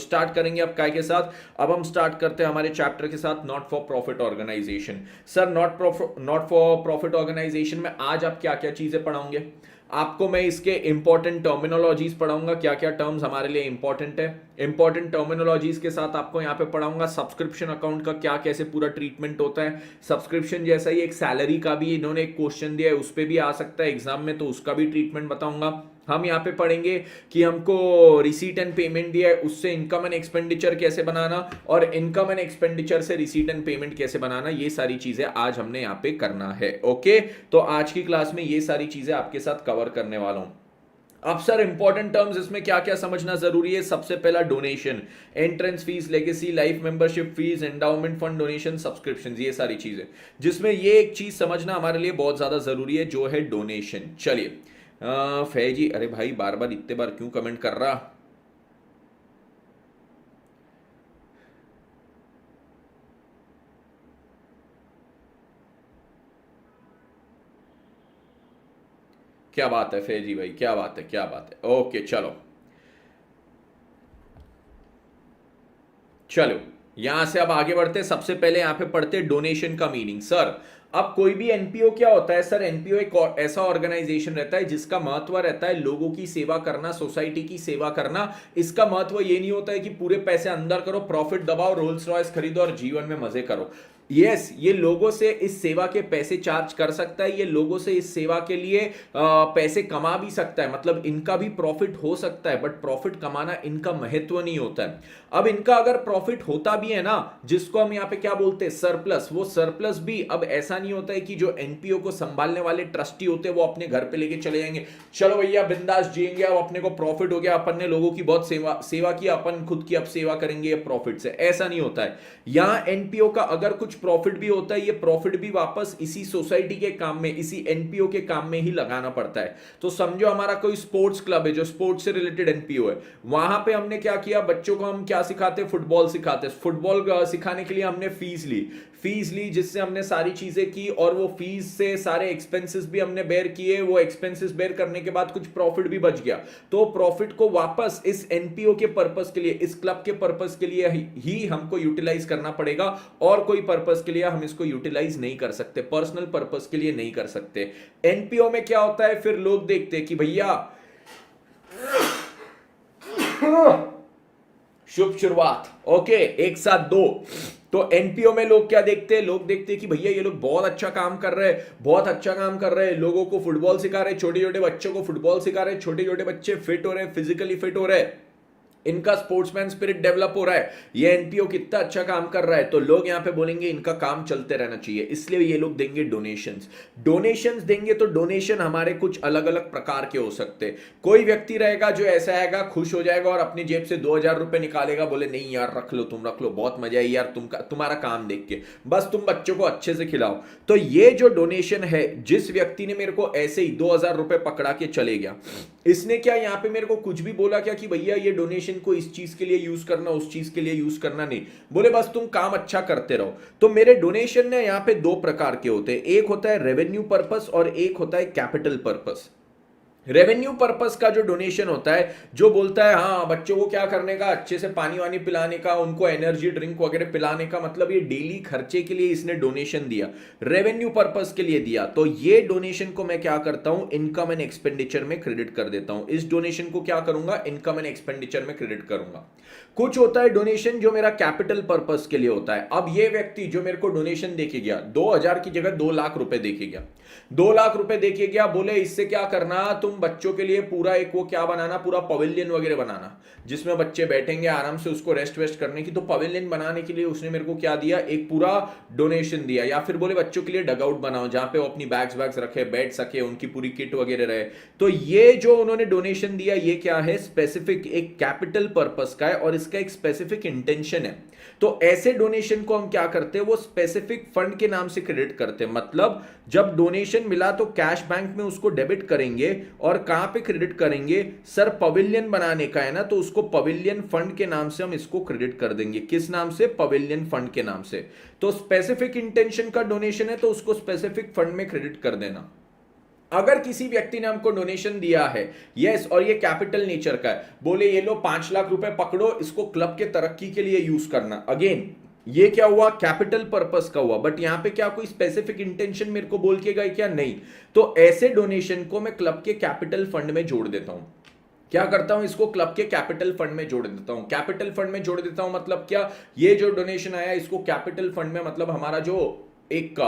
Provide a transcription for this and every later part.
Start करेंगे अब काय के साथ? अब हम स्टार्ट करते हैं हमारे चैप्टर के साथ, not for profit organisation. Sir not for profit organisation में आज आप क्या क्या चीजें पढ़ाओगे? आपको मैं इसके इंपॉर्टेंट टर्मिनोलॉजीज पढ़ाऊंगा, क्या क्या टर्म्स हमारे लिए इंपॉर्टेंट है। इंपॉर्टेंट टर्मिनोलॉजीज के साथ आपको यहाँ पे पढ़ाऊंगा सब्सक्रिप्शन अकाउंट का क्या कैसे पूरा ट्रीटमेंट होता है। सब्सक्रिप्शन जैसा ही एक सैलरी का भी इन्होंने एक क्वेश्चन दिया है, उस पर भी आ सकता है एग्जाम में, तो उसका भी ट्रीटमेंट बताऊंगा। हम यहाँ पे पढ़ेंगे कि हमको रिसीट एंड पेमेंट दिया है, उससे इनकम एंड एक्सपेंडिचर कैसे बनाना, और इनकम एंड एक्सपेंडिचर से रिसीट एंड पेमेंट कैसे बनाना, ये सारी चीजें आज हमने यहाँ पे करना है। ओके, तो आज की क्लास में ये सारी चीजें आपके साथ कवर करने वाला हूं। अब सर इंपॉर्टेंट टर्म्स इसमें क्या क्या समझना जरूरी है? सबसे पहला donation, entrance fees, legacy, life membership fees, endowment fund, donation, subscription, ये सारी चीजें, जिसमें ये एक चीज समझना हमारे लिए बहुत ज्यादा जरूरी है जो है डोनेशन। चलिए फैजी, अरे भाई बार बार इतने बार क्यों कमेंट कर रहा? क्या बात है फैजी भाई, क्या बात है, क्या बात है। ओके चलो चलो, यहां से अब आगे बढ़ते हैं। सबसे पहले यहां पे पढ़ते हैं डोनेशन का मीनिंग। सर अब कोई भी एनपीओ क्या होता है? सर एनपीओ एक ऐसा ऑर्गेनाइजेशन रहता है जिसका महत्व रहता है लोगों की सेवा करना, सोसाइटी की सेवा करना। इसका महत्व ये नहीं होता है कि पूरे पैसे अंदर करो, प्रॉफिट दबाओ, रोल्स रॉयस खरीदो और जीवन में मजे करो। यस, ये लोगों से इस सेवा के पैसे चार्ज कर सकता है, ये लोगों से इस सेवा के लिए पैसे कमा भी सकता है, मतलब इनका भी प्रॉफिट हो सकता है, बट प्रॉफिट कमाना इनका महत्व नहीं होता है। अब इनका अगर प्रॉफिट होता भी है ना, जिसको हम यहाँ पे क्या बोलते हैं, सरप्लस, वो सरप्लस भी अब ऐसा नहीं होता है कि जो एनपीओ को संभालने वाले ट्रस्टी होते हैं वो अपने घर पे लेके चले जाएंगे, चलो भैया बिंदास जिएंगे, अब अपने को प्रॉफिट हो गया, अपन ने लोगों की बहुत सेवा की, अपन खुद की अब सेवा करेंगे प्रॉफिट से। ऐसा नहीं होता है। यहां एनपीओ का अगर कुछ प्रॉफिट भी होता है, ये प्रॉफिट भी वापस इसी सोसाइटी के काम में, इसी एनपीओ के काम में ही लगाना पड़ता है। तो समझो हमारा कोई स्पोर्ट्स क्लब है जो स्पोर्ट्स से रिलेटेड एनपीओ है, वहां पे हमने क्या किया, बच्चों को हम क्या सिखाते, फुटबॉल सिखाते। फुटबॉल सिखाने के लिए हमने फीस ली जिससे हमने सारी चीजें की, और वो फीस से सारे एक्सपेंसेस भी हमने बेयर किए। वो एक्सपेंसेस बेयर करने के बाद कुछ प्रॉफिट भी बच गया, तो प्रॉफिट को वापस इस एनपीओ के पर्पस के लिए, इस क्लब के पर्पस के लिए ही हमको यूटिलाइज करना पड़ेगा, और कोई पर्पस के लिए हम इसको यूटिलाइज नहीं कर सकते, पर्सनल पर्पस के लिए नहीं कर सकते। एनपीओ में क्या होता है, फिर लोग देखते हैं कि भैया शुभ शुरुआत, ओके, एक साथ दो। तो एनपीओ में लोग क्या देखते हैं, लोग देखते हैं कि भैया ये लोग बहुत अच्छा काम कर रहे हैं, बहुत अच्छा काम कर रहे हैं, लोगों को फुटबॉल सिखा रहे हैं, छोटे छोटे बच्चों को फुटबॉल सिखा रहे हैं, छोटे छोटे बच्चे फिट हो रहे हैं, फिजिकली फिट हो रहे हैं, इनका स्पोर्ट्समैन स्पिरिट डेवलप हो रहा है, ये एनपीओ कितना अच्छा काम कर रहा है, तो लोग यहां पे बोलेंगे इनका काम चलते रहना चाहिए, इसलिए ये लोग देंगे डोनेशंस देंगे। तो डोनेशन हमारे कुछ अलग अलग प्रकार के हो सकते हैं। कोई व्यक्ति रहेगा जो ऐसा आएगा, खुश हो जाएगा और अपनी जेब से 2000 रुपए निकालेगा, बोले नहीं यार रख लो, तुम रख लो, बहुत मजा आई यार तुम्हारा काम देख के, बस तुम बच्चों को अच्छे से खिलाओ। तो ये जो डोनेशन है, जिस व्यक्ति ने मेरे को ऐसे ही 2000 रुपए पकड़ा के चले गया, इसने क्या यहाँ पे मेरे को कुछ भी बोला क्या कि भैया ये डोनेशन को इस चीज के लिए यूज करना, उस चीज के लिए यूज करना? नहीं, बोले बस तुम काम अच्छा करते रहो। तो मेरे डोनेशन ने यहाँ पे दो प्रकार के होते हैं, एक होता है रेवेन्यू पर्पस और एक होता है कैपिटल पर्पस। रेवेन्यू पर्पस का जो डोनेशन होता है, जो बोलता है हाँ बच्चों को क्या करने का, अच्छे से पानी वानी पिलाने का, उनको एनर्जी ड्रिंक वगैरह पिलाने का, मतलब ये डेली खर्चे के लिए इसने डोनेशन दिया, रेवेन्यू पर्पस के लिए दिया, तो ये डोनेशन को मैं क्या करता हूं, इनकम एंड एक्सपेंडिचर में क्रेडिट कर देता हूं। इस डोनेशन को क्या करूंगा, इनकम एंड एक्सपेंडिचर में क्रेडिट करूंगा। कुछ होता है डोनेशन जो मेरा कैपिटल पर्पस के लिए होता है। अब ये व्यक्ति जो मेरे को डोनेशन देके गया, 2000 की जगह 2 लाख रुपए देके गया, 2 लाख रुपए देके गया, बोले इससे क्या करना, तुम बच्चों के लिए पूरा एक वो क्या बनाना, पूरा पवेलियन वगैरह बनाना जिसमें बच्चे बैठेंगे आराम से, उसको रेस्ट वेस्ट करने की। तो पवेलियन बनाने के लिए उसने मेरे को क्या दिया, एक पूरा डोनेशन दिया। या फिर बोले बच्चों के लिए डगआउट बनाओ जहां पे वो अपनी बैग्स रखे, बैठ सके, उनकी पूरी किट वगैरह रहे। तो ये जो उन्होंने डोनेशन दिया, ये क्या है, स्पेसिफिक एक कैपिटल पर्पस का है और इसका एक स्पेसिफिक इंटेंशन है। तो ऐसे डोनेशन को हम क्या करते हैं, वो स्पेसिफिक फंड के नाम से क्रेडिट करते हैं। मतलब जब डोनेशन मिला तो कैश बैंक में उसको डेबिट करेंगे, और कहां पे क्रेडिट करेंगे, सर पवेलियन बनाने का है ना, तो उसको पवेलियन फंड के नाम से हम इसको क्रेडिट कर देंगे। किस नाम से, पवेलियन फंड के नाम से। तो स्पेसिफिक इंटेंशन का डोनेशन है तो उसको स्पेसिफिक फंड में क्रेडिट कर देना। अगर किसी व्यक्ति ने हमको डोनेशन दिया है, यस, और ये कैपिटल नेचर का है, बोले ये लो 5 लाख रुपए पकड़ो, इसको क्लब के तरक्की के लिए यूज करना, अगेन ये क्या हुआ, कैपिटल पर्पस का हुआ, बट यहां पे क्या कोई स्पेसिफिक इंटेंशन मेरे को बोल के गए क्या, नहीं, तो ऐसे डोनेशन को मैं क्लब के कैपिटल फंड में जोड़ देता हूं। क्या करता हूं, इसको क्लब के कैपिटल फंड में जोड़ देता हूं। कैपिटल फंड में जोड़ देता हूं मतलब क्या, ये जो डोनेशन आया इसको कैपिटल फंड में, मतलब हमारा जो एक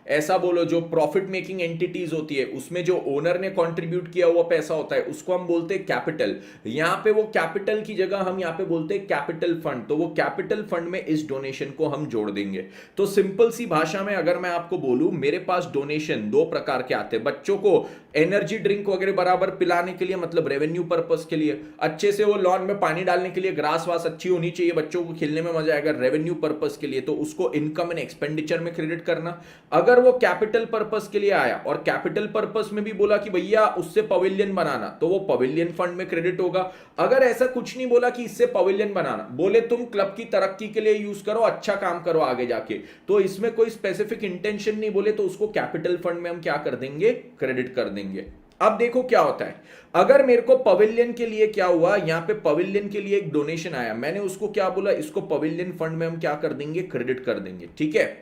ऐसा बोलो जो प्रॉफिट मेकिंग एंटिटीज होती है उसमें जो ओनर ने कंट्रीब्यूट किया हुआ पैसा होता है उसको हम बोलते हैं कैपिटल। यहां पे वो कैपिटल की जगह हम यहां पे बोलते हैं कैपिटल फंड, तो वो कैपिटल फंड में इस डोनेशन को हम जोड़ देंगे। तो सिंपल सी भाषा में अगर मैं आपको बोलूं, मेरे पास डोनेशन दो प्रकार के आते हैं, बच्चों को एनर्जी ड्रिंक वगैरह बराबर पिलाने के लिए, मतलब रेवेन्यू पर्पस के लिए, अच्छे से वो लॉन में पानी डालने के लिए, ग्रास वास अच्छी होनी चाहिए, बच्चों को खेलने में मजा आएगा, रेवेन्यू पर्पस के लिए, तो उसको इनकम एंड एक्सपेंडिचर में क्रेडिट करना। अगर वो कैपिटल पर्पस के लिए आया और कैपिटल पर्पस में भी बोला कि भैया उससे पवेलियन बनाना, तो वो पवेलियन फंड में क्रेडिट होगा। अगर ऐसा कुछ नहीं बोला कि इससे पवेलियन बनाना, बोले तुम क्लब की तरक्की के लिए यूज करो, अच्छा काम करो आगे जाके, तो इसमें कोई स्पेसिफिक इंटेंशन नहीं बोले, तो उसको कैपिटल फंड में हम क्या कर देंगे, क्रेडिट कर देंगे। अब देखो क्या होता है, अगर मेरे को पवेलियन के लिए क्या हुआ, यहां पे पवेलियन के लिए एक डोनेशन आया, मैंने उसको क्या बोला, इसको पवेलियन फंड में हम क्या कर देंगे, क्रेडिट कर देंगे, ठीक है,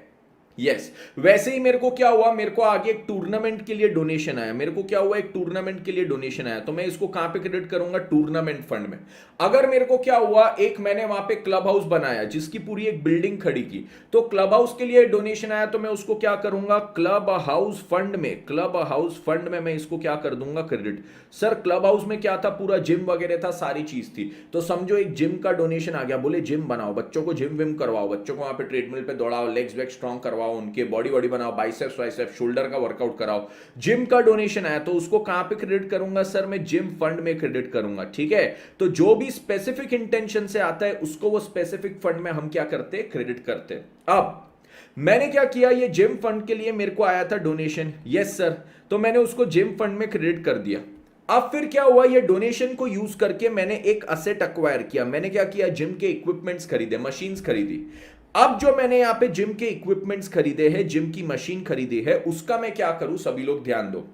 यस। वैसे ही मेरे को क्या हुआ, मेरे को आगे एक टूर्नामेंट के लिए डोनेशन आया, मेरे को क्या हुआ, एक टूर्नामेंट के लिए डोनेशन आया, तो मैं इसको कहां पे क्रेडिट करूंगा, टूर्नामेंट फंड में। अगर मेरे को क्या हुआ, एक मैंने वहां पे क्लब हाउस बनाया जिसकी पूरी एक बिल्डिंग खड़ी की, तो क्लब हाउस के लिए डोनेशन आया, तो मैं उसको क्या करूंगा, क्लब हाउस फंड में, क्लब हाउस फंड में मैं इसको क्या कर दूंगा, क्रेडिट। सर क्लब हाउस में क्या था, पूरा जिम वगैरह था, सारी चीज थी, तो समझो एक जिम का डोनेशन आ गया, बोले जिम बनाओ, बच्चों को जिम विम करवाओ, बच्चों को वहां पे ट्रेडमिल पे दौड़ाओ, लेग्स वेग स्ट्रॉन्ग करवाओ, उनके बॉडी बॉडी बनाओ, बाइसेप्स वाइसेप्स शोल्डर का वर्कआउट कराओ, जिम का डोनेशन आया, तो उसको कहां पे क्रेडिट करूंगा, सर मैं जिम फंड में क्रेडिट करूंगा, ठीक है। तो जो भी स्पेसिफिक इंटेंशन से आता है उसको वो स्पेसिफिक फंड में हम क्या करते हैं, क्रेडिट करते हैं। अब मैंने क्या किया, ये जिम फंड के लिए मेरे को आया था डोनेशन, यस सर, तो मैंने उसको जिम फंड में क्रेडिट कर दिया। अब फिर क्या हुआ, ये डोनेशन को यूज करके मैंने एक असेट एक्वायर किया, मैंने क्या किया, जिम के इक्विपमेंट्स खरीदे, मशीन्स खरीदी। अब जो मैंने यहां पे जिम के इक्विपमेंट्स खरीदे हैं, जिम की मशीन खरीदी है, उसका मैं क्या करूं, सभी लोग ध्यान दो,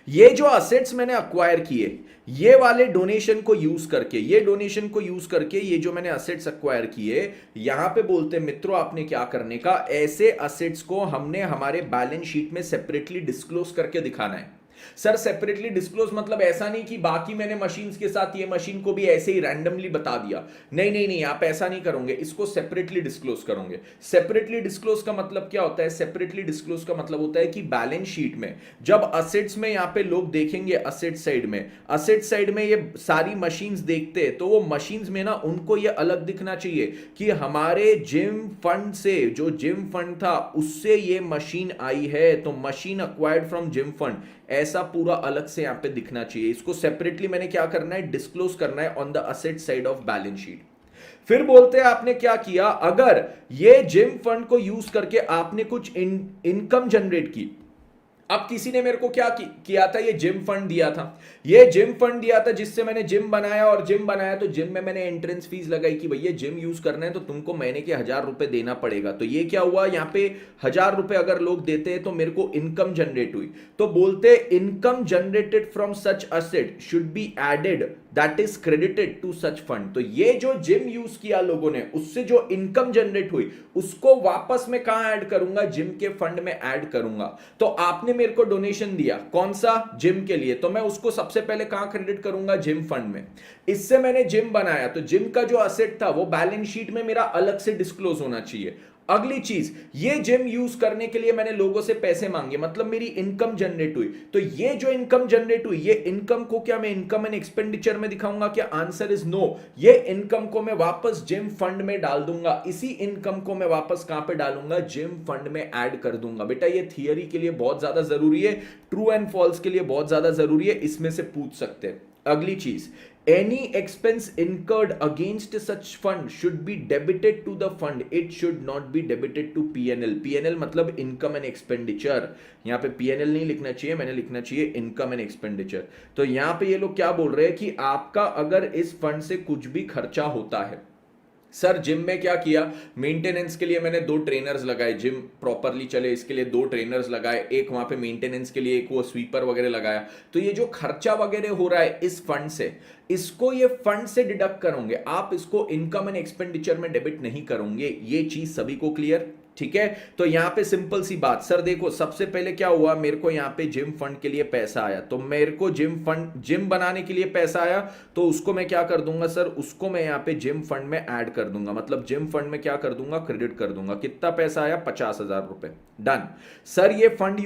ये जो असेट्स मैंने अक्वायर किए, ये वाले डोनेशन को यूज करके, ये डोनेशन को यूज करके, ये जो मैंने असेट्स अक्वायर किए, यहां पे बोलते हैं मित्रों आपने क्या करने का, ऐसे असेट्स को हमने हमारे बैलेंस शीट में सेपरेटली डिस्क्लोज करके दिखाना है। सर सेपरेटली डिस्क्लोज मतलब ऐसा नहीं कि बाकी मैंने मशीन्स के साथ ये मशीन को भी ऐसे ही रैंडमली बता दिया, नहीं नहीं नहीं, आप ऐसा नहीं करोगे, इसको सेपरेटली डिस्क्लोज करोगे। सेपरेटली डिस्क्लोज का मतलब क्या होता है, सेपरेटली डिस्क्लोज का मतलब होता है कि बैलेंस शीट में जब असेट्स में यहां पे लोग देखेंगे, असेट साइड में, असेट साइड में ये सारी मशीन्स देखते हैं, तो वो मशीन्स में ना उनको ये अलग दिखना चाहिए कि हमारे जिम फंड से, जो जिम फंड था उससे ये मशीन आई है, तो machine acquired from gym fund, ऐसा पूरा अलग से यहां पे दिखना चाहिए। इसको सेपरेटली मैंने क्या करना है, डिस्क्लोज करना है on the asset side of balance sheet. फिर बोलते हैं आपने क्या किया, अगर ये जिम फंड को यूज करके आपने कुछ इनकम जनरेट की, अब किसी ने मेरे को क्या किया था, ये जिम फंड दिया था, ये जिम फंड दिया था जिससे मैंने जिम बनाया, और जिम बनाया तो जिम में मैंने एंट्रेंस फीस लगाई कि भैया जिम यूज करना है तो तुमको महीने के 1,000 रुपए देना पड़ेगा। तो ये क्या हुआ, यहाँ पे 1,000 रुपए अगर लोग देते हैं तो मेरे को इनकम जनरेट हुई, तो बोलते income generated from such asset should be added that is credited to such fund. तो ये जो जिम यूज किया लोगों ने, उससे जो इनकम जनरेट हुई उसको वापस में कहां ऐड करूंगा, जिम के फंड में ऐड करूंगा। तो आपने मेरे को डोनेशन दिया कौन सा, जिम के लिए, तो मैं उसको सबसे पहले कहां क्रेडिट करूंगा, जिम फंड में। इससे मैंने जिम बनाया, तो जिम का जो असेट था वो बैलेंस शीट में मेरा अलग से डिस्क्लोज होना चाहिए। अगली चीज, ये जिम यूज करने के लिए मैंने लोगों से पैसे मांगे, मतलब मेरी इनकम जनरेट हुई, तो ये जो इनकम जनरेट हुई, ये इनकम को क्या मैं इनकम एंड एक्सपेंडिचर में दिखाऊंगा क्या, आंसर इज नो। ये इनकम को मैं वापस जिम फंड में डाल दूंगा, इसी इनकम को मैं वापस कहां पे डालूंगा, जिम फंड में ऐड कर दूंगा। बेटा ये थियरी के लिए बहुत ज्यादा जरूरी है, ट्रू एंड फॉल्स के लिए बहुत ज्यादा जरूरी है, इसमें से पूछ सकते हैं। अगली चीज, any expense incurred against such fund should be debited to the fund, it should not be debited to PNL। PNL मतलब income and expenditure, यहाँ पे PNL नहीं लिखना चाहिए, मैंने लिखना चाहिए income and expenditure। तो यहाँ पे ये लोग क्या बोल रहे हैं कि आपका अगर इस फंड से कुछ भी खर्चा होता है, सर जिम में क्या किया, मेंटेनेंस के लिए मैंने 2 ट्रेनर्स लगाए, जिम प्रॉपरली चले इसके लिए 2 ट्रेनर्स लगाए, एक वहां पे मेंटेनेंस के लिए, एक वो स्वीपर वगैरह लगाया। तो ये जो खर्चा वगैरह हो रहा है इस फंड से, इसको ये फंड से डिडक्ट करोगे आप, इसको इनकम एंड एक्सपेंडिचर में डेबिट नहीं करोगे। ये चीज सभी को क्लियर? ठीक है, तो यहां पे सिंपल सी बात, सर देखो सबसे पहले क्या हुआ, मेरे को यहां पे जिम फंड के लिए पैसा आया, तो मेरे को जिम फंड, जिम बनाने के लिए पैसा आया, तो उसको मैं क्या कर दूंगा सर, उसको मैं यहां पे जिम फंड में ऐड कर दूंगा, मतलब जिम फंड में क्या कर दूंगा, क्रेडिट कर दूंगा। कितना पैसा आया, 50,000 रुपए। डन। सर ये फंड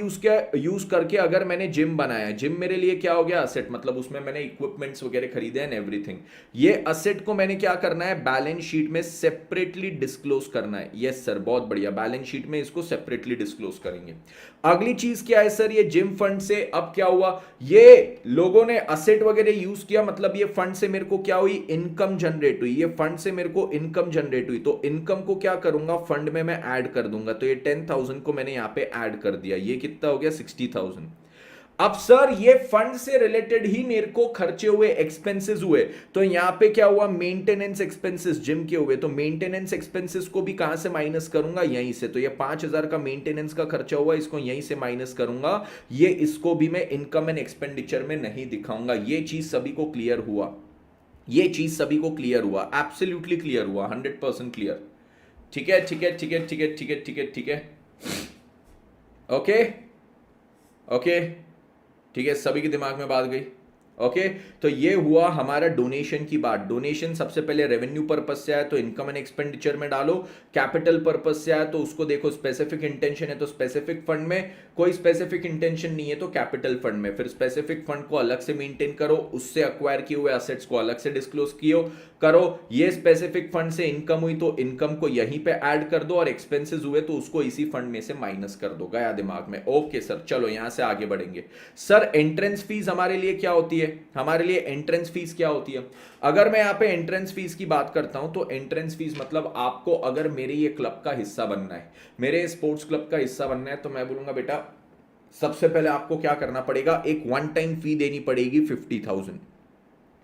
यूज करके अगर मैंने जिम बनाया, जिम मेरे लिए क्या हो गया, असेट, मतलब उसमें मैंने इक्विपमेंट्स वगैरह खरीदे एंड एवरीथिंग। ये असेट को मैंने क्या करना है, बैलेंस शीट में सेपरेटली डिस्क्लोज करना है। यस सर, बहुत बढ़िया, बैलेंस शीट में इसको सेपरेटली डिस्क्लोज करेंगे। अगली चीज क्या है सर, ये जिम फंड से अब क्या हुआ, ये लोगों ने असेट वगैरह यूज किया, मतलब ये फंड से मेरे को क्या हुई, इनकम जनरेट हुई, ये फंड से मेरे को इनकम जनरेट हुई, तो इनकम को क्या करूंगा, फंड में मैं ऐड कर दूंगा। तो ये 10,000 को मैंने यहां पे ऐड कर दिया, ये कितना हो गया, 60,000। अब सर ये फंड से रिलेटेड ही मेरे को खर्चे हुए, एक्सपेंसेस हुए, तो यहां पे क्या हुआ, मेंटेनेंस एक्सपेंसेस जिम के हुए, तो मेंटेनेंस एक्सपेंसेस को भी कहां से माइनस करूंगा, यहीं से। तो ये 5,000 का मेंटेनेंस का खर्चा हुआ, इसको यहीं से माइनस करूंगा, ये इसको भी मैं इनकम एंड एक्सपेंडिचर में नहीं दिखाऊंगा। ये चीज सभी को क्लियर हुआ, ये चीज सभी को क्लियर हुआ, एब्सोल्युटली क्लियर हुआ, 100% क्लियर। ठीक है, ठीक है, ठीक है, ठीक है, ठीक है, ठीक है, ठीक है, ओके ओके, ठीक है, सभी के दिमाग में बात गई। ओके, तो ये हुआ हमारा डोनेशन की बात। डोनेशन सबसे पहले रेवेन्यू पर्पस से आया तो इनकम एंड एक्सपेंडिचर में डालो, कैपिटल पर्पस से आया तो उसको देखो, स्पेसिफिक इंटेंशन है तो स्पेसिफिक फंड में, कोई स्पेसिफिक इंटेंशन नहीं है तो कैपिटल फंड में। फिर स्पेसिफिक फंड को अलग से मेंटेन करो, उससे अक्वायर किए हुए असेट्स को अलग से डिस्क्लोज कियो करो। ये स्पेसिफिक फंड से इनकम हुई तो इनकम को यहीं पे ऐड कर दो, और एक्सपेंसेस हुए तो उसको इसी फंड में से माइनस कर दो। गया दिमाग में? ओके सर, चलो यहां से आगे बढ़ेंगे। सर एंट्रेंस फीस हमारे लिए क्या होती है, हमारे लिए एंट्रेंस फीस क्या होती है? अगर मैं यहां पे एंट्रेंस फीस की बात करता हूं तो एंट्रेंस फीस मतलब आपको अगर मेरे ये क्लब का हिस्सा बनना है, मेरे स्पोर्ट्स क्लब का हिस्सा बनना है, तो मैं बोलूंगा बेटा सबसे पहले आपको क्या करना पड़ेगा, एक वन टाइम फी देनी पड़ेगी 50,000।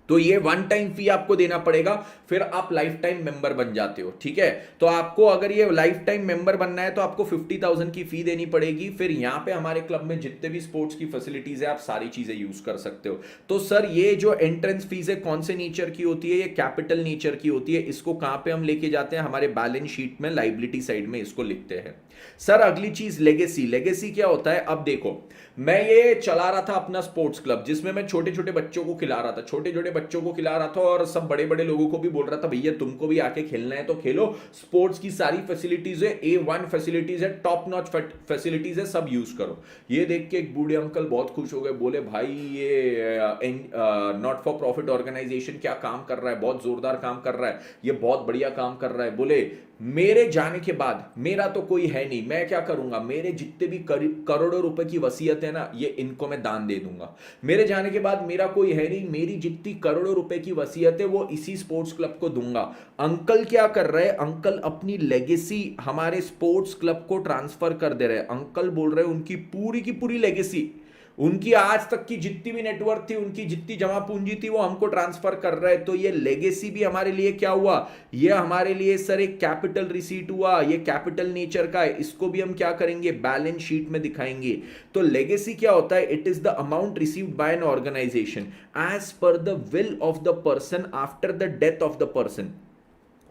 तो ये वन टाइम फी आपको देना पड़ेगा, फिर आप लाइफ टाइम मेंबर बन जाते हो। ठीक है, तो आपको अगर ये लाइफ टाइम मेंबर बनना है तो आपको 50,000 की फी देनी पड़ेगी। फिर यहां पे हमारे क्लब में जितने भी स्पोर्ट्स की फैसिलिटीज है आप सारी चीजें यूज कर सकते हो। तो सर ये जो एंट्रेंस फीस है कौन से नेचर की होती है, ये कैपिटल नेचर की होती है। इसको कहां पे हम लेके जाते हैं, हमारे बैलेंस शीट में लाइबिलिटी साइड में इसको लिखते हैं। सर अगली चीज लेगेसी। लेगेसी क्या होता है, अब देखो मैं ये चला रहा था अपना स्पोर्ट्स क्लब, जिसमें मैं छोटे छोटे बच्चों को खिला रहा था, छोटे छोटे बच्चों को खिला रहा था, और सब बड़े बड़े लोगों को भी बोल रहा था भैया तुमको भी आके खेलना है तो खेलो, स्पोर्ट्स की सारी फैसिलिटीज है, A1 फैसिलिटीज है, टॉप नॉच फैसिलिटीज है, सब यूज करो। ये देख के एक बूढ़े अंकल बहुत खुश हो गए, बोले भाई ये नॉट फॉर प्रॉफिट ऑर्गेनाइजेशन क्या काम कर रहा है, बहुत जोरदार काम कर रहा है, ये बहुत बढ़िया काम कर रहा है। बोले मेरे जाने के बाद मेरा तो कोई है नहीं, मैं क्या करूंगा, मेरे जितने भी करोड़ों रुपए की वसीयत है ना, ये इनको मैं दान दे दूंगा। मेरे जाने के बाद मेरा कोई है नहीं, मेरी जितनी करोड़ों रुपए की वसीयत है वो इसी स्पोर्ट्स क्लब को दूंगा। अंकल क्या कर रहे हैं, अंकल अपनी लेगेसी हमारे स्पोर्ट्स क्लब को ट्रांसफर कर दे रहे हैं। अंकल बोल रहे हैं उनकी पूरी लेगेसी, उनकी आज तक की जितनी भी नेटवर्क थी, उनकी जितनी जमा पूंजी थी, वो हमको ट्रांसफर कर रहे हैं। तो ये लेगेसी भी हमारे लिए क्या हुआ, ये हमारे लिए सर एक कैपिटल रिसीट हुआ, ये कैपिटल नेचर का है, इसको भी हम क्या करेंगे, बैलेंस शीट में दिखाएंगे। तो लेगेसी क्या होता है, it is the amount received by an organisation as per the will of the person after the death of the person.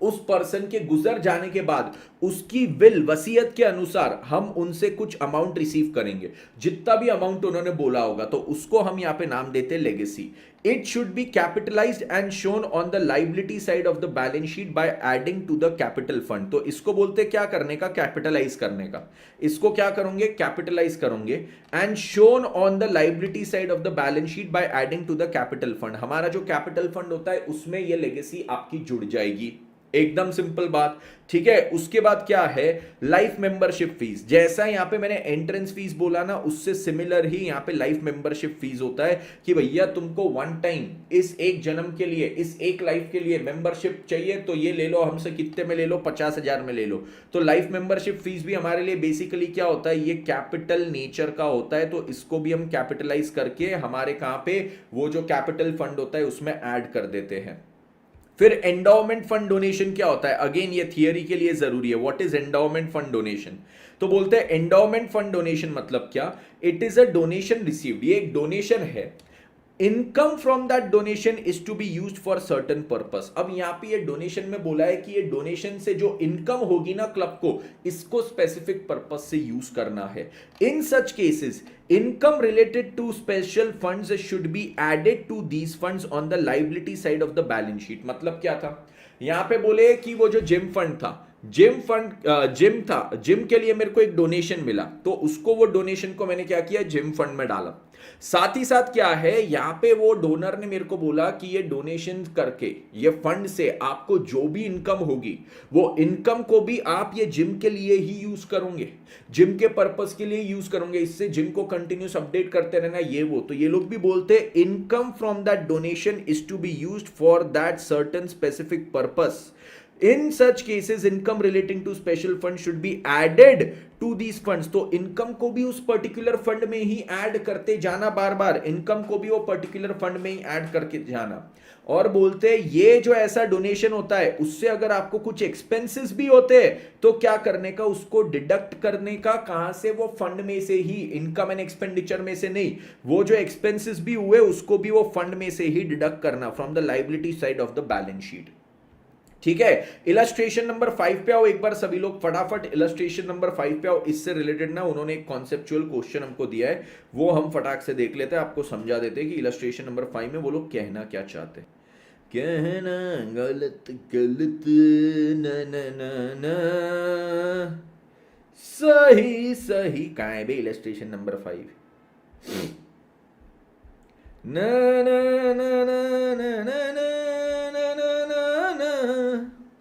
उस पर्सन के गुजर जाने के बाद उसकी विल, वसीयत के अनुसार हम उनसे कुछ अमाउंट रिसीव करेंगे, जितना भी अमाउंट उन्होंने बोला होगा, तो उसको हम यहां पे नाम देते हैं legacy. It should be capitalised and shown on the liability side of the balance sheet by adding to the capital fund. तो इसको बोलते क्या करने का, कैपिटलाइज करने का। इसको क्या करोगे, कैपिटलाइज करोगे, and shown on the liability side of the balance sheet by adding to the capital fund. हमारा जो कैपिटल फंड होता है उसमें ये लेगेसी आपकी जुड़ जाएगी। एकदम सिंपल बात। ठीक है, उसके बाद क्या है, लाइफ मेंबरशिप फीस। जैसा यहां पे मैंने एंट्रेंस फीस बोला ना, उससे सिमिलर ही यहां पे लाइफ मेंबरशिप फीस होता है कि भैया तुमको वन टाइम इस एक जन्म के लिए, इस एक लाइफ के लिए मेंबरशिप चाहिए तो ये ले लो, हमसे कितने में ले लो, 50,000 में ले लो। तो लाइफ मेंबरशिप फीस भी हमारे लिए बेसिकली क्या होता है, ये कैपिटल नेचर का होता है। तो इसको भी हम कैपिटलाइज करके हमारे कहां पे वो जो कैपिटल फंड होता है उसमें ऐड कर देते हैं। फिर एंडाउमेंट फंड डोनेशन क्या होता है, अगेन ये थियरी के लिए जरूरी है, what is endowment fund donation. तो बोलते हैं एंडाउमेंट फंड डोनेशन मतलब क्या, it is a donation received, ये एक डोनेशन है, income from that donation is to be used for certain purpose. अब यहां पे ये डोनेशन में बोला है कि ये डोनेशन से जो इनकम होगी ना क्लब को, इसको स्पेसिफिक पर्पस से यूज करना है। In such cases income related to special funds should be added to these funds on the liability side of the balance sheet. मतलब क्या था, यहां पे बोले कि वो जो जिम फंड था, जिम था, जिम के लिए मेरे को एक डोनेशन मिला, तो उसको वो डोनेशन को मैंने क्या किया, जिम फंड में डाला। साथ ही साथ क्या है, यहां पे वो डोनर ने मेरे को बोला कि ये डोनेशन करके, ये फंड से आपको जो भी इनकम होगी, वो इनकम को भी आप ये जिम के लिए ही यूज करोगे, जिम के पर्पस के लिए यूज करोगे, इससे जिम को कंटिन्यूस अपडेट करते रहना, ये वो। तो ये लोग भी बोलते हैं income from that donation is to be used for that certain specific purpose. In such cases income relating to special fund should be added to these funds। तो इनकम को भी उस पर्टिकुलर फंड में ही ऐड करते जाना, बार बार income को भी वो पर्टिकुलर फंड में ही ऐड करके जाना। और बोलते हैं ये जो ऐसा डोनेशन होता है, उससे अगर आपको कुछ एक्सपेंसेस भी होते हैं तो क्या करने का, उसको डिडक्ट करने का, कहां से, वो फंड में से ही, इनकम एंड एक्सपेंडिचर में से नहीं, वो जो एक्सपेंसेस भी हुए उसको भी वो फंड में से ही डिडक्ट करना from the liability side of the balance sheet. ठीक है, इलस्ट्रेशन नंबर 5 पे आओ एक बार सभी लोग, फटाफट इलस्ट्रेशन नंबर 5 पे आओ। इससे रिलेटेड ना उन्होंने एक कॉन्सेप्चुअल क्वेश्चन हमको दिया है, वो हम फटाक से देख लेते हैं, आपको समझा देते हैं कि इलस्ट्रेशन नंबर 5 में वो लोग कहना क्या चाहते हैं। कहना गलत गलत न न न न सही सही, कहाँ है बे इलस्ट्रेशन नंबर 5, न न न न न न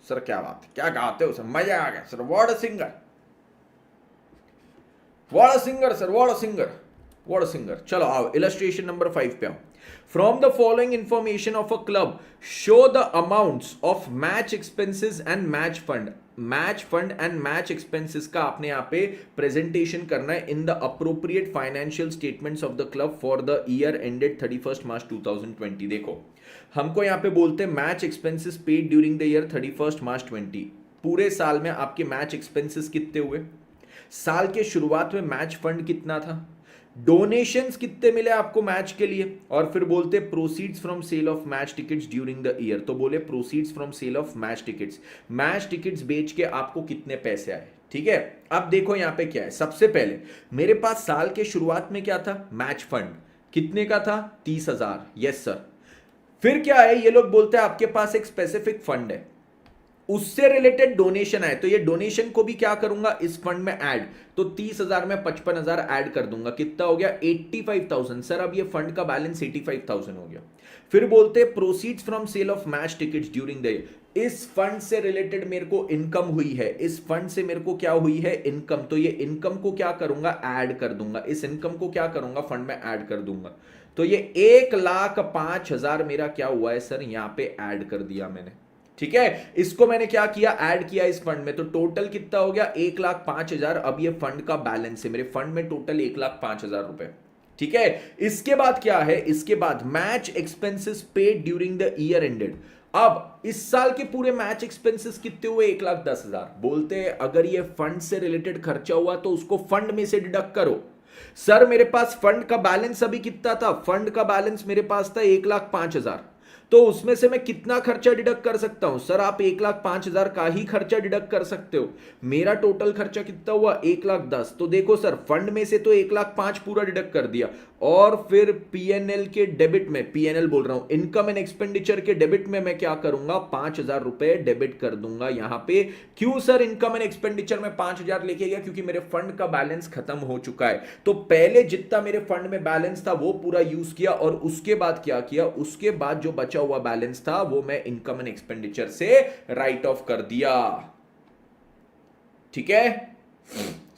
सर, क्या बात है, क्या गाते हो सर, मजा आ गया sir, what a singer, what a singer sir, what a singer, what a singer. चलो आओ इलस्ट्रेशन नंबर 5 पे आओ। From the following information of a club show the amounts of match expenses and match fund. Match fund and match expenses का आपने यहाँ पे presentation करना है in the appropriate financial statements of the club for the year ended 31 March 2020। देखो हमको यहाँ पे बोलते हैं match expenses paid during the year 31 March 20। पूरे साल में आपके मैच एक्सपेंसेस कितने हुए, साल के शुरुआत में मैच फंड कितना था, डोनेशंस कितने मिले आपको मैच के लिए, और फिर बोलते proceeds from sale of match tickets during the year. तो बोले proceeds from sale of match tickets, match tickets बेच के आपको कितने पैसे आए। ठीक है, अब देखो यहां पे क्या है, सबसे पहले मेरे पास साल के शुरुआत में क्या था, मैच फंड कितने का था, 30,000, यस सर। फिर क्या है, ये लोग बोलते हैं आपके पास एक स्पेसिफिक फंड है, उससे रिलेटेड डोनेशन आए, तो ये डोनेशन को भी क्या करूंगा, इस फंड में ऐड, तो 30,000 में 55,000 ऐड कर दूंगा, कितना हो गया 85,000। सर अब ये फंड का बैलेंस 85,000 हो गया। फिर बोलते हैं proceeds from sale of match tickets during the year, इस फंड से रिलेटेड मेरे को इनकम हुई है, इस फंड से मेरे को क्या हुई है, इनकम, तो ये इनकम को क्या करूंगा, ऐड कर दूंगा, इस इनकम को क्या करूंगा, फंड में ऐड कर दूंगा। तो ये 1,05,000 मेरा क्या हुआ है सर, यहां पे ऐड कर दिया मैंने। ठीक है, इसको मैंने क्या किया, ऐड किया इस फंड में, तो टोटल कितना हो गया 1,05,000। अब ये फंड का बैलेंस है, मेरे फंड में टोटल 1,05,000 रुपए। ठीक है, इसके बाद क्या है, इसके बाद match expenses paid during the year ended. अब इस साल के पूरे मैच एक्सपेंसेस कितने हुए, 1,10,000। बोलते हैं अगर ये फंड से रिलेटेड खर्चा हुआ तो उसको फंड में से डिडक्ट करो। सर मेरे पास फंड का बैलेंस अभी कितना था, फंड का बैलेंस मेरे पास था 1,05,000, तो उसमें से मैं कितना खर्चा डिडक्ट कर सकता हूं, सर आप 1,05,000 का ही खर्चा डिडक्ट कर सकते हो। मेरा टोटल खर्चा कितना हुआ, 1,10,000। तो देखो सर फंड में से तो 1,05,000 पूरा डिडक्ट कर दिया, और फिर पीएनएल के डेबिट में, पीएनएल बोल रहा हूं, इनकम एंड एक्सपेंडिचर के डेबिट में मैं क्या करूंगा, 5,000 रुपए डेबिट कर दूंगा यहां पे। क्यों सर इनकम एंड एक्सपेंडिचर में 5,000 लेके गया, क्योंकि मेरे फंड का बैलेंस खत्म हो चुका है। तो पहले जितना मेरे फंड में बैलेंस था वो पूरा यूज किया, और उसके बाद क्या किया, उसके बाद जो बचा हुआ बैलेंस था वो मैं इनकम एंड एक्सपेंडिचर से राइट ऑफ कर दिया। ठीक है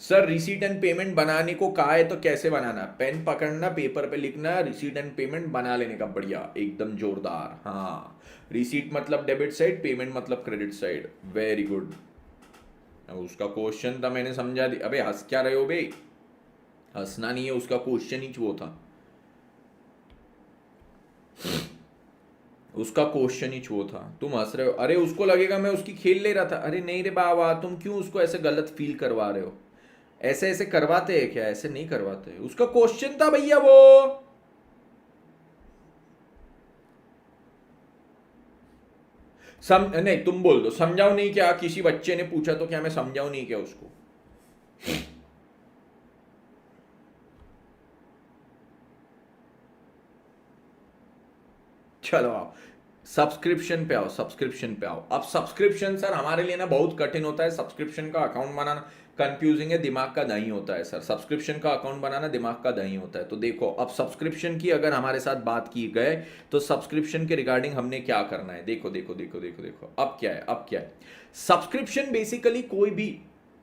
सर, रिसीट एंड पेमेंट बनाने को कहा है तो कैसे बनाना, पेन पकड़ना, पेपर पे लिखना, रिसीट एंड पेमेंट बना लेने का, बढ़िया एकदम जोरदार। हाँ, रिसीट मतलब डेबिट साइड, पेमेंट मतलब क्रेडिट साइड, वेरी गुड। उसका क्वेश्चन था, मैंने समझा दिया। अबे हंस क्या रहे हो बे, हंसना नहीं है, उसका क्वेश्चन ही वो था। उसका क्वेश्चन ही छो था, तुम हंस रहे हो। अरे उसको लगेगा मैं उसकी खेल ले रहा था। अरे नहीं रे बाबा, तुम क्यों उसको ऐसे गलत फील करवा रहे हो? ऐसे ऐसे करवाते हैं क्या? ऐसे नहीं करवाते। उसका क्वेश्चन था भैया वो। नहीं तुम बोल दो, समझाओ नहीं क्या? किसी बच्चे ने पूछा तो क्या मैं समझाऊं नहीं क्या उसको? चलो आओ, सब्सक्रिप्शन पे आओ, सब्सक्रिप्शन पे आओ। अब सब्सक्रिप्शन सर हमारे लिए ना बहुत कठिन होता है। सब्सक्रिप्शन का अकाउंट बनाना कंफ्यूजिंग है, दिमाग का दही होता है सर। सब्सक्रिप्शन का अकाउंट बनाना दिमाग का दही होता है। तो देखो, अब सब्सक्रिप्शन की अगर हमारे साथ बात की गए तो सब्सक्रिप्शन के रिगार्डिंग हमने क्या करना है, देखो देखो देखो देखो देखो। अब क्या है, अब क्या है? सब्सक्रिप्शन बेसिकली कोई भी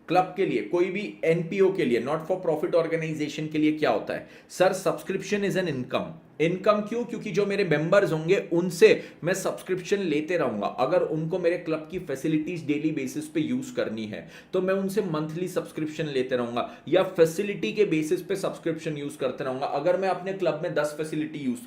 क्लब के लिए, कोई भी एनपीओ के लिए, नॉट फॉर प्रॉफिट ऑर्गेनाइजेशन के लिए क्या होता है sir? Subscription is an income. Income क्यों? क्योंकि जो मेरे मेंबर्स होंगे उनसे मैं सब्सक्रिप्शन लेते रहूंगा। अगर उनको मेरे क्लब की फैसिलिटीज डेली बेसिस पे यूज करनी है तो मैं उनसे मंथली सब्सक्रिप्शन लेते रहूंगा, या फैसिलिटी के बेसिस पे सब्सक्रिप्शन यूज करते रहूंगा। अगर मैं अपने क्लब में 10 फैसिलिटी यूज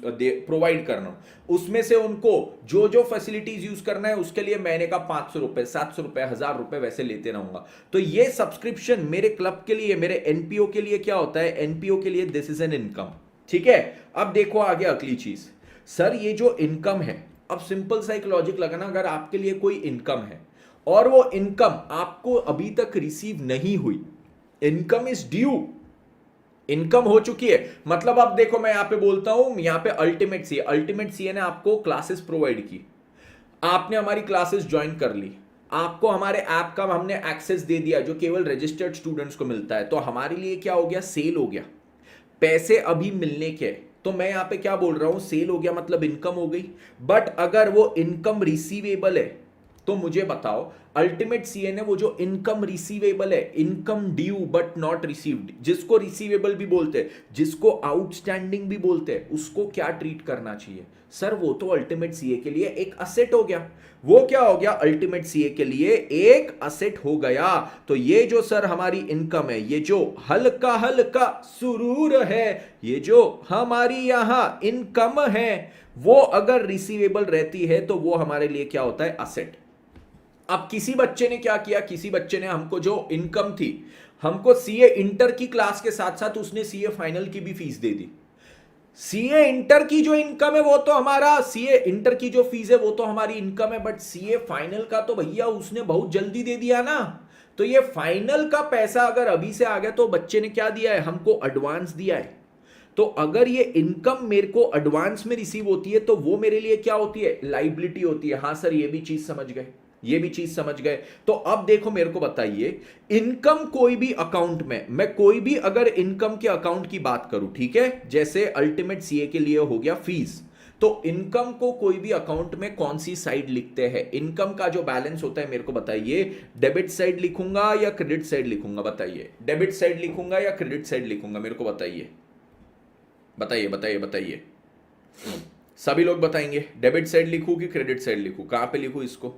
प्रोवाइड कर रहा हूं, उसमें से उनको जो जो फैसिलिटीज यूज करना है उसके लिए महीने का 500 रुपए, 700 रुपए, 1000 रुपए वैसे लेते रहूंगा। तो ये सब्सक्रिप्शन मेरे क्लब के लिए, मेरे एनपीओ के लिए क्या होता है? एनपीओ के लिए दिस इज एन इनकम। ठीक है। अब देखो आगे अगली चीज। सर ये जो इनकम है, अब सिंपल सा एक लॉजिक लगाना, अगर आपके लिए कोई इनकम है और वो इनकम आपको अभी तक रिसीव नहीं हुई, इनकम इज ड्यू, इनकम हो चुकी है, मतलब अब देखो मैं यहां पे बोलता हूं, यहां पे अल्टीमेट सीए ने आपको क्लासेस प्रोवाइड की, आपने हमारी क्लासेस ज्वाइन कर ली, आपको हमारे ऐप का हमने एक्सेस दे दिया जो केवल रजिस्टर्ड स्टूडेंट्स को मिलता है, तो हमारे लिए क्या हो गया? सेल हो गया। पैसे अभी मिलने के, तो मैं यहां पे क्या बोल रहा हूं? सेल हो गया मतलब इनकम हो गई। बट अगर वो इनकम रिसीवेबल है तो मुझे बताओ, अल्टीमेट सीए ने वो जो इनकम रिसीवेबल है, income due but not received, जिसको रिसीवेबल भी बोलते हैं, जिसको आउटस्टैंडिंग भी बोलते हैं, उसको क्या ट्रीट करना चाहिए सर? वो तो अल्टीमेट सीए के लिए एक असेट हो गया। वो क्या हो गया? अल्टीमेट सीए के लिए एक असेट हो गया। तो ये जो सर हमारी इनकम है, ये जो हल्का हल्का सुरूर है, ये जो हमारी यहां इनकम है, वो अगर रिसीवेबल रहती है तो वो हमारे लिए क्या होता है? असेट। अब किसी बच्चे ने क्या किया? किसी बच्चे ने हमको जो इनकम थी, हमको सीए इंटर की क्लास के साथ साथ उसने सीए फाइनल की भी फीस दे दी। सीए इंटर की जो इनकम है वो तो हमारा, सीए इंटर की जो फीस है वो तो हमारी इनकम है, बट सीए फाइनल का तो भैया उसने बहुत जल्दी दे दिया ना। तो ये फाइनल का पैसा अगर अभी से आ गया तो बच्चे ने क्या दिया है? हमको एडवांस दिया है। तो अगर ये इनकम मेरे को एडवांस में रिसीव होती है तो वो मेरे लिए क्या होती है? लाइबिलिटी होती है। हाँ सर, ये भी चीज समझ गए, ये भी चीज समझ गए। तो अब देखो मेरे को बताइए, इनकम कोई भी अकाउंट में, मैं कोई भी अगर इनकम के अकाउंट की बात करूं, ठीक है, जैसे अल्टीमेट सीए के लिए हो गया फीस, तो इनकम को कोई भी अकाउंट में कौन सी साइड लिखते हैं? इनकम का जो बैलेंस होता है मेरे को बताइए, डेबिट साइड लिखूंगा या क्रेडिट साइड लिखूंगा? बताइए, डेबिट साइड लिखूंगा या क्रेडिट साइड लिखूंगा? मेरे को बताइए, बताइए बताइए बताइए। सभी लोग बताएंगे, डेबिट साइड लिखूं कि क्रेडिट साइड लिखूं? कहां पे लिखूं इसको?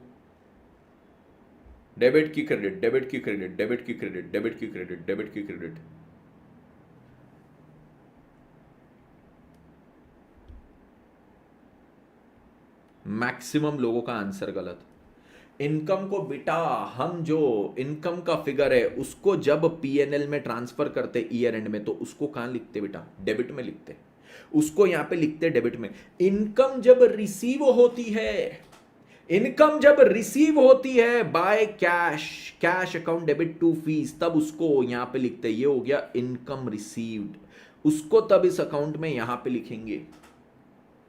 डेबिट की क्रेडिट, डेबिट की क्रेडिट, डेबिट की क्रेडिट, डेबिट की क्रेडिट, डेबिट की क्रेडिट। मैक्सिमम लोगों का आंसर गलत। इनकम को बेटा, हम जो इनकम का फिगर है उसको जब पीएनएल में ट्रांसफर करते ईयर एंड में, तो उसको कहां लिखते बेटा? डेबिट में लिखते। उसको यहां पे लिखते डेबिट में। इनकम जब रिसीव होती है, इनकम जब रिसीव होती है by cash, cash account debit to fees, तब उसको यहां पे लिखते हैं, ये हो गया इनकम रिसीव्ड। उसको तब इस अकाउंट में यहां पे लिखेंगे।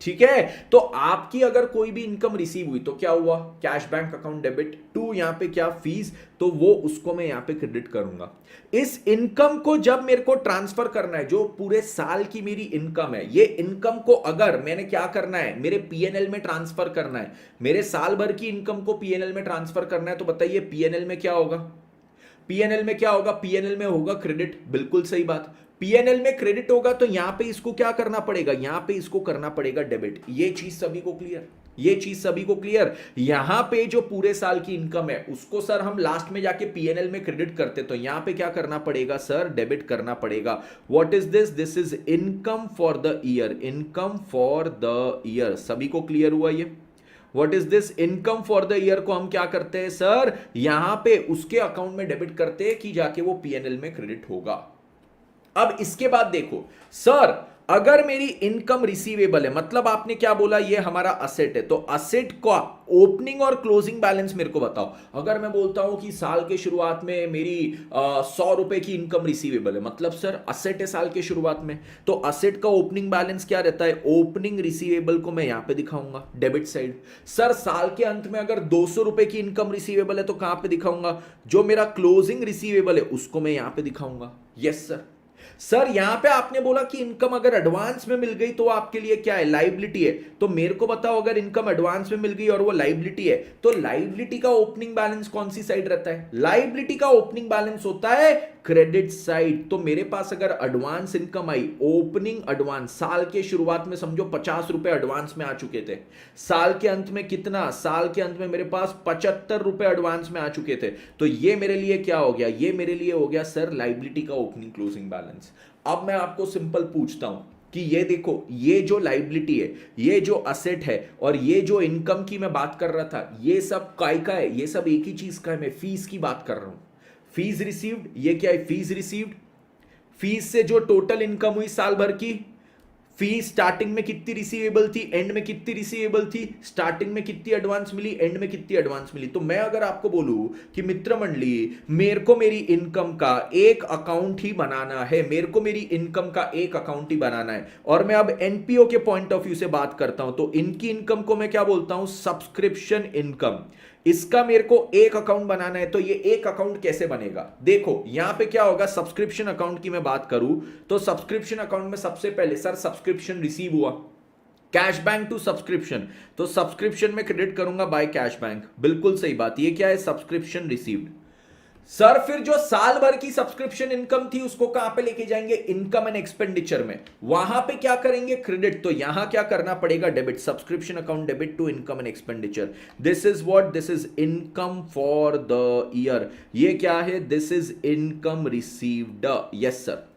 ठीक है। तो आपकी अगर कोई भी इनकम रिसीव हुई तो क्या हुआ? Cash bank account debit to, यहां पे क्या? फीस, तो वो उसको मैं यहां पे क्रेडिट करूंगा। इस इनकम को जब मेरे को ट्रांसफर करना है, जो पूरे साल की मेरी इनकम है, ये इनकम को अगर मैंने क्या करना है? मेरे पीएनएल में ट्रांसफर करना है, मेरे साल भर की इनकम को पीएनएल में ट्रांसफर करना है, तो बताइए पीएनएल में क्या होगा? पीएनएल में क्या होगा? पीएनएल में होगा क्रेडिट। बिल्कुल सही बात। पीएनएल में क्रेडिट होगा तो यहां पे इसको क्या करना पड़ेगा? यहां पे इसको करना पड़ेगा डेबिट। ये चीज सभी को क्लियर? ये चीज सभी को क्लियर? यहां पे जो पूरे साल की इनकम है उसको सर हम लास्ट में जाके पीएनएल में क्रेडिट करते, तो यहां पे क्या करना पड़ेगा सर? डेबिट करना पड़ेगा। What is this? This is income for the year, income for the year. सभी को क्लियर हुआ ये? What is this? Income for the year को हम क्या करते हैं सर, यहां पे उसके अकाउंट में डेबिट करते हैं कि जाके वो पीएनएल में क्रेडिट होगा। अब इसके बाद देखो सर, अगर मेरी इनकम रिसीवेबल है, मतलब आपने क्या बोला, ये हमारा असेट है, तो असेट का ओपनिंग और क्लोजिंग बैलेंस मेरे को बताओ। अगर मैं बोलता हूं कि साल के शुरुआत में मेरी 100 रुपए की इनकम रिसीवेबल है, मतलब सर असेट है साल के शुरुआत में, तो असेट का ओपनिंग बैलेंस क्या रहता है? ओपनिंग रिसीवेबल को मैं यहां पे दिखाऊंगा डेबिट साइड। सर साल के अंत में अगर 200 रुपए की इनकम रिसीवेबल है तो कहां पे दिखाऊंगा? जो मेरा क्लोजिंग रिसीवेबल है उसको मैं यहां पे दिखाऊंगा। Yes sir. सर यहां पे आपने बोला कि इनकम अगर एडवांस में मिल गई तो आपके लिए क्या है? लाइबिलिटी है। तो मेरे को बताओ, अगर इनकम एडवांस में मिल गई और वो लाइबिलिटी है, तो लाइबिलिटी का ओपनिंग बैलेंस कौन सी साइड रहता है? लाइबिलिटी का ओपनिंग बैलेंस होता है क्रेडिट साइड। तो मेरे पास अगर एडवांस इनकम आई, ओपनिंग एडवांस, साल के शुरुआत में समझो 50 रुपए एडवांस में आ चुके थे, साल के अंत में कितना? साल के अंत में मेरे पास 75 रुपए एडवांस में आ चुके थे, तो ये मेरे लिए क्या हो गया? ये मेरे लिए हो गया सर लाइबिलिटी का ओपनिंग क्लोजिंग बैलेंस। अब मैं आपको सिंपल पूछता हूं कि ये देखो, ये जो लाइबिलिटी है, ये जो असेट है, और ये जो इनकम की मैं बात कर रहा था, ये सब काय का है? ये सब एक ही चीज का है। मैं फीस की बात कर रहा हूं, फीस रिसीव्ड। ये क्या है? Fees received. फीस से जो टोटल इनकम हुई साल भर की, फीस स्टार्टिंग में कितनी रिसीवेबल थी, एंड में कितनी रिसीवेबल थी, स्टार्टिंग में कितनी एडवांस मिली, एंड में कितनी एडवांस मिली। तो मैं अगर आपको बोलूं कि मित्र मंडली, मेरे को मेरी इनकम का एक अकाउंट ही बनाना है, मेरे को मेरी इनकम का एक अकाउंट ही बनाना है, और मैं अब एनपीओ के पॉइंट ऑफ व्यू से बात करता हूं, तो इनकी इनकम को मैं क्या बोलता हूं? Subscription income. इसका मेरे को एक अकाउंट बनाना है, तो ये एक अकाउंट कैसे बनेगा? देखो यहां पे क्या होगा, सब्सक्रिप्शन अकाउंट की मैं बात करूं तो सब्सक्रिप्शन अकाउंट में सबसे पहले सर सब्सक्रिप्शन रिसीव हुआ, कैश बैंक टू सब्सक्रिप्शन, तो सब्सक्रिप्शन में क्रेडिट करूंगा बाय कैश बैंक। बिल्कुल सही बात, ये क्या है? Subscription received. सर फिर जो साल भर की सब्सक्रिप्शन इनकम थी उसको कहां पे लेके जाएंगे? इनकम एंड एक्सपेंडिचर में। वहां पे क्या करेंगे? क्रेडिट। तो यहां क्या करना पड़ेगा? Debit. Subscription account debit to income and expenditure. This is what? This is income for the year. ये क्या है? This is income received. Yes sir.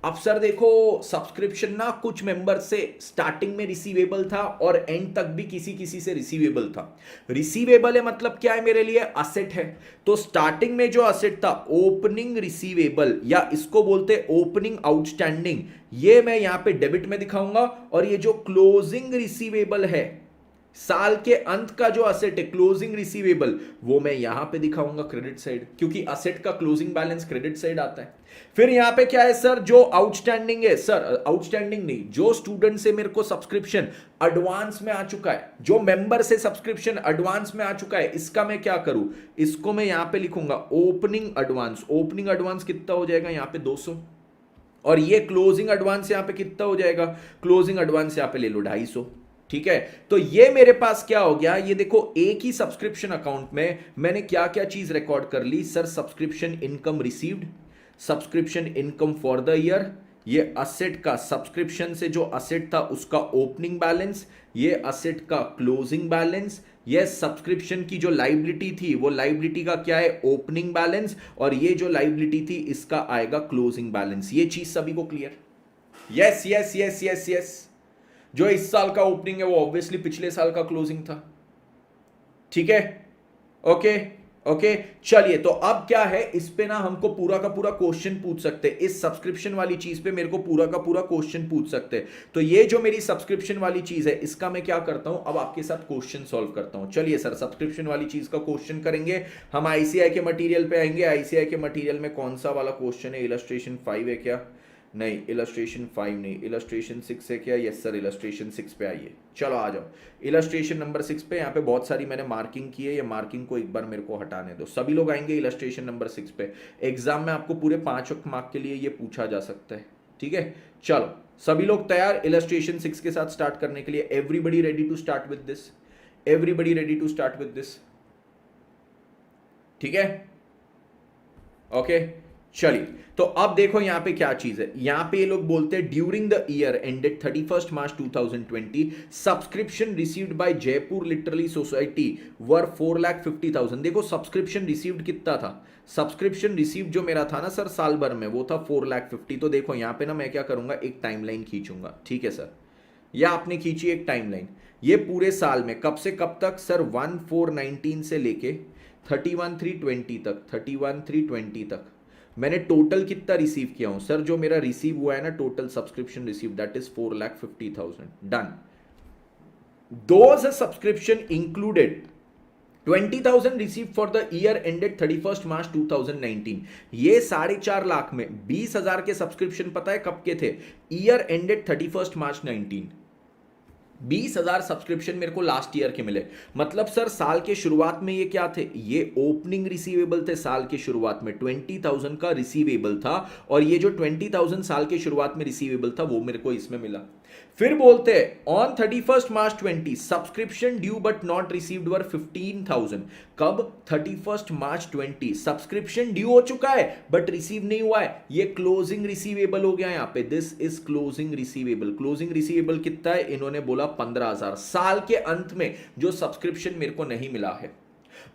अब सर देखो, सब्सक्रिप्शन ना कुछ मेंबर से स्टार्टिंग में रिसीवेबल था और एंड तक भी किसी किसी से रिसीवेबल था। रिसीवेबल है मतलब क्या है? मेरे लिए असेट है। तो स्टार्टिंग में जो असेट था, ओपनिंग रिसीवेबल, या इसको बोलते ओपनिंग आउटस्टैंडिंग, ये मैं यहां पे डेबिट में दिखाऊंगा, और ये जो क्लोजिंग रिसीवेबल है, साल के अंत का जो असेट है क्लोजिंग रिसीवेबल, वो मैं यहां पे दिखाऊंगा क्रेडिट साइड, क्योंकि असेट का क्लोजिंग बैलेंस क्रेडिट साइड आता है। फिर यहां पे क्या है सर? जो आउटस्टैंडिंग है, सर आउटस्टैंडिंग नहीं, जो स्टूडेंट से मेरे को सब्सक्रिप्शन एडवांस में आ चुका है, जो मेंबर से सब्सक्रिप्शन एडवांस में आ चुका है, इसका मैं क्या करूं? इसको मैं यहां पे लिखूंगा ओपनिंग एडवांस। ओपनिंग एडवांस कितना हो जाएगा? यहां पे 200। और ये क्लोजिंग एडवांस यहां पे कितना हो जाएगा? क्लोजिंग एडवांस यहां पे ले लो 250। ठीक है, तो ये मेरे पास क्या हो गया? ये देखो, एक ही सब्सक्रिप्शन अकाउंट में मैंने क्या क्या चीज रिकॉर्ड कर ली sir? Subscription income received, subscription income for the year, ये असेट का, सब्सक्रिप्शन से जो असेट था उसका ओपनिंग बैलेंस, ये असेट का क्लोजिंग बैलेंस, ये सब्सक्रिप्शन की जो लाइबिलिटी थी वो लाइबिलिटी का क्या है? ओपनिंग बैलेंस, और ये जो लाइबिलिटी थी इसका आएगा क्लोजिंग बैलेंस। ये चीज सभी को clear? Yes yes yes yes yes. जो इस साल का ओपनिंग है वो ऑब्वियसली पिछले साल का क्लोजिंग था। ठीक है, ओके ओके। चलिए, तो अब क्या है, इस पे ना हमको पूरा का पूरा क्वेश्चन पूछ सकते हैं, इस सब्सक्रिप्शन वाली चीज पे मेरे को पूरा का पूरा क्वेश्चन पूछ सकते हैं। तो ये जो मेरी सब्सक्रिप्शन वाली चीज है, इसका मैं क्या करता हूं, अब आपके साथ क्वेश्चन सॉल्व करता हूं। चलिए सर, सब्सक्रिप्शन वाली चीज का क्वेश्चन करेंगे हम। आईसीआई के मटेरियल पे आएंगे। आईसीआई के मटेरियल में कौन सा वाला क्वेश्चन है? इलस्ट्रेशन 5 है क्या? नहीं, इलस्ट्रेशन 5 नहीं, इलस्ट्रेशन 6 है क्या? यस सर, इलस्ट्रेशन 6 पे आइए। चलो आ जाओ इलस्ट्रेशन नंबर 6 पे। यहाँ पे बहुत सारी मैंने मार्किंग की है, ये मार्किंग को एक बार मेरे को हटाने दो। सभी लोग आएंगे इलस्ट्रेशन नंबर 6 पे। एग्जाम में आपको पूरे 5 मार्क के लिए ये पूछा जा सकता है। ठीक है, चलो सभी लोग तैयार इलस्ट्रेशन 6 के साथ स्टार्ट करने के लिए? Everybody ready to start with this? Everybody ready to start with this? ठीक है, ओके। चलिए, तो अब देखो यहां पे क्या चीज है। यहां पे ये लोग बोलते हैं during the year ended 31 March 2020 subscription received by Jaipur literary society were 4,50,000। देखो सब्सक्रिप्शन रिसीव्ड कितना था? सब्सक्रिप्शन रिसीव्ड जो मेरा था ना सर साल भर में, वो था 4,50,000। तो देखो यहां पे ना मैं क्या करूंगा, एक टाइमलाइन खींचूंगा। ठीक है सर, या आपने खींची एक टाइमलाइन, ये पूरे साल में कब से कब तक सर 1/4/19 से लेके 31/3/20 तक, 31/3/20 तक मैंने टोटल कितना रिसीव किया हूं सर? जो मेरा रिसीव हुआ है ना total subscription receive, that is 4,50,000 done. Those subscription included 20,000 receive for the year ended 31 मार्च 2019। ये 4.5 लाख में 20,000 के सब्सक्रिप्शन पता है कब के थे? Year ended 31 March 19। 20,000 सब्सक्रिप्शन मेरे को लास्ट ईयर के मिले। मतलब सर साल के शुरुआत में ये क्या थे? ये ओपनिंग रिसीवेबल थे साल के शुरुआत में, 20,000 का रिसीवेबल था, और ये जो 20,000 साल के शुरुआत में रिसीवेबल था वो मेरे को इसमें मिला। फिर बोलते हैं on 31 March 20 subscription due but not received were 15,000। कब? 31 मार्च 20 सब्सक्रिप्शन ड्यू हो चुका है बट रिसीव नहीं हुआ है, ये क्लोजिंग रिसीवेबल हो गया यहां पे। This is closing receivable. Closing receivable कितना है? इन्होंने बोला 15,000 साल के अंत में जो सब्सक्रिप्शन मेरे को नहीं मिला है।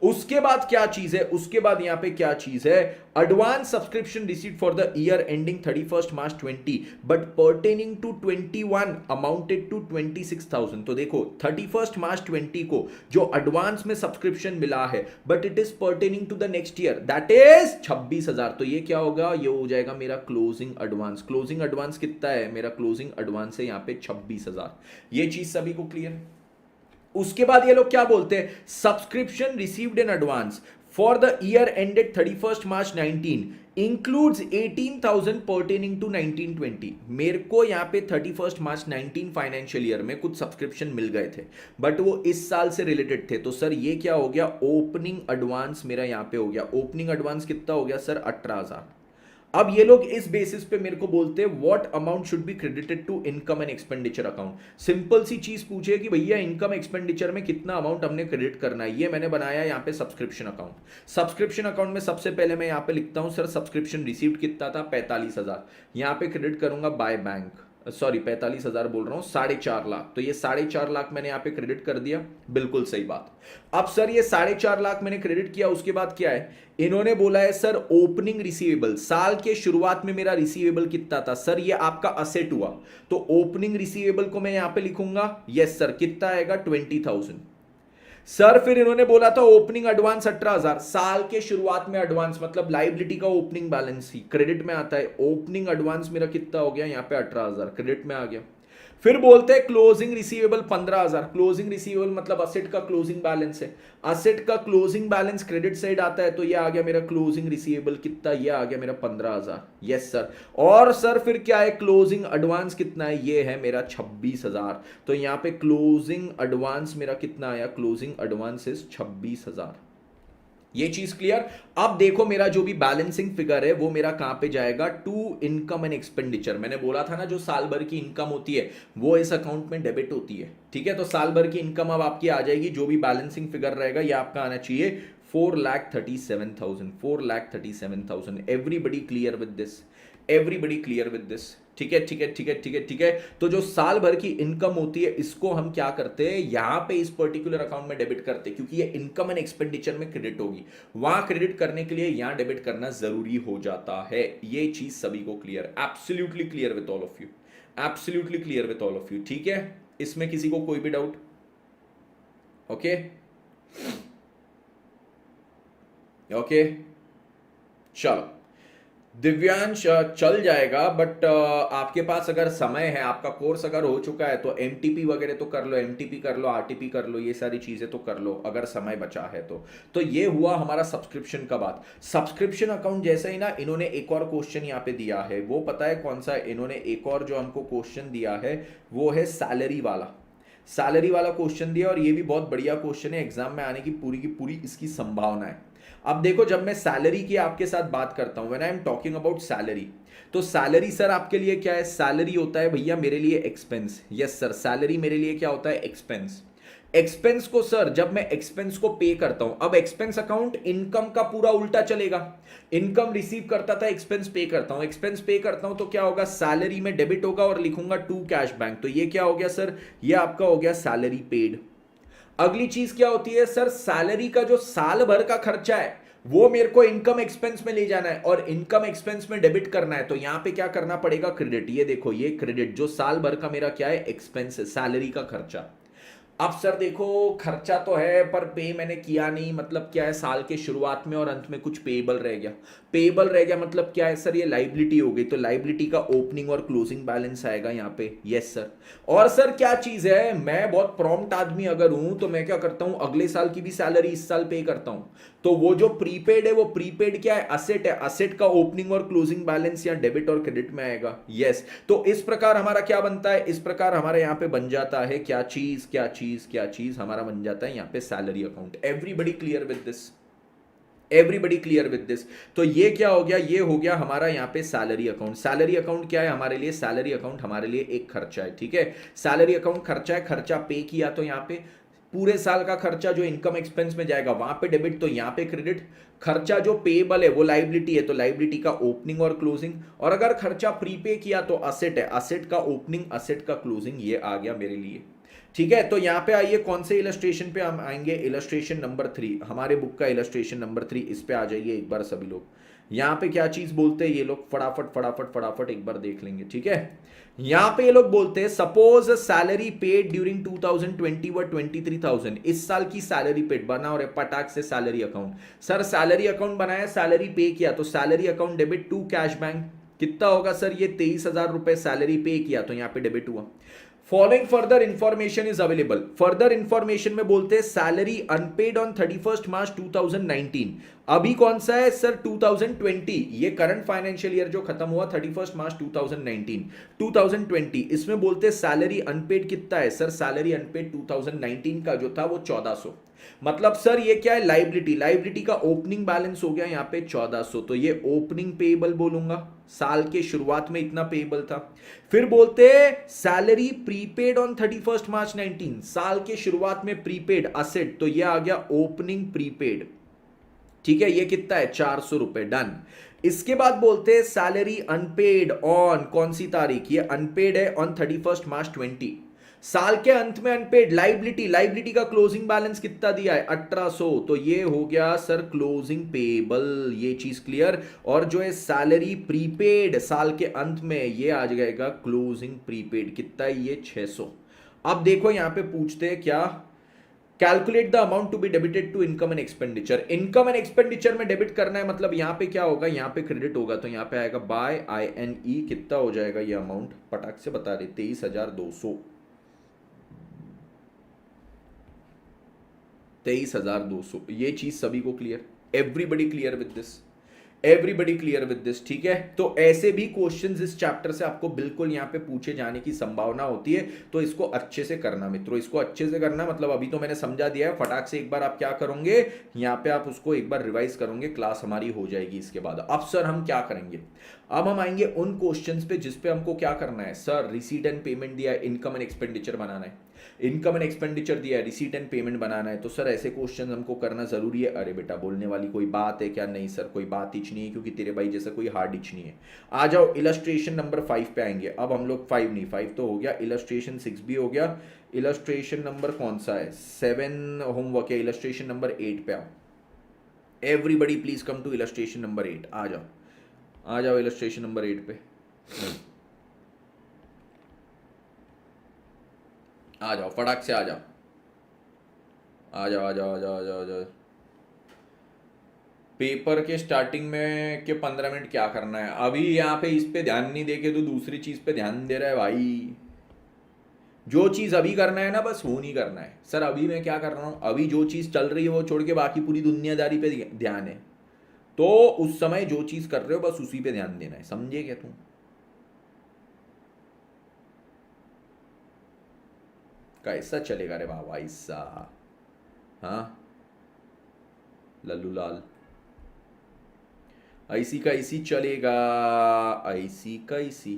उसके बाद क्या चीज है? उसके बाद यहां पे क्या चीज है? Advance subscription received for the year ending 31 March 20 but pertaining to 21 amounted to 26,000। तो देखो 31 मार्च 20 को जो एडवांस में सब्सक्रिप्शन मिला है but it is pertaining to the next year, that is 26,000। तो ये क्या होगा? ये हो जाएगा मेरा क्लोजिंग एडवांस। क्लोजिंग एडवांस कितना है? मेरा क्लोजिंग एडवांस है यहां पे 26,000। ये चीज सभी को क्लियर है? उसके बाद ये लोग क्या बोलते हैं? Subscription received in advance for the year ended 31 March 19 includes 18,000 pertaining to 1920। मेरे को यहां पे 31 मार्च 19 फाइनेंशियल ईयर में कुछ सब्सक्रिप्शन मिल गए थे बट वो इस साल से रिलेटेड थे। तो सर ये क्या हो गया? ओपनिंग एडवांस मेरा यहां पे हो गया। ओपनिंग एडवांस कितना हो गया सर? 18,000। अब ये लोग इस बेसिस पे मेरे को बोलते हैं what amount should be credited to income and expenditure account. Simple सी चीज पूछे कि भैया इनकम एक्सपेंडिचर में कितना अमाउंट हमने क्रेडिट करना है। ये मैंने बनाया यहाँ पे सब्सक्रिप्शन अकाउंट। सब्सक्रिप्शन अकाउंट में सबसे पहले मैं यहाँ पे लिखता हूँ सर सब्सक्रिप्शन रिसीव्ड कितना था? 45,000। यहाँ पे क्रेडिट करूंगा बाय बैंक, सॉरी 45,000 बोल रहा हूं, 4.5 लाख। तो ये 4.5 लाख मैंने यहां पे क्रेडिट कर दिया। बिल्कुल सही बात। अब सर ये 4.5 लाख मैंने क्रेडिट किया, उसके बाद क्या है? इन्होंने बोला है सर ओपनिंग रिसीवेबल, साल के शुरुआत में मेरा रिसीवेबल कितना था? सर ये आपका असेट हुआ, तो ओपनिंग रिसीवेबल को मैं यहां पे लिखूंगा। यस सर, कितना आएगा? 20,000। सर फिर इन्होंने बोला था ओपनिंग एडवांस 18,000। साल के शुरुआत में एडवांस मतलब लाइबिलिटी का ओपनिंग बैलेंस ही क्रेडिट में आता है। ओपनिंग एडवांस मेरा कितना हो गया? यहाँ पे 18,000 क्रेडिट में आ गया। फिर बोलते हैं क्लोजिंग रिसीवेबल 15,000। क्लोजिंग रिसीवेबल मतलब असेट का क्लोजिंग बैलेंस है। असेट का क्लोजिंग बैलेंस क्रेडिट साइड आता है, तो ये आ गया मेरा क्लोजिंग रिसीवेबल कितना? ये आ गया मेरा 15,000। Yes sir. और सर फिर क्या है? क्लोजिंग एडवांस कितना है? ये है मेरा 26,000। तो यहां पे क्लोजिंग एडवांस मेरा कितना आया? Closing advance is 26,000। ये चीज क्लियर? अब देखो मेरा जो भी बैलेंसिंग फिगर है वो मेरा कहां पे जाएगा? To income and expenditure. मैंने बोला था ना जो साल भर की इनकम होती है वो इस अकाउंट में डेबिट होती है। ठीक है, तो साल भर की इनकम अब आपकी आ जाएगी। जो भी बैलेंसिंग फिगर रहेगा ये आपका आना चाहिए 4,37,000। 4,37,000। Everybody clear with this? Everybody clear with this? ठीक है ठीक है ठीक है ठीक है ठीक है। तो जो साल भर की इनकम होती है इसको हम क्या करते हैं? यहां पे इस पर्टिकुलर अकाउंट में डेबिट करते हैं, क्योंकि ये इनकम एंड एक्सपेंडिचर में क्रेडिट होगी। वहां क्रेडिट करने के लिए यहां डेबिट करना जरूरी हो जाता है। ये चीज सभी को clear? Absolutely clear with all of you? Absolutely clear with all of you? ठीक है, इसमें किसी को कोई भी डाउट? ओके ओके, चलो दिव्यांश चल जाएगा, बट आपके पास अगर समय है, आपका कोर्स अगर हो चुका है तो एमटीपी वगैरह तो कर लो, एमटीपी कर लो, आरटीपी कर लो, ये सारी चीजें तो कर लो अगर समय बचा है तो ये हुआ हमारा सब्सक्रिप्शन का बात। सब्सक्रिप्शन अकाउंट जैसे ही ना इन्होंने एक और क्वेश्चन यहाँ पे दिया है, वो पता है कौन सा? इन्होंने एक और जो हमको क्वेश्चन दिया है वो है सैलरी वाला। सैलरी वाला क्वेश्चन दिया और ये भी बहुत बढ़िया क्वेश्चन है, एग्जाम में आने की पूरी इसकी संभावना है। अब देखो जब मैं सैलरी की आपके साथ बात करता हूं, when I am talking about salary, तो सैलरी सर आपके लिए क्या है? सैलरी होता है भैया मेरे लिए एक्सपेंस। यस सर, सैलरी मेरे लिए क्या होता है? एक्सपेंस। एक्सपेंस को सर जब मैं एक्सपेंस को पे करता हूं, अब एक्सपेंस अकाउंट इनकम का पूरा उल्टा चलेगा। इनकम रिसीव करता था, एक्सपेंस पे करता हूं, एक्सपेंस पे करता हूं तो क्या होगा? सैलरी में डेबिट होगा और लिखूंगा टू कैश बैंक। तो ये क्या हो गया सर? ये आपका हो गया सैलरी पेड। अगली चीज क्या होती है सर? सैलरी का जो साल भर का खर्चा है वो मेरे को इनकम एक्सपेंस में ले जाना है और इनकम एक्सपेंस में डेबिट करना है, तो यहां पे क्या करना पड़ेगा, क्रेडिट। ये देखो, ये क्रेडिट जो साल भर का मेरा क्या है, एक्सपेंस है, सैलरी का खर्चा। अब सर देखो, खर्चा तो है पर पे मैंने किया नहीं, मतलब क्या है, साल के शुरुआत में और अंत में कुछ पेएबल रह गया। पेएबल रह गया मतलब क्या है सर, ये लाइबिलिटी हो गई, तो लाइबिलिटी का ओपनिंग और क्लोजिंग बैलेंस आएगा यहाँ पे। Yes sir. और सर क्या चीज है, मैं बहुत प्रॉम्प्ट आदमी अगर हूं तो मैं क्या करता हूं, अगले साल की भी सैलरी इस साल पे करता हूं। तो वो जो प्रीपेड है, वो प्रीपेड क्या है, असेट है, असेट का ओपनिंग और क्लोजिंग बैलेंस या डेबिट और क्रेडिट में आएगा। यस। तो इस प्रकार हमारा क्या बनता है, इस प्रकार हमारे यहाँ पे बन जाता है क्या चीज, क्या चीज, क्या चीज हमारा बन जाता है यहाँ पे, salary account. Everybody clear with this? Everybody clear with this? तो ये क्या हो गया, ये हो गया हमारा यहाँ पे सैलरी अकाउंट। सैलरी अकाउंट क्या है हमारे लिए, सैलरी अकाउंट हमारे लिए एक खर्चा है, ठीक है। सैलरी अकाउंट खर्चा है, खर्चा पे किया तो यहाँ पे पूरे साल का खर्चा जो इनकम एक्सपेंस में जाएगा वहां पे डेबिट, तो यहाँ पे क्रेडिट। खर्चा जो पेएबल है वो लाइबिलिटी है, तो लाइबिलिटी का ओपनिंग और क्लोजिंग। और अगर खर्चा प्रीपे किया तो असेट है, असेट का ओपनिंग, असेट का क्लोजिंग, ये आ गया मेरे लिए। ठीक है, तो यहां पे आइए, कौन से इलस्ट्रेशन पे हम आएंगे, इलस्ट्रेशन नंबर 3, हमारे बुक का इलस्ट्रेशन नंबर 3, इस पे आ जाइए एक बार सभी लोग। यहां पे क्या चीज बोलते हैं ये लोग, फटाफट फटाफट फटाफट एक बार देख लेंगे, ठीक है। यहां पे ये लोग बोलते हैं, सपोज सैलरी पेड ड्यूरिंग 2020 व 23,000, इस साल की सैलरी पेड बना और पटाख से salary account. Sir salary account बनाया, सैलरी पे किया, तो salary account debit to cash bank, कितना होगा सर, ये 23,000 रुपए सैलरी पे किया तो यहां पे डेबिट हुआ। Following further information is available, further information में बोलते हैं सैलरी अनपेड ऑन 31 मार्च 2019। अभी कौन सा है सर, 2020, ये करंट फाइनेंशियल ईयर जो खत्म हुआ 31 मार्च 2019, 2020, इसमें बोलते हैं सैलरी अनपेड कितना है सर, सैलरी अनपेड 2019 का जो था वो 1400। मतलब सर ये क्या है, लाइबिलिटी, लाइबिलिटी का ओपनिंग बैलेंस हो गया यहाँ पे 1400, तो ये ओपनिंग पेएबल बोलूंगा, साल के शुरुआत में इतना पेएबल था। फिर बोलते सैलरी प्रीपेड ऑन 31 मार्च 19, साल के शुरुआत में प्रीपेड असेट, तो ये आ गया ओपनिंग प्रीपेड, ठीक है, ये कितना है 400 रुपए, डन। इसके बाद बोलते हैं सैलरी अनपेड ऑन कौन सी तारीख, ये अनपेड है ऑन 31 मार्च 20, साल के अंत में अनपेड, लाइबिलिटी, लाइबिलिटी का क्लोजिंग बैलेंस कितना दिया है 1800, तो ये हो गया सर क्लोजिंग पेबल, ये चीज क्लियर। और जो है सैलरी प्रीपेड साल के अंत में, ये आ जाएगा क्लोजिंग प्रीपेड, कितना है ये 600। अब देखो यहां पे पूछते हैं क्या, calculate the amount to be debited to income and expenditure, income and expenditure में डेबिट करना है, मतलब यहां पे क्या होगा, यहां पे क्रेडिट होगा, तो यहां पे आएगा बाय INE, कितना हो जाएगा ये अमाउंट, पटाख से बता दे, 23,200, 23,200, ये चीज सभी को clear, everybody clear with this, everybody clear with this, ठीक है। तो ऐसे भी क्वेश्चंस इस चैप्टर से आपको बिल्कुल यहां पे पूछे जाने की संभावना होती है, तो इसको अच्छे से करना मित्रों, इसको अच्छे से करना, मतलब अभी तो मैंने समझा दिया है, फटाक से एक बार आप क्या करोगे, यहां पे आप उसको एक बार रिवाइज करोगे, क्लास हमारी हो जाएगी इसके बाद। अब सर हम क्या करेंगे, अब हम आएंगे उन क्वेश्चंस पे जिसपे हमको क्या करना है, सर रिसीट एंड पेमेंट दिया है, इनकम एंड एक्सपेंडिचर बनाना है, इनकम एंड एक्सपेंडिचर दिया है, रिसीट एंड पेमेंट बनाना है, तो सर ऐसे क्वेश्चन हमको करना जरूरी है। अरे बेटा बोलने वाली कोई बात है क्या, नहीं सर कोई बात ही नहीं है, क्योंकि तेरे भाई जैसा कोई हार्ड इच नहीं है। आ जाओ इलस्ट्रेशन नंबर 5 पे आएंगे, अब हम लोग 5 नहीं, 5 तो हो गया, इलस्ट्रेशन 6 भी हो गया, इलस्ट्रेशन नंबर कौन सा है, 7 होमवर्क है, इलस्ट्रेशन नंबर 8 पे आओ। Everybody please come to illustration number 8, आ जाओ, आ जाओ इलस्ट्रेशन नंबर 8 पे, आ जाओ फटाक से, आ जाओ आ जाओ आ जाओ आ जाओ आ जाओ आ जाओ। पेपर के स्टार्टिंग में के 15 मिनट क्या करना है, अभी यहाँ पे इस पे ध्यान नहीं देके तो दूसरी चीज पे ध्यान दे रहा है भाई। जो चीज अभी करना है ना बस वो नहीं करना है, सर अभी मैं क्या कर रहा हूँ, अभी जो चीज चल रही है वो छोड़ के बाकी पूरी दुनियादारी पे ध्यान है, तो उस समय जो चीज कर रहे हो बस उसी पे ध्यान देना है, समझे क्या तुम। कैसा चलेगा रे बाबा ऐसा, हाँ लल्लू लाल, ऐसी कैसी चलेगा, ऐसी कैसी,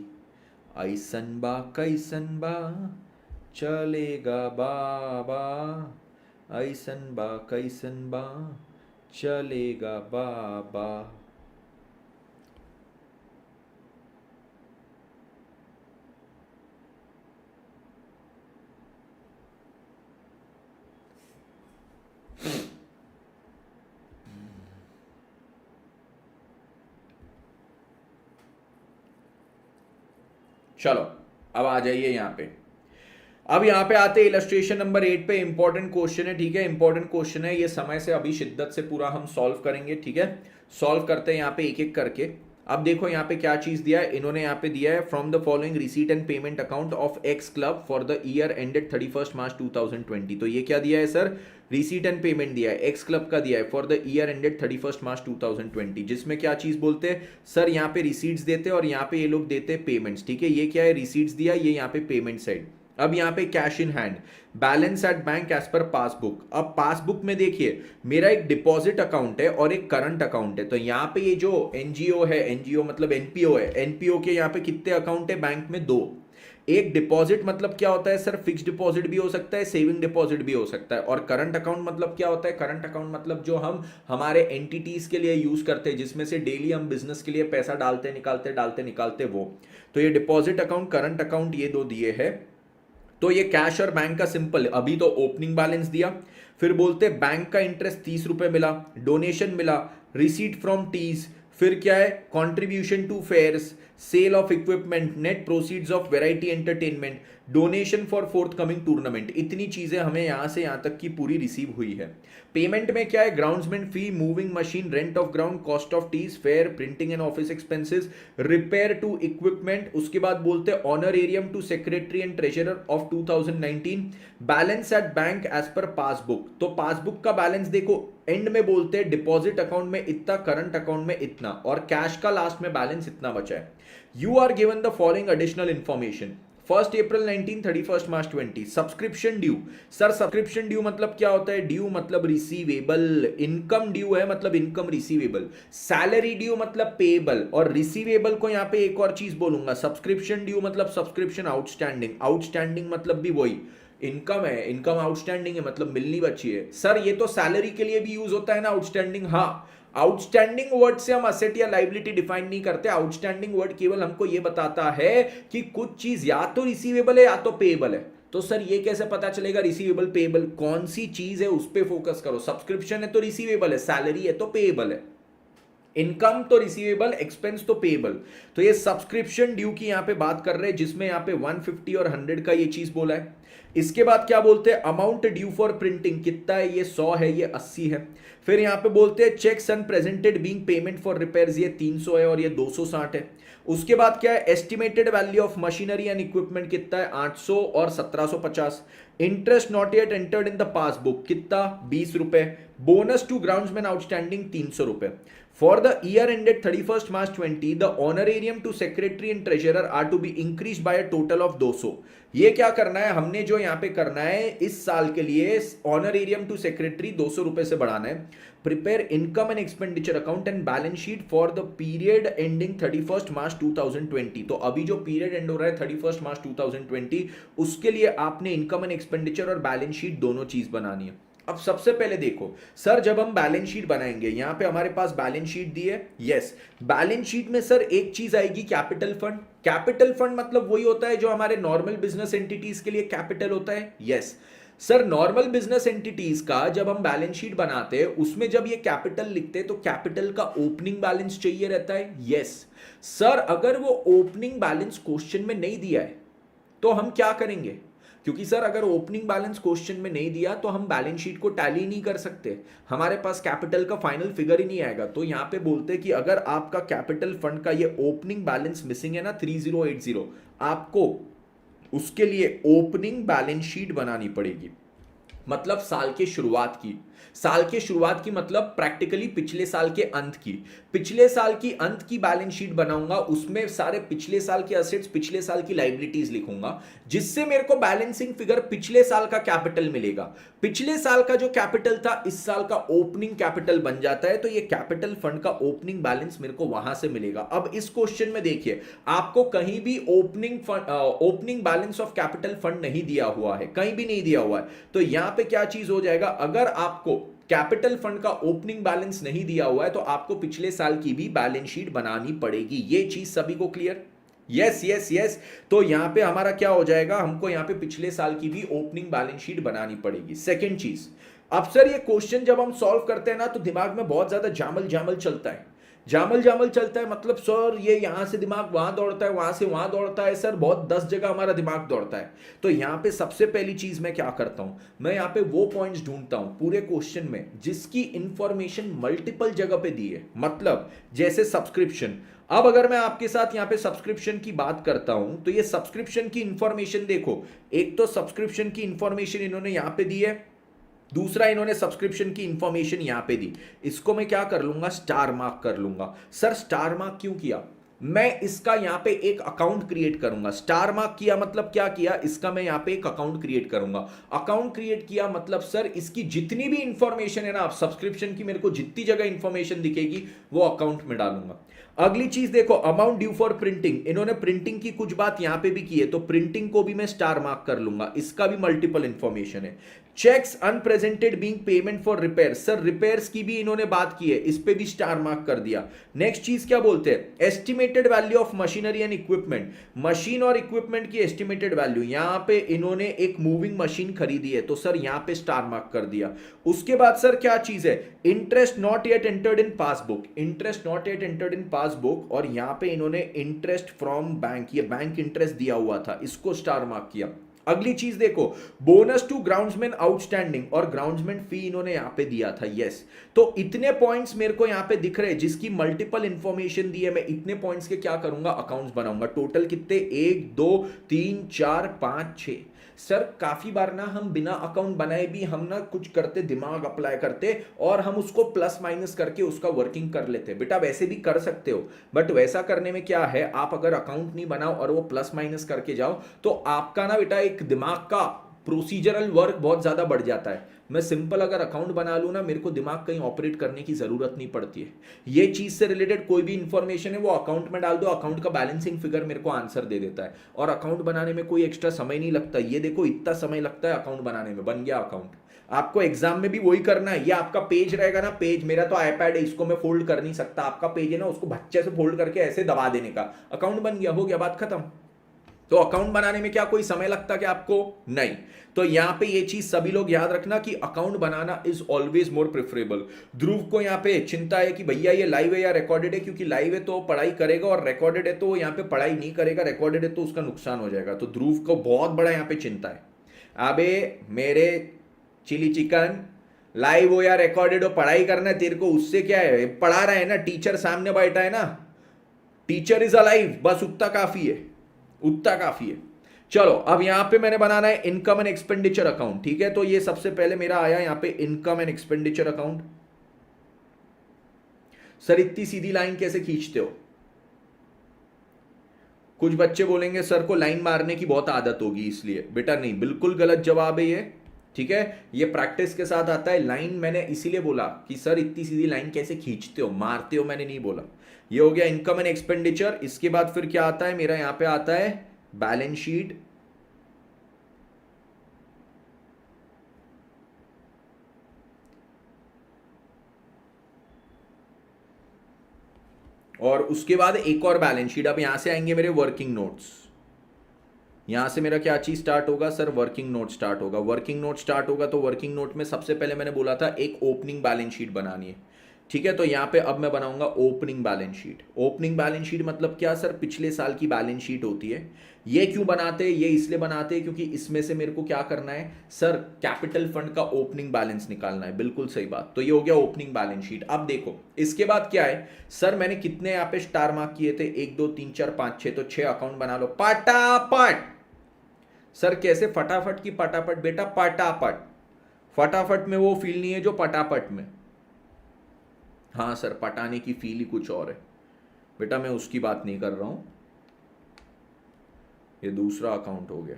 ऐसन बा कैसन बा, चलेगा बाबा, ऐसन बा कैसन बा, चलेगा बाबा। चलो अब आ जाइए यहाँ पे। अब यहाँ पे आते इलस्ट्रेशन नंबर 8 पे। इंपॉर्टेंट क्वेश्चन है, ठीक है, इंपॉर्टेंट क्वेश्चन है ये, समय से अभी शिद्दत से पूरा हम सॉल्व करेंगे, ठीक है। सॉल्व करते हैं यहाँ पे एक एक करके। अब देखो यहाँ पे क्या चीज दिया है इन्होंने, यहाँ पे दिया है from the following receipt and payment account of x club for the year ended 31 March 2020। तो ये क्या दिया है सर, रिसीट एंड पेमेंट दिया है, एक्स क्लब का दिया है for the year ended 31 March 2020, जिसमें क्या चीज बोलते हैं सर, यहाँ पे रिसीट्स देते हैं और यहाँ पे ये लोग देते हैं पेमेंट्स, ठीक है। ये क्या है, रिसीट्स दिया, ये यहाँ पे पेमेंट साइड। अब यहाँ पे cash in hand, balance at bank as per passbook. अब पासबुक में देखिए मेरा एक डिपॉजिट अकाउंट है और एक करंट अकाउंट है। तो यहाँ पे ये जो एनजीओ है, एनजीओ मतलब एनपीओ है, एनपीओ के यहाँ पे कितने अकाउंट है बैंक में, 2। एक डिपॉजिट मतलब क्या होता है सर, फिक्स डिपॉजिट भी हो सकता है, सेविंग डिपॉजिट भी हो सकता है। और करंट अकाउंट मतलब क्या होता है, करंट अकाउंट मतलब जो हम हमारे एंटिटीज के लिए यूज करते हैं, जिसमें से डेली हम बिजनेस के लिए पैसा डालते निकालते वो। तो ये डिपॉजिट अकाउंट, करंट अकाउंट, ये 2 दिए है। तो ये कैश और बैंक का सिंपल, अभी तो ओपनिंग बैलेंस दिया, फिर बोलते बैंक का इंटरेस्ट 30 रुपए मिला, डोनेशन मिला, रिसीट फ्रॉम टीज, फिर क्या है, contribution to fares, sale of equipment, net proceeds of variety entertainment, donation for forthcoming tournament. इतनी चीजें हमें यहां से यहां तक की पूरी रिसीव हुई है। पेमेंट में क्या है, groundsman fee, moving machine, rent of ground, cost of teas, fare, printing and office expenses, repair to equipment. उसके बाद बोलते हैं honorarium to secretary and treasurer of 2019, balance at bank as per passbook. तो passbook का balance देखो, end में बोलते हैं डिपॉजिट अकाउंट में इतना, करंट अकाउंट में इतना, और कैश का लास्ट में बैलेंस इतना बचा है। You are given the following additional information, 1 April 19, 31 March 20। Subscription due, sir subscription due मतलब क्या होता है, ड्यू मतलब रिसीवेबल, इनकम ड्यू है मतलब इनकम रिसीवेबल, सैलरी ड्यू मतलब पेएबल, और रिसीवेबल को यहां पे एक और चीज बोलूंगा, सब्सक्रिप्शन ड्यू मतलब सब्सक्रिप्शन आउटस्टैंडिंग, आउटस्टैंडिंग मतलब भी वही इनकम है, इनकम आउटस्टैंडिंग है मतलब मिलनी बची है। सर ये तो सैलरी के लिए भी यूज होता है ना आउटस्टैंडिंग, हाँ। आउटस्टैंडिंग वर्ड से हम असेट या लाइबिलिटी डिफाइन नहीं करते, आउटस्टैंडिंग वर्ड केवल हमको ये बताता है कि कुछ चीज या तो रिसीवेबल है या तो पेएबल है। तो सर ये कैसे पता चलेगा रिसीवेबल पेएबल, कौन सी चीज है उस पर फोकस करो, सब्सक्रिप्शन है तो रिसीवेबल है, सैलरी है तो पेएबल है, इनकम तो रिसीवेबल, एक्सपेंस तो पेएबल। तो ये सब्सक्रिप्शन ड्यू की यहां पे बात कर रहे हैं, जिसमें यहां पे 150 और 100 का ये चीज बोला है। इसके बाद क्या बोलते हैं, अमाउंट ड्यू फॉर प्रिंटिंग कितना है, ये 100 है, ये 80 है। फिर यहां पे बोलते हैं cheques unpresented being payment for repairs, ये 300 है और ये 260 है। उसके बाद क्या है, estimated value of machinery and equipment कितना है, 800 और 1750। Interest not yet entered in the passbook कितना, 20 रुपए। बोनस टू ग्राउंड्समैन आउटस्टैंडिंग 300 रुपए। For the year ended 31st March 20, the honorarium to secretary and treasurer are to be increased by a total of 200। ये क्या करना है, हमने जो यहाँ पे करना है इस साल के लिए, ऑनरेरियम टू सेक्रेटरी 200 रुपए से बढ़ाना है। Prepare income and expenditure account and balance sheet for the period ending 31 March 2020। तो अभी जो पीरियड एंड हो रहा है 31 मार्च 2020, उसके लिए आपने इनकम एंड एक्सपेंडिचर और बैलेंस शीट दोनों चीज बनानी है। अब सबसे पहले देखो सर, जब हम बैलेंस शीट बनाएंगे, यहां पे हमारे पास बैलेंस शीट दी है, यस। बैलेंस शीट में सर एक चीज आएगी, कैपिटल फंड। कैपिटल फंड मतलब वही होता है जो हमारे नॉर्मल बिजनेस एंटिटीज के लिए कैपिटल होता है, yes. Sir normal business entities का जब हम बैलेंस शीट बनाते हैं, उसमें जब ये कैपिटल लिखते हैं तो कैपिटल का ओपनिंग बैलेंस चाहिए रहता है, यस। सर अगर वो ओपनिंग बैलेंस क्वेश्चन में नहीं दिया है तो हम क्या करेंगे, क्योंकि सर अगर ओपनिंग बैलेंस क्वेश्चन में नहीं दिया तो हम बैलेंस शीट को टैली नहीं कर सकते, हमारे पास कैपिटल का फाइनल फिगर ही नहीं आएगा। तो यहां पे बोलते हैं कि अगर आपका कैपिटल फंड का ये ओपनिंग बैलेंस मिसिंग है ना 3080, आपको उसके लिए ओपनिंग बैलेंस शीट बनानी पड़ेगी, मतलब साल के शुरुआत की। साल के शुरुआत की मतलब प्रैक्टिकली पिछले साल के अंत की, पिछले साल की अंत की बैलेंस शीट बनाऊंगा, उसमें सारे पिछले साल के असेट्स, पिछले साल की लायबिलिटीज लिखूंगा, जिससे मेरे को बैलेंसिंग फिगर पिछले साल का कैपिटल मिलेगा। पिछले साल का जो कैपिटल था इस साल का ओपनिंग कैपिटल बन जाता है, तो ये कैपिटल फंड का ओपनिंग बैलेंस मेरे को वहां से मिलेगा। अब इस क्वेश्चन में देखिए, आपको कहीं भी opening balance of capital fund नहीं दिया हुआ है, कहीं भी नहीं दिया हुआ है। तो यहां पे क्या चीज हो जाएगा, अगर आपको कैपिटल फंड का ओपनिंग बैलेंस नहीं दिया हुआ है तो आपको पिछले साल की भी बैलेंस शीट बनानी पड़ेगी। ये चीज सभी को क्लियर, यस यस यस। तो यहां पे हमारा क्या हो जाएगा, हमको यहां पे पिछले साल की भी ओपनिंग बैलेंस शीट बनानी पड़ेगी। सेकंड चीज, अब सर ये क्वेश्चन जब हम सॉल्व करते हैं ना तो दिमाग में बहुत ज्यादा जामल जामल चलता है, जामल जामल चलता है, मतलब सर ये यहां से दिमाग वहां दौड़ता है, वहां से वहां दौड़ता है सर, बहुत 10 जगह हमारा दिमाग दौड़ता है। तो यहां पे सबसे पहली चीज मैं क्या करता हूं, मैं यहां पे वो पॉइंट्स ढूंढता हूं पूरे क्वेश्चन में जिसकी इंफॉर्मेशन मल्टीपल जगह पे दी है। मतलब जैसे सब्सक्रिप्शन, अब अगर मैं आपके साथ यहां पे सब्सक्रिप्शन की बात करता हूं तो ये सब्सक्रिप्शन की इंफॉर्मेशन देखो, एक तो सब्सक्रिप्शन की इंफॉर्मेशन इन्होंने यहां पे दी है, दूसरा इन्होंने सब्सक्रिप्शन की इंफॉर्मेशन यहां पे दी। इसको मैं क्या कर लूंगा, स्टार मार्क कर लूंगा। सर स्टार मार्क क्यों किया, मैं इसका यहां पे एक अकाउंट क्रिएट करूंगा। स्टार मार्क किया मतलब क्या किया, इसका मैं यहां पे एक अकाउंट क्रिएट करूंगा। अकाउंट क्रिएट किया मतलब सर इसकी जितनी भी इंफॉर्मेशन है ना, आप सब्सक्रिप्शन की मेरे को जितनी जगह इंफॉर्मेशन दिखेगी वो अकाउंट में डालूंगा। अगली चीज देखो, अमाउंट ड्यू फॉर प्रिंटिंग, इन्होंने प्रिंटिंग की कुछ बात यहां पे भी की है, तो प्रिंटिंग को भी मैं स्टार मार्क कर लूंगा, इसका भी मल्टीपल इंफॉर्मेशन है। Cheques unpresented being payment for repair, sir repairs की भी इन्होंने बात की है, इस पे भी स्टार मार्क कर दिया। नेक्स्ट चीज क्या बोलते हैं, estimated value of machinery and equipment, machine और इक्विपमेंट की एस्टिमेटेड वैल्यू, यहां पे इन्होंने एक मूविंग मशीन खरीदी है तो सर यहां पे स्टार मार्क कर दिया। उसके बाद सर क्या चीज है, interest not yet entered in passbook, interest not yet entered in passbook, और यहां पे इन्होंने इंटरेस्ट फ्रॉम बैंक, ये बैंक इंटरेस्ट दिया हुआ था, इसको स्टार मार्क किया। अगली चीज देखो, बोनस टू ग्राउंड्समैन आउटस्टैंडिंग, और ग्राउंड्समैन फी इन्होंने यहां पे दिया था, यस। तो इतने पॉइंट्स मेरे को यहां पे दिख रहे हैं जिसकी मल्टीपल इंफॉर्मेशन दी है, मैं इतने पॉइंट्स के क्या करूंगा, अकाउंट्स बनाऊंगा। टोटल कितने, 1 2 3 4 5 6। सर काफी बार ना हम बिना अकाउंट बनाए भी हम ना कुछ करते, दिमाग अप्लाई करते और हम उसको प्लस माइनस करके उसका वर्किंग कर लेते। बेटा वैसे भी कर सकते हो, बट वैसा करने में क्या है, आप अगर अकाउंट नहीं बनाओ और वो प्लस माइनस करके जाओ तो आपका ना बेटा एक दिमाग का प्रोसीजरल वर्क बहुत ज्यादा बढ़ जाता है। मैं सिंपल अगर अकाउंट बना लूँ ना, मेरे को दिमाग कहीं ऑपरेट करने की जरूरत नहीं पड़ती है। ये चीज से रिलेटेड कोई भी इंफॉर्मेशन है वो अकाउंट में डाल दो, अकाउंट का बैलेंसिंग फिगर मेरे को आंसर दे देता है, और अकाउंट बनाने में कोई एक्स्ट्रा समय नहीं लगता। ये देखो इतना समय लगता है अकाउंट बनाने में, बन गया अकाउंट। आपको एग्जाम में भी वही करना है, ये आपका पेज रहेगा ना, पेज, मेरा तो आईपैड है इसको मैं फोल्ड कर नहीं सकता, आपका पेज है ना उसको बच्चे से फोल्ड करके ऐसे दबा देने का, अकाउंट बन गया, हो गया, बात खत्म। तो अकाउंट बनाने में क्या कोई समय लगता क्या आपको, नहीं। तो यहां पे ये चीज सभी लोग याद रखना कि अकाउंट बनाना is always more preferable. Dhruv को यहां पे चिंता है कि भैया ये लाइव है या रिकॉर्डेड है, क्योंकि लाइव है तो पढ़ाई करेगा और रिकॉर्डेड है तो यहां पे पढ़ाई नहीं करेगा, रिकॉर्डेड है तो उसका नुकसान हो जाएगा। तो ध्रुव को बहुत बड़ा यहां पे चिंता है। अबे मेरे चिली चिकन, लाइव हो या रिकॉर्डेड हो पढ़ाई करना है तेरे को, उससे क्या है, पढ़ा रहा है ना, टीचर सामने बैठा है ना, टीचर इज अलाइव, बस उतना काफी है, उतना काफी है। चलो अब यहां पे मैंने बनाना है इनकम एंड एक्सपेंडिचर अकाउंट, ठीक है। तो ये सबसे पहले मेरा आया यहां पे income and expenditure account. Sir इतनी सीधी लाइन कैसे खींचते हो, कुछ बच्चे बोलेंगे सर को लाइन मारने की बहुत आदत होगी इसलिए, बेटा नहीं, बिल्कुल गलत जवाब है ये, ठीक है। ये प्रैक्टिस के साथ आता है। लाइन मैंने इसीलिए बोला कि सर इतनी सीधी लाइन कैसे खींचते हो, मारते हो मैंने नहीं बोला। ये हो गया इनकम एंड एक्सपेंडिचर। इसके बाद फिर क्या आता है मेरा, यहां पे आता है बैलेंस शीट, और उसके बाद एक और बैलेंस शीट। अब यहां से आएंगे मेरे वर्किंग नोट्स, यहां से मेरा क्या चीज स्टार्ट होगा सर, वर्किंग नोट स्टार्ट होगा। वर्किंग नोट स्टार्ट होगा तो वर्किंग नोट में सबसे पहले मैंने बोला था एक ओपनिंग बैलेंस शीट बनानी है, ठीक है। तो यहां पे अब मैं बनाऊंगा opening balance sheet. Opening balance sheet मतलब क्या सर, पिछले साल की बैलेंस शीट होती है। ये क्यों बनाते हैं, ये इसलिए बनाते हैं क्योंकि इसमें से मेरे को क्या करना है सर, कैपिटल फंड का ओपनिंग बैलेंस निकालना है, बिल्कुल सही बात। तो ये हो गया ओपनिंग बैलेंस शीट। अब देखो इसके बाद क्या है सर, मैंने कितने यहाँ पे स्टार मार्क किए थे, 1 2 3 4 5 6, तो 6 अकाउंट बना लो पटापट। सर कैसे फटाफट की पटापट, बेटा पटापट, फटाफट में वो फील नहीं है जो पटापट में। हाँ सर पटाने की फील ही कुछ और है बेटा, मैं उसकी बात नहीं कर रहा हूं। ये दूसरा अकाउंट हो गया,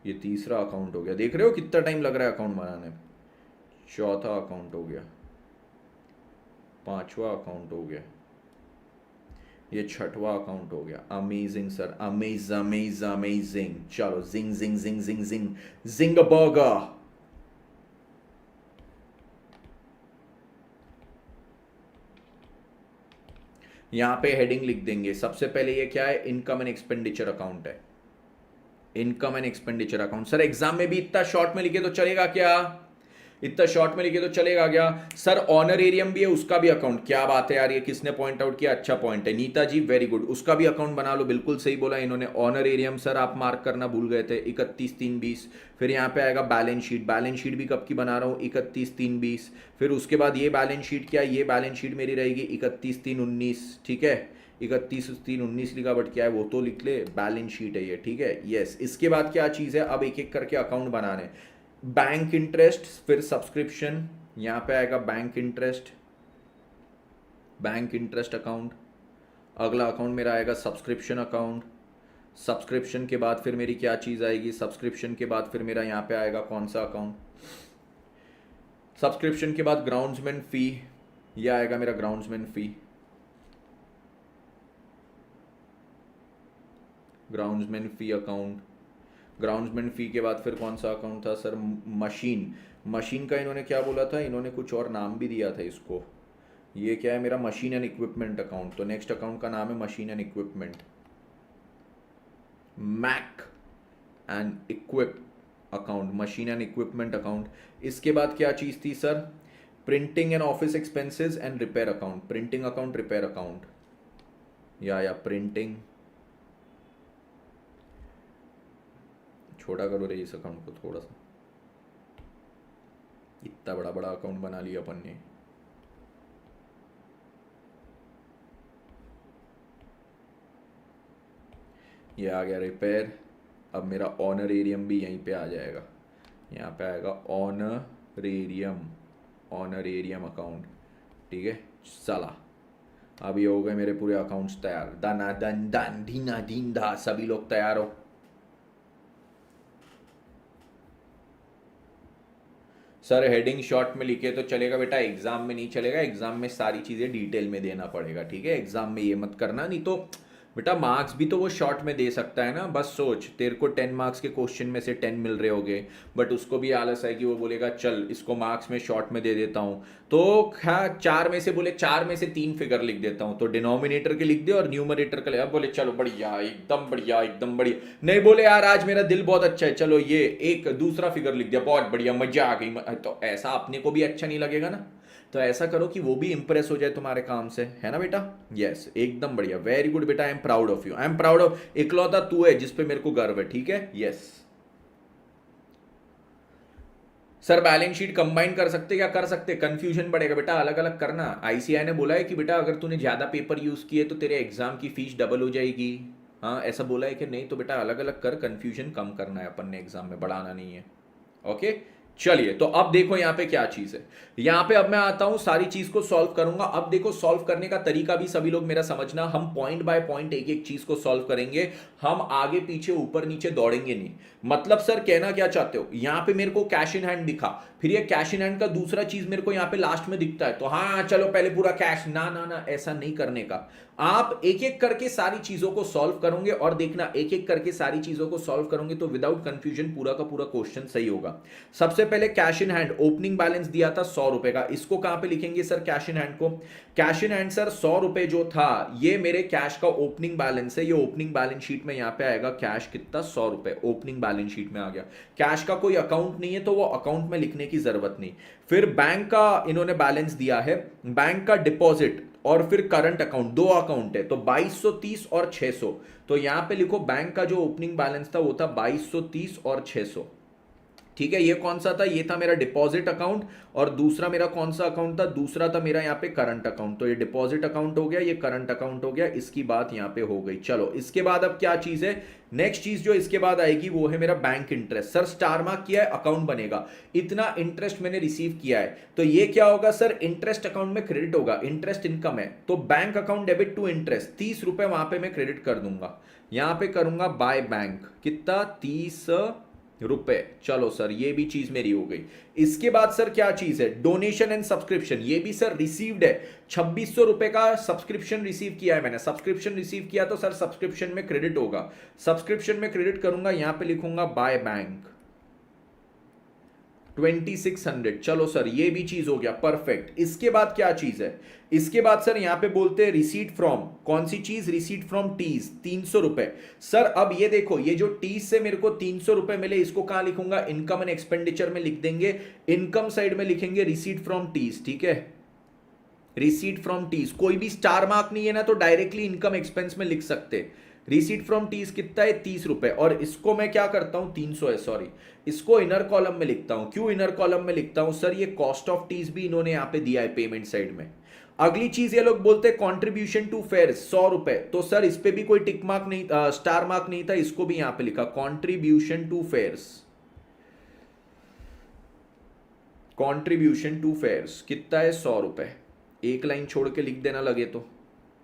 ये तीसरा अकाउंट हो गया, देख रहे हो कितना टाइम लग रहा है अकाउंट बनाने में। चौथा अकाउंट हो गया, पांचवा अकाउंट हो गया, ये छठवा अकाउंट हो गया। Amazing sir, amazing. चलो जिंग जिंग जिंग जिंग जिंग जिंग बर्गर। यहां पे हेडिंग लिख देंगे सबसे पहले, ये क्या है, इनकम एंड एक्सपेंडिचर अकाउंट है, income and expenditure account. Sir exam में भी इतना शॉर्ट में लिखे तो चलेगा क्या, इतना शॉर्ट में लिखे तो चलेगा क्या सर? ऑनरेरियम भी है, उसका भी अकाउंट, क्या बात है यार, ये किसने पॉइंट आउट किया? अच्छा पॉइंट है नीता जी, वेरी गुड, उसका भी अकाउंट बना लो, बिल्कुल सही बोला इन्होंने। ऑनरेरियम सर आप मार्क करना भूल गए थे, 31/3/20। फिर यहाँ पे आएगा बैलेंस शीट, बैलेंस शीट भी कब की बना रहा हूँ? 31/3/20। फिर उसके बाद ये बैलेंस शीट क्या है? ये बैलेंस शीट मेरी रहेगी 31/3/19, ठीक है, 31/3/19 लिखा, बट क्या है वो तो लिख ले, बैलेंस शीट है ये, ठीक है, यस। इसके बाद क्या चीज़ है? अब एक एक करके अकाउंट बनाने, बैंक इंटरेस्ट, फिर सब्सक्रिप्शन, यहां पे आएगा bank interest, bank interest account. अगला अकाउंट मेरा आएगा सब्सक्रिप्शन अकाउंट। सब्सक्रिप्शन के बाद फिर मेरी क्या चीज़ आएगी? सब्सक्रिप्शन के बाद फिर मेरा यहाँ पे आएगा कौन सा अकाउंट? सब्सक्रिप्शन के बाद ग्राउंड्समैन फी, यह आएगा मेरा ग्राउंड्समैन फी, ग्राउंड्समैन फी अकाउंट। ग्राउंड्समैन फी के बाद फिर कौन सा अकाउंट था सर? मशीन, मशीन का इन्होंने क्या बोला था? इन्होंने कुछ और नाम भी दिया था इसको, ये क्या है मेरा? Machine and equipment account. तो नेक्स्ट अकाउंट का नाम है machine and equipment, mach and equip account, machine and equipment account. इसके बाद क्या चीज़ थी sir? Printing and office expenses and repair account, printing account, repair account, या प्रिंटिंग, छोटा करो रे इस अकाउंट को थोड़ा सा, इतना बड़ा बड़ा अकाउंट बना लिया अपन ने। ये आ गया रिपेयर। अब मेरा ऑनरेरियम भी यहीं पे आ जाएगा, यहाँ पे आएगा ऑनरेरियम, ऑनरेरियम अकाउंट, ठीक है साला। अब ये हो गए मेरे पूरे अकाउंट्स तैयार, दना दन दन धीना धीन धा, सभी लोग तैयार हो? सर हेडिंग शॉर्ट में लिखे तो चलेगा बेटा, एग्जाम में नहीं चलेगा, एग्जाम में सारी चीजें डिटेल में देना पड़ेगा, ठीक है? एग्जाम में ये मत करना, नहीं तो बेटा मार्क्स भी तो वो शॉर्ट में दे सकता है ना। बस सोच, तेरे को 10 मार्क्स के क्वेश्चन में से 10 मिल रहे होंगे, बट उसको भी आलस है कि वो बोलेगा चल इसको मार्क्स में शॉर्ट में दे देता हूँ, तो हाँ 4 में से बोले 4 में से 3 फिगर लिख देता हूँ, तो डिनोमिनेटर के लिख दे और न्यूमरेटर का ले। अब बोले चलो बढ़िया, एकदम बढ़िया, एकदम बढ़िया, नहीं बोले यार आज मेरा दिल बहुत अच्छा है, चलो ये एक दूसरा फिगर लिख दिया, बहुत बढ़िया, मजा आ गई, तो ऐसा अपने को भी अच्छा नहीं लगेगा ना। तो ऐसा करो कि वो भी इंप्रेस हो जाए तुम्हारे काम से, है ना बेटा? यस एकदम बढ़िया, वेरी गुड बेटा, I am proud of you, I am proud of, इकलौता तू है जिसपे मेरे को गर्व है, ठीक है? Yes sir balance sheet combine कर सकते, क्या कर सकते? कंफ्यूजन बढ़ेगा बेटा, अलग अलग करना। आईसीआई ने बोला है कि बेटा अगर तूने ज्यादा पेपर यूज किए तो तेरे एग्जाम की फीस डबल हो जाएगी। हाँ ऐसा बोला है कि नहीं? तो बेटा अलग अलग कर, कंफ्यूजन कम करना है अपन ने, एग्जाम में बढ़ाना नहीं है। ओके चलिए, तो अब देखो यहाँ पे क्या चीज है। यहाँ पे अब मैं आता हूं, सारी चीज को सॉल्व करूंगा। अब देखो सॉल्व करने का तरीका भी सभी लोग मेरा समझना, हम पॉइंट बाय पॉइंट एक एक चीज को सॉल्व करेंगे, हम आगे पीछे ऊपर नीचे दौड़ेंगे नहीं। मतलब सर कहना क्या चाहते हो? यहाँ पे मेरे को कैश इन हैंड दिखा, फिर ये कैश इन हैंड का दूसरा चीज मेरे को यहाँ पे लास्ट में दिखता है, तो हाँ चलो पहले पूरा कैश, ना ना ना, ऐसा नहीं करने का। आप एक एक करके सारी चीजों को सॉल्व करोगे, और देखना एक एक करके सारी चीजों को सॉल्व करोगे तो विदाउट कंफ्यूजन पूरा का पूरा क्वेश्चन सही होगा। सबसे पहले cash in hand, opening balance दिया था 100 रुपए का, इसको कहां पे लिखेंगे सर? कैश इन हैंड को, कैश इन हैंड सर 100 रुपए जो था ये मेरे कैश का ओपनिंग बैलेंस है, ये ओपनिंग बैलेंस शीट में यहां पे आएगा कैश कितना? 100 रुपए ओपनिंग बैलेंस शीट में आ गया। कैश का कोई अकाउंट नहीं है तो वो अकाउंट में लिखने की जरूरत नहीं। फिर बैंक का इन्होंने बैलेंस दिया है, बैंक का डिपॉजिट और फिर करंट अकाउंट, दो अकाउंट है, तो 2230 और 600, तो यहां पे लिखो बैंक का जो ओपनिंग बैलेंस था वो था 2230 और 600, ठीक है? ये कौन सा था? ये था मेरा डिपॉजिट अकाउंट, और दूसरा मेरा कौन सा अकाउंट था? दूसरा था मेरा यहाँ पे करंट अकाउंट। तो ये डिपॉजिट अकाउंट हो गया, ये करंट अकाउंट हो गया, इसकी बात यहाँ पे हो गई। चलो इसके बाद अब क्या चीज है? नेक्स्ट चीज जो इसके बाद आएगी वो है मेरा bank interest. Sir star mark किया है, अकाउंट बनेगा, इतना इंटरेस्ट मैंने रिसीव किया है, तो ये क्या होगा सर? इंटरेस्ट अकाउंट में क्रेडिट होगा, इंटरेस्ट इनकम है, तो bank account debit to interest, 30 रुपए वहां पे मैं क्रेडिट कर दूंगा, यहां पे करूंगा बाय बैंक, कितना? 30 रुपए। चलो सर ये भी चीज मेरी हो गई। इसके बाद सर क्या चीज है? डोनेशन एंड सब्सक्रिप्शन, ये भी सर रिसीव्ड है, 2600 रुपए का सब्सक्रिप्शन रिसीव किया है मैंने, सब्सक्रिप्शन रिसीव किया तो सर सब्सक्रिप्शन में क्रेडिट होगा, सब्सक्रिप्शन में क्रेडिट करूंगा, यहां पे लिखूंगा बाय बैंक, 2600। चलो सर ये भी चीज हो गया, परफेक्ट। इसके बाद क्या चीज है, इसके बाद सर यहां पे बोलते हैं रिसीट फ्रॉम, कौन सी चीज, रिसीट फ्रॉम टीज, 300 रुपए। सर अब ये देखो, ये जो टीज से मेरे को 300 रुपए मिले, इसको कहां लिखूंगा, इनकम एंड एक्सपेंडिचर में लिख देंगे। इनकम साइड में लिखेंगे रिसीट फ्रॉम टीज, ठीक है, रिसीट फ्रॉम टीज। कोई भी स्टार मार्क नहीं है ना, तो डायरेक्टली इनकम एक्सपेंस में लिख सकते। रिसीट फ्रॉम टीज कितना है, 30 रुपए, और इसको मैं क्या करता हूं, 300 है सॉरी, इसको इनर कॉलम में लिखता हूं। क्यों इनर कॉलम में लिखता हूं सर, ये कॉस्ट ऑफ टीज भी इन्होंने यहां पे दिया है पेमेंट साइड में। अगली चीज ये लोग बोलते हैं कॉन्ट्रीब्यूशन टू फेयर, 100 रुपए, तो सर इस पे भी कोई टिक मार्क नहीं, स्टार मार्क नहीं था, इसको भी यहां पे लिखा contribution to fares. Contribution to fares कितना है, 100 रुपए, एक लाइन छोड़ के लिख देना लगे तो।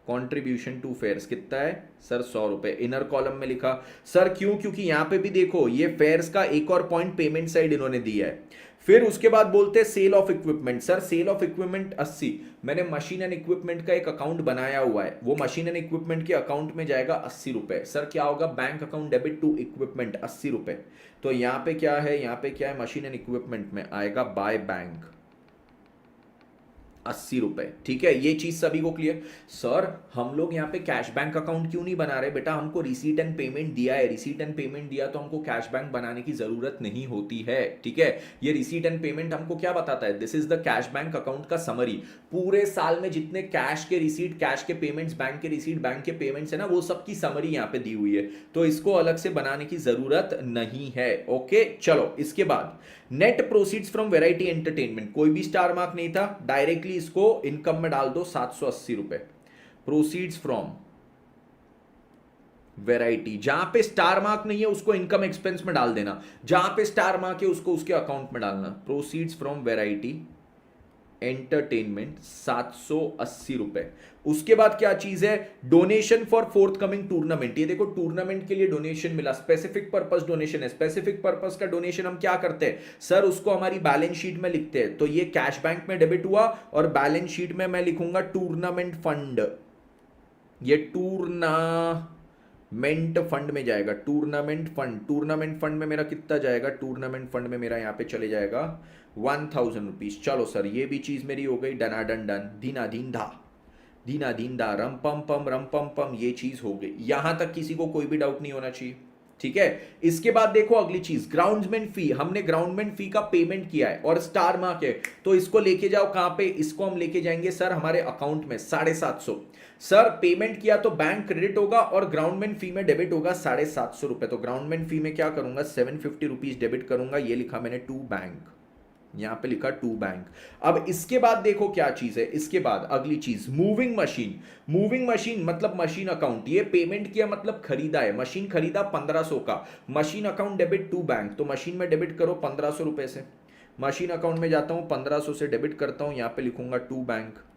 कंट्रीब्यूशन टू फेयर्स कितना है सर, 100 रुपए, इनर कॉलम में लिखा। सर क्यों, क्योंकि यहां पे भी देखो ये फेयर्स का एक और पॉइंट पेमेंट साइड इन्होंने दिया है। फिर उसके बाद बोलते हैं sale of equipment. Sir sale of equipment 80, मैंने मशीन एंड इक्विपमेंट का एक अकाउंट बनाया हुआ है, वो मशीन एंड इक्विपमेंट के अकाउंट में जाएगा 80 रुपए। सर क्या होगा, bank account debit to equipment 80 रुपए। तो यहां पे क्या है, यहां पे क्या है, मशीन एंड इक्विपमेंट में आएगा बाय बैंक 80 रुपए, ठीक है। ये चीज सभी को क्लियर। सर हम लोग यहाँ पे कैश बैंक अकाउंट क्यों नहीं बना रहे, बेटा हमको रिसीट एंड पेमेंट दिया है, रिसीट एंड पेमेंट दिया तो हमको कैश बैंक बनाने की जरूरत नहीं होती है, ठीक है। ये रिसीट एंड पेमेंट हमको क्या बताता है, this is the cash bank account का समरी। पूरे साल में जितने कैश के रिसीट, कैश के पेमेंट्स, बैंक के रिसीट, बैंक के पेमेंट्स है ना, वो सबकी समरी यहाँ पे दी हुई है, तो इसको अलग से बनाने की जरूरत नहीं है। ओके चलो, इसके बाद net proceeds from variety entertainment, कोई भी स्टार मार्क नहीं था, डायरेक्टली इसको इनकम में डाल दो 780 रुपए। प्रोसीड्स फ्रॉम वैरायटी, जहां पे स्टार मार्क नहीं है उसको इनकम एक्सपेंस में डाल देना, जहां पे स्टार मार्क है उसको उसके अकाउंट में डालना। प्रोसीड्स फ्रॉम वैरायटी एंटरटेनमेंट 780 रुपए। उसके बाद क्या चीज है, donation for forthcoming tournament. ये देखो टूर्नामेंट के लिए डोनेशन मिला, स्पेसिफिक पर्पस डोनेशन है। स्पेसिफिक पर्पस का डोनेशन हम क्या करते हैं सर, उसको हमारी बैलेंस शीट में लिखते हैं। तो ये कैश बैंक में डेबिट हुआ और बैलेंस शीट में मैं लिखूंगा टूर्नामेंट फंड, ये टूर्नामेंट फंड में जाएगा। टूर्नामेंट फंड, टूर्नामेंट फंड में मेरा कितना जाएगा, टूर्नामेंट फंड में मेरा यहां पे चले जाएगा 1000 रुपीज। चलो सर ये भी चीज मेरी हो गई, डना डन डन, दीना दीन धा, दीना दीन दा, रम पम पम, ये चीज हो गई। यहां तक किसी को कोई भी डाउट नहीं होना चाहिए, ठीक है। इसके बाद देखो अगली चीज, ग्राउंडमेंट फी। हमने ग्राउंडमेंट फी का पेमेंट किया है और स्टार मार्क है, तो इसको लेके जाओ कहां पे, इसको हम लेके जाएंगे सर हमारे अकाउंट में 750। सर पेमेंट किया तो बैंक क्रेडिट होगा और ग्राउंडमेंट फी में डेबिट होगा 750 रुपए। तो ग्राउंडमेंट फी में क्या करूंगा, 750 रुपीज डेबिट करूंगा। ये लिखा मैंने टू बैंक, यहां पे लिखा टू बैंक। अब इसके बाद देखो क्या चीज है, इसके बाद अगली चीज मूविंग मशीन। मूविंग मशीन मतलब मशीन अकाउंट, ये पेमेंट किया मतलब खरीदा है, मशीन खरीदा 1500 का, machine account debit to bank, तो मशीन में डेबिट करो 1500 रुपए से। मशीन अकाउंट में जाता हूं 1500 से डेबिट करता हूं, यहां पे लिखूंगा टू बैंक।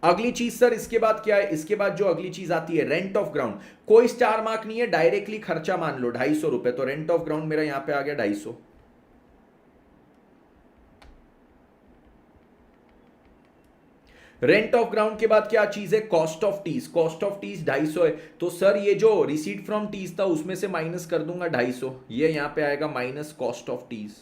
अगली चीज सर इसके बाद क्या है, इसके बाद जो अगली चीज आती है रेंट ऑफ ग्राउंड। कोई स्टार मार्क नहीं है, डायरेक्टली खर्चा मान लो 250 रुपए, तो रेंट ऑफ ग्राउंड मेरा यहां पे आ गया 250। रेंट ऑफ ग्राउंड के बाद क्या चीज है, cost of teas. Cost of teas 250 है, तो सर ये जो रिसीट फ्रॉम टीज था उसमें से माइनस कर दूंगा 250, ये यहां पे आएगा माइनस कॉस्ट ऑफ टीज।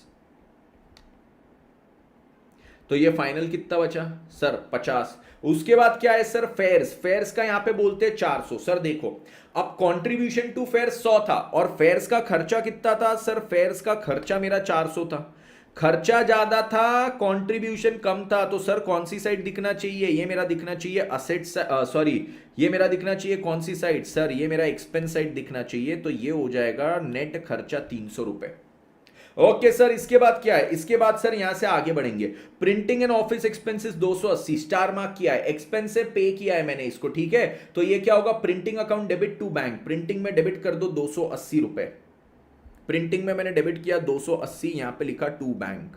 तो ये फाइनल कितना बचा सर 50। उसके बाद क्या है सर, फेयर्स। फेयर्स का यहां पे बोलते हैं 400। सर देखो अब कंट्रीब्यूशन टू फेयर्स 100 था और फेयर्स का खर्चा कितना था सर, फेयर्स का खर्चा मेरा 400 था, खर्चा ज्यादा था कंट्रीब्यूशन कम था, तो सर कौन सी साइड दिखना चाहिए, ये मेरा दिखना चाहिए असेट, सॉरी ये मेरा दिखना चाहिए कौन सी साइड सर, ये मेरा एक्सपेंस साइड दिखना चाहिए। तो ये हो जाएगा नेट खर्चा 300 रुपए। ओके सर, इसके बाद क्या है, इसके बाद सर यहां से आगे बढ़ेंगे। Printing and office expenses 280, star mark किया है, एक्सपेंस से पे किया है मैंने इसको, ठीक है। तो ये क्या होगा, printing account debit to bank, printing में डेबिट कर दो 280 रुपए। प्रिंटिंग में मैंने डेबिट किया 280, यहां पे लिखा टू बैंक,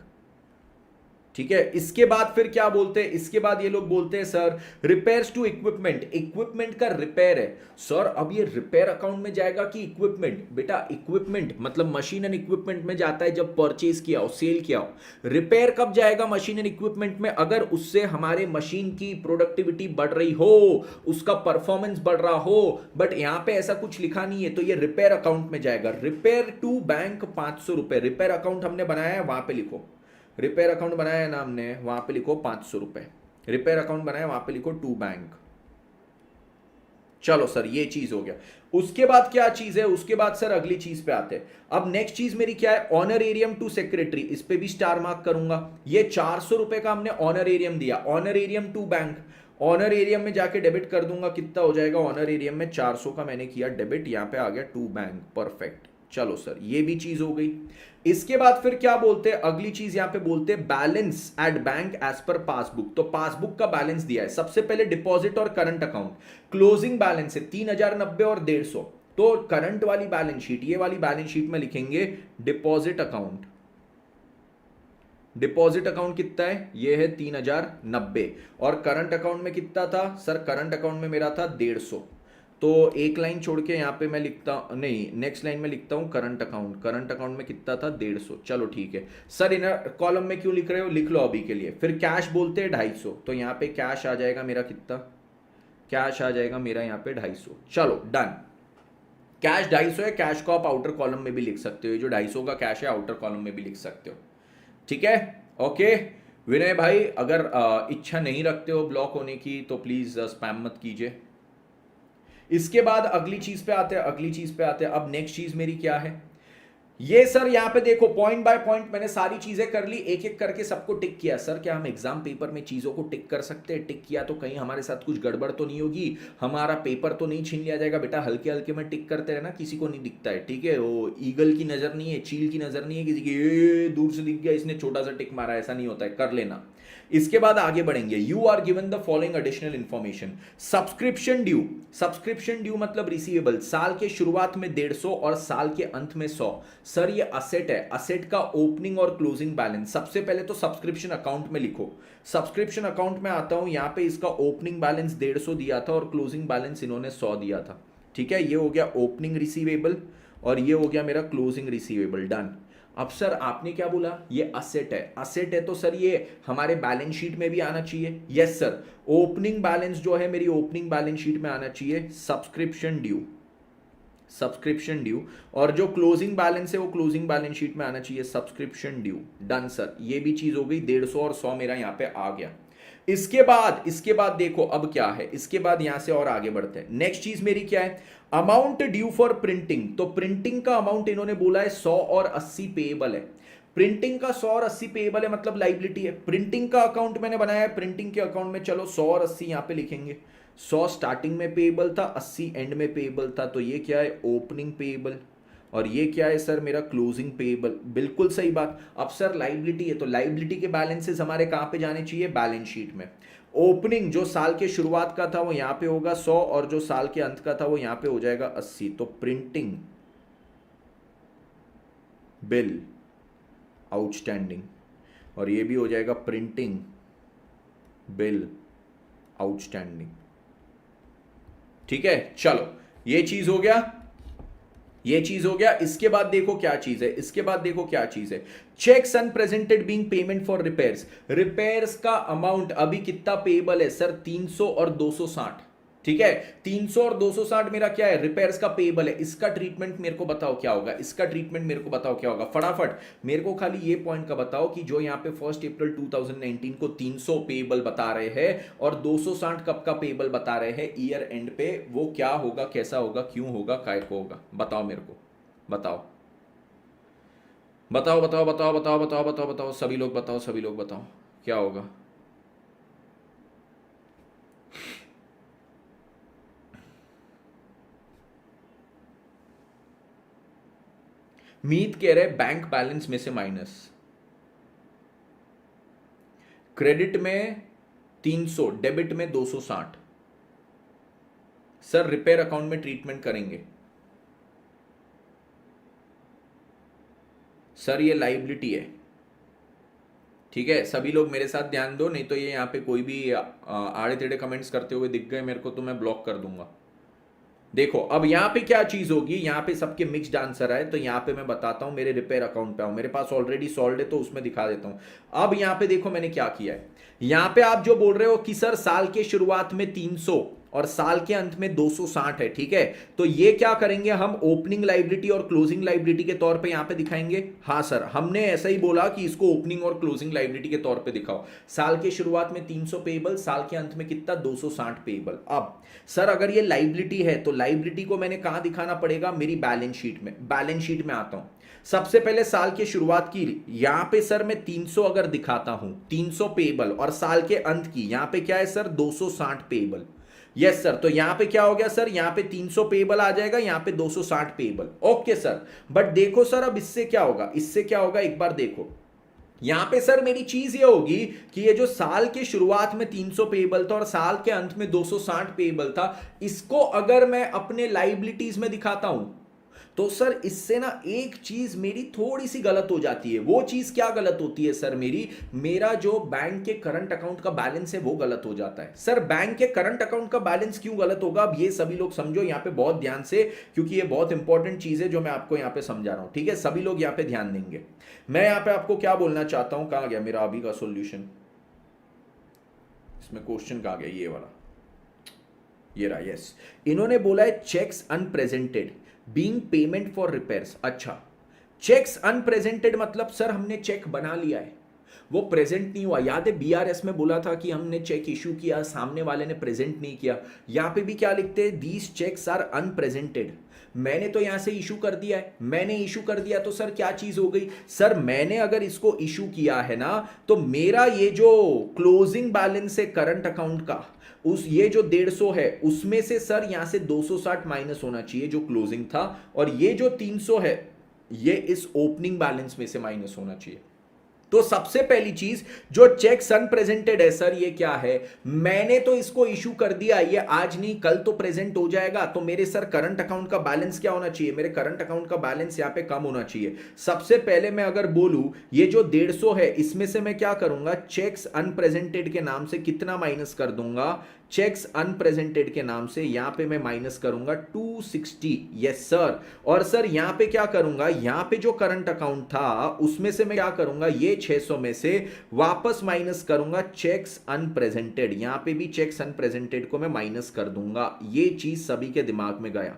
ठीक है। इसके बाद फिर क्या बोलते हैं, इसके बाद ये लोग बोलते हैं sir repairs to equipment, equipment का रिपेयर है। सर अब ये रिपेयर अकाउंट में जाएगा कि इक्विपमेंट? बेटा इक्विपमेंट मतलब मशीन एंड इक्विपमेंट में जाता है जब परचेज किया हो, सेल किया हो। रिपेयर कब जाएगा मशीन एंड इक्विपमेंट में? अगर उससे हमारे मशीन की प्रोडक्टिविटी बढ़ रही हो, उसका परफॉर्मेंस बढ़ रहा हो। बट यहां पे ऐसा कुछ लिखा नहीं है, तो ये रिपेयर अकाउंट में जाएगा। रिपेयर टू बैंक 500 रुपए, रिपेयर अकाउंट हमने बनाया है, वहां पे लिखो। रिपेयर अकाउंट बनाया है ना हमने, वहां पे लिखो 500 रुपए। रिपेयर अकाउंट बनाया, वहां पे लिखो टू बैंक। चलो सर ये चीज हो गया। उसके बाद क्या चीज है, उसके बाद सर अगली चीज पे आते हैं। अब नेक्स्ट चीज मेरी क्या है, ऑनरेरियम टू सेक्रेटरी, इस पे भी स्टार मार्क करूंगा। ये 400 रुपए का हमने ऑनरेरियम दिया, ऑनरेरियम टू बैंक। ऑनर एरियम में जाके डेबिट कर दूंगा, कितना हो जाएगा ऑनर एरियम में? 400 का मैंने किया डेबिट, यहां पे आ गया टू बैंक, परफेक्ट। चलो सर ये भी चीज हो गई। इसके बाद फिर क्या बोलते हैं, अगली चीज यहां पे बोलते हैं balance at bank as per passbook. तो पासबुक का बैलेंस दिया है, सबसे पहले डिपॉजिट और करंट अकाउंट। क्लोजिंग बैलेंस है 3090 और 150। तो करंट वाली बैलेंस शीट, ये वाली बैलेंस शीट में लिखेंगे डिपॉजिट अकाउंट। डिपॉजिट अकाउंट कितना है, ये है 3090। और करंट अकाउंट में कितना था सर? करंट अकाउंट में मेरा था 150। तो एक लाइन छोड़ के यहां पे मैं लिखता, नहीं नेक्स्ट लाइन में लिखता हूं करंट अकाउंट। करंट अकाउंट में कितना था? 150। चलो ठीक है सर, इनर कॉलम में क्यों लिख रहे हो, लिख लो अभी के लिए। फिर कैश बोलते हैं 250, तो यहां पे कैश आ जाएगा मेरा कितना? कैश आ जाएगा मेरा यहां पे 250। चलो डन। कैश 250 है, कैश को आप आउटर कॉलम में भी लिख सकते हो, ये जो 250 का कैश है आउटर कॉलम में भी लिख सकते हो। ठीक है ओके। विनय भाई अगर इच्छा नहीं रखते हो ब्लॉक होने की तो प्लीज स्पैम मत कीजिए। इसके बाद अगली चीज पे आते हैं, अगली चीज पे आते हैं। अब नेक्स्ट चीज मेरी क्या है, ये सर यहां पे देखो पॉइंट बाय पॉइंट मैंने सारी चीजें कर ली, एक एक करके सबको टिक किया। सर क्या हम एग्जाम पेपर में चीजों को टिक कर सकते हैं? टिक किया तो कहीं हमारे साथ कुछ गड़बड़ तो नहीं होगी, हमारा पेपर तो नहीं छीन लिया जाएगा? बेटा हल्के हल्के में टिक करते रहना, किसी को नहीं दिखता है, ठीक है? वो ईगल की नजर नहीं है, चील की नजर नहीं है किसी की, ये दूर से दिख गया इसने छोटा सा टिक मारा, ऐसा नहीं होता है, कर लेना। इसके बाद आगे बढ़ेंगे। You are given the following additional information. Subscription due, subscription due मतलब रिसीवेबल, साल के शुरुआत में 150 और साल के अंत में 100। सर ये असेट है, असेट का ओपनिंग और क्लोजिंग बैलेंस सबसे पहले तो सब्सक्रिप्शन अकाउंट में लिखो। सब्सक्रिप्शन अकाउंट में आता हूं, यहां पे इसका ओपनिंग बैलेंस 150 दिया था और क्लोजिंग बैलेंस इन्होंने 100 दिया था। ठीक है, ये हो गया ओपनिंग रिसीवेबल और ये हो गया मेरा क्लोजिंग रिसीवेबल। डन। अब सर आपने क्या बोला, ये असेट है, असेट है तो सर ये हमारे बैलेंस शीट में भी आना चाहिए। यस सर, ओपनिंग बैलेंस जो है मेरी ओपनिंग बैलेंस शीट में आना चाहिए सब्सक्रिप्शन ड्यू, सब्सक्रिप्शन ड्यू। और जो क्लोजिंग बैलेंस है वो क्लोजिंग बैलेंस शीट में आना चाहिए सब्सक्रिप्शन ड्यू। डन सर, ये भी चीज हो गई, 150 और 100 मेरा यहां पे आ गया। इसके बाद देखो अब क्या है, इसके बाद यहां से और आगे बढ़ते हैं। नेक्स्ट चीज मेरी क्या है, अमाउंट ड्यू फॉर प्रिंटिंग। तो प्रिंटिंग का अमाउंट इन्होंने बोला है 100 और 80 पेएबल है। प्रिंटिंग का 100 और 80 पेएबल है मतलब लाइबिलिटी है। प्रिंटिंग का अकाउंट मैंने बनाया है, प्रिंटिंग के अकाउंट में चलो 100 और 80 यहां पे लिखेंगे। 100 स्टार्टिंग में पेएबल था, 80 एंड में पेएबल था, तो ये क्या है ओपनिंग पेएबल और ये क्या है सर मेरा क्लोजिंग पेएबल। बिल्कुल सही बात। अब सर लाइबिलिटी है तो लाइबिलिटी के बैलेंसेस हमारे कहां पे जाने चाहिए, बैलेंस शीट में। ओपनिंग जो साल के शुरुआत का था वो यहां पे होगा 100 और जो साल के अंत का था वो यहां पे हो जाएगा 80। तो प्रिंटिंग बिल आउटस्टैंडिंग और ये भी हो जाएगा प्रिंटिंग बिल आउटस्टैंडिंग। ठीक है चलो, ये चीज हो गया, ये चीज हो गया। इसके बाद देखो क्या चीज है, इसके बाद देखो क्या चीज है, cheques unpresented being payment for repairs. Repairs का अमाउंट अभी कितना पेएबल है सर, 300 और 260। ठीक है, 300 और 260 मेरा क्या है, रिपेयर्स का पेएबल है। इसका ट्रीटमेंट मेरे को बताओ क्या होगा, इसका ट्रीटमेंट मेरे को बताओ क्या होगा, फटाफट मेरे को खाली ये पॉइंट का बताओ कि जो यहाँ पे 1 अप्रैल 2019 को 300 पेएबल बता रहे हैं और 260 कब का पेएबल बता रहे हैं ईयर एंड पे, वो क्या होगा, कैसा होगा, क्यों होगा, काय को होगा, बताओ मेरे को, बताओ बताओ बताओ बताओ बताओ बताओ बताओ बताओ सभी लोग बताओ, सभी लोग बताओ क्या होगा। मीत कह रहे बैंक बैलेंस में से माइनस, क्रेडिट में 300, डेबिट में 260। सर रिपेयर अकाउंट में ट्रीटमेंट करेंगे सर, ये लाइबिलिटी है, ठीक है, सभी लोग मेरे साथ ध्यान दो, नहीं तो ये यहाँ पे कोई भी आड़े टेढ़े कमेंट्स करते हुए दिख गए मेरे को तो मैं ब्लॉक कर दूंगा। देखो अब यहाँ पे क्या चीज होगी, यहाँ पे सबके मिक्स्ड आंसर आए, तो यहाँ पे मैं बताता हूँ, मेरे रिपेयर अकाउंट पे आऊँ, मेरे पास ऑलरेडी सॉल्व है तो उसमें दिखा देता हूँ। अब यहाँ पे देखो मैंने क्या किया है, यहाँ पे आप जो बोल रहे हो कि सर साल के शुरुआत में 300 और साल के अंत में 260 है, ठीक है, तो ये क्या करेंगे हम ओपनिंग लाइबिलिटी और क्लोजिंग लाइबिलिटी के तौर पे यहां पे दिखाएंगे। हाँ सर, हमने ऐसा ही बोला कि इसको ओपनिंग और क्लोजिंग लाइबिलिटी के तौर पे दिखाओ। साल के शुरुआत में 300 पेएबल, साल के अंत में कितना 260 पेएबल। अब सर अगर ये लाइबिलिटी है तो लाइबिलिटी को मैंने कहां दिखाना पड़ेगा, मेरी बैलेंस शीट में। बैलेंस शीट में आता हूं, सबसे पहले साल की शुरुआत की, यहां पे सर मैं 300 अगर दिखाता हूं, 300 पेएबल, और साल के अंत की यहां पे क्या है सर 260 पेएबल। यस सर, तो यहां पे क्या हो गया सर, यहां पे 300 पेएबल आ जाएगा, यहां पे 260 पेएबल। ओके सर, बट देखो सर अब इससे क्या होगा, इससे क्या होगा एक बार देखो, यहां पे सर मेरी चीज ये होगी कि ये जो साल के शुरुआत में 300 पेएबल था और साल के अंत में 260 पेएबल था, इसको अगर मैं अपने लाइबिलिटीज में दिखाता हूं तो सर इससे ना एक चीज मेरी थोड़ी सी गलत हो जाती है। वो चीज क्या गलत होती है सर मेरी, मेरा जो बैंक के करंट अकाउंट का बैलेंस है वो गलत हो जाता है। सर बैंक के करंट अकाउंट का बैलेंस क्यों गलत होगा, अब ये सभी लोग समझो यहाँ पे बहुत ध्यान से, क्योंकि ये बहुत इंपॉर्टेंट चीज है जो मैं आपको यहाँ पे समझा रहा हूं, ठीक है, सभी लोग यहाँ पे ध्यान देंगे। मैं यहाँ पे आपको क्या बोलना चाहता हूं, कहां गया मेरा अभी का सोल्यूशन, इसमें क्वेश्चन कहां गया, ये वाला, ये रहा। यस, इन्होंने बोला है cheques unpresented being payment for repairs. अच्छा, चेक्स अनप्रेजेंटेड मतलब सर हमने चेक बना लिया है, वो प्रेजेंट नहीं हुआ। याद है बीआरएस में बोला था कि हमने चेक इशू किया, सामने वाले ने प्रेजेंट नहीं किया। यहां पे भी क्या लिखते हैं, दीज चेक्स आर अनप्रेजेंटेड। मैंने तो यहां से इशू कर दिया है, मैंने इशू कर दिया तो सर क्या चीज हो गई, सर मैंने अगर इसको इशू किया है ना, तो मेरा ये जो क्लोजिंग बैलेंस है करंट अकाउंट का, उस ये जो 150 है उसमें से सर यहां से 260 माइनस होना चाहिए जो क्लोजिंग था, और ये जो 300 है ये इस ओपनिंग बैलेंस में से माइनस होना चाहिए। तो सबसे पहली चीज जो चेक अनप्रेजेंटेड है सर, ये क्या है, मैंने तो इसको इशू कर दिया, ये आज नहीं कल तो प्रेजेंट हो जाएगा, तो मेरे सर करंट अकाउंट का बैलेंस क्या होना चाहिए, मेरे करंट अकाउंट का बैलेंस यहां पे कम होना चाहिए। सबसे पहले मैं अगर बोलूं ये जो 150 है इसमें से मैं क्या करूंगा, चेक्स अनप्रेजेंटेड के नाम से कितना माइनस कर दूंगा, चेक्स अनप्रेजेंटेड के नाम से यहां पे मैं माइनस करूंगा 260। यस सर, और सर यहां पे क्या करूंगा, यहां पे जो करंट अकाउंट था उसमें से मैं क्या करूंगा, ये 600 में से वापस माइनस करूंगा चेक्स अनप्रेजेंटेड, यहां पे भी चेक्स अनप्रेजेंटेड को मैं माइनस कर दूंगा। ये चीज सभी के दिमाग में गया,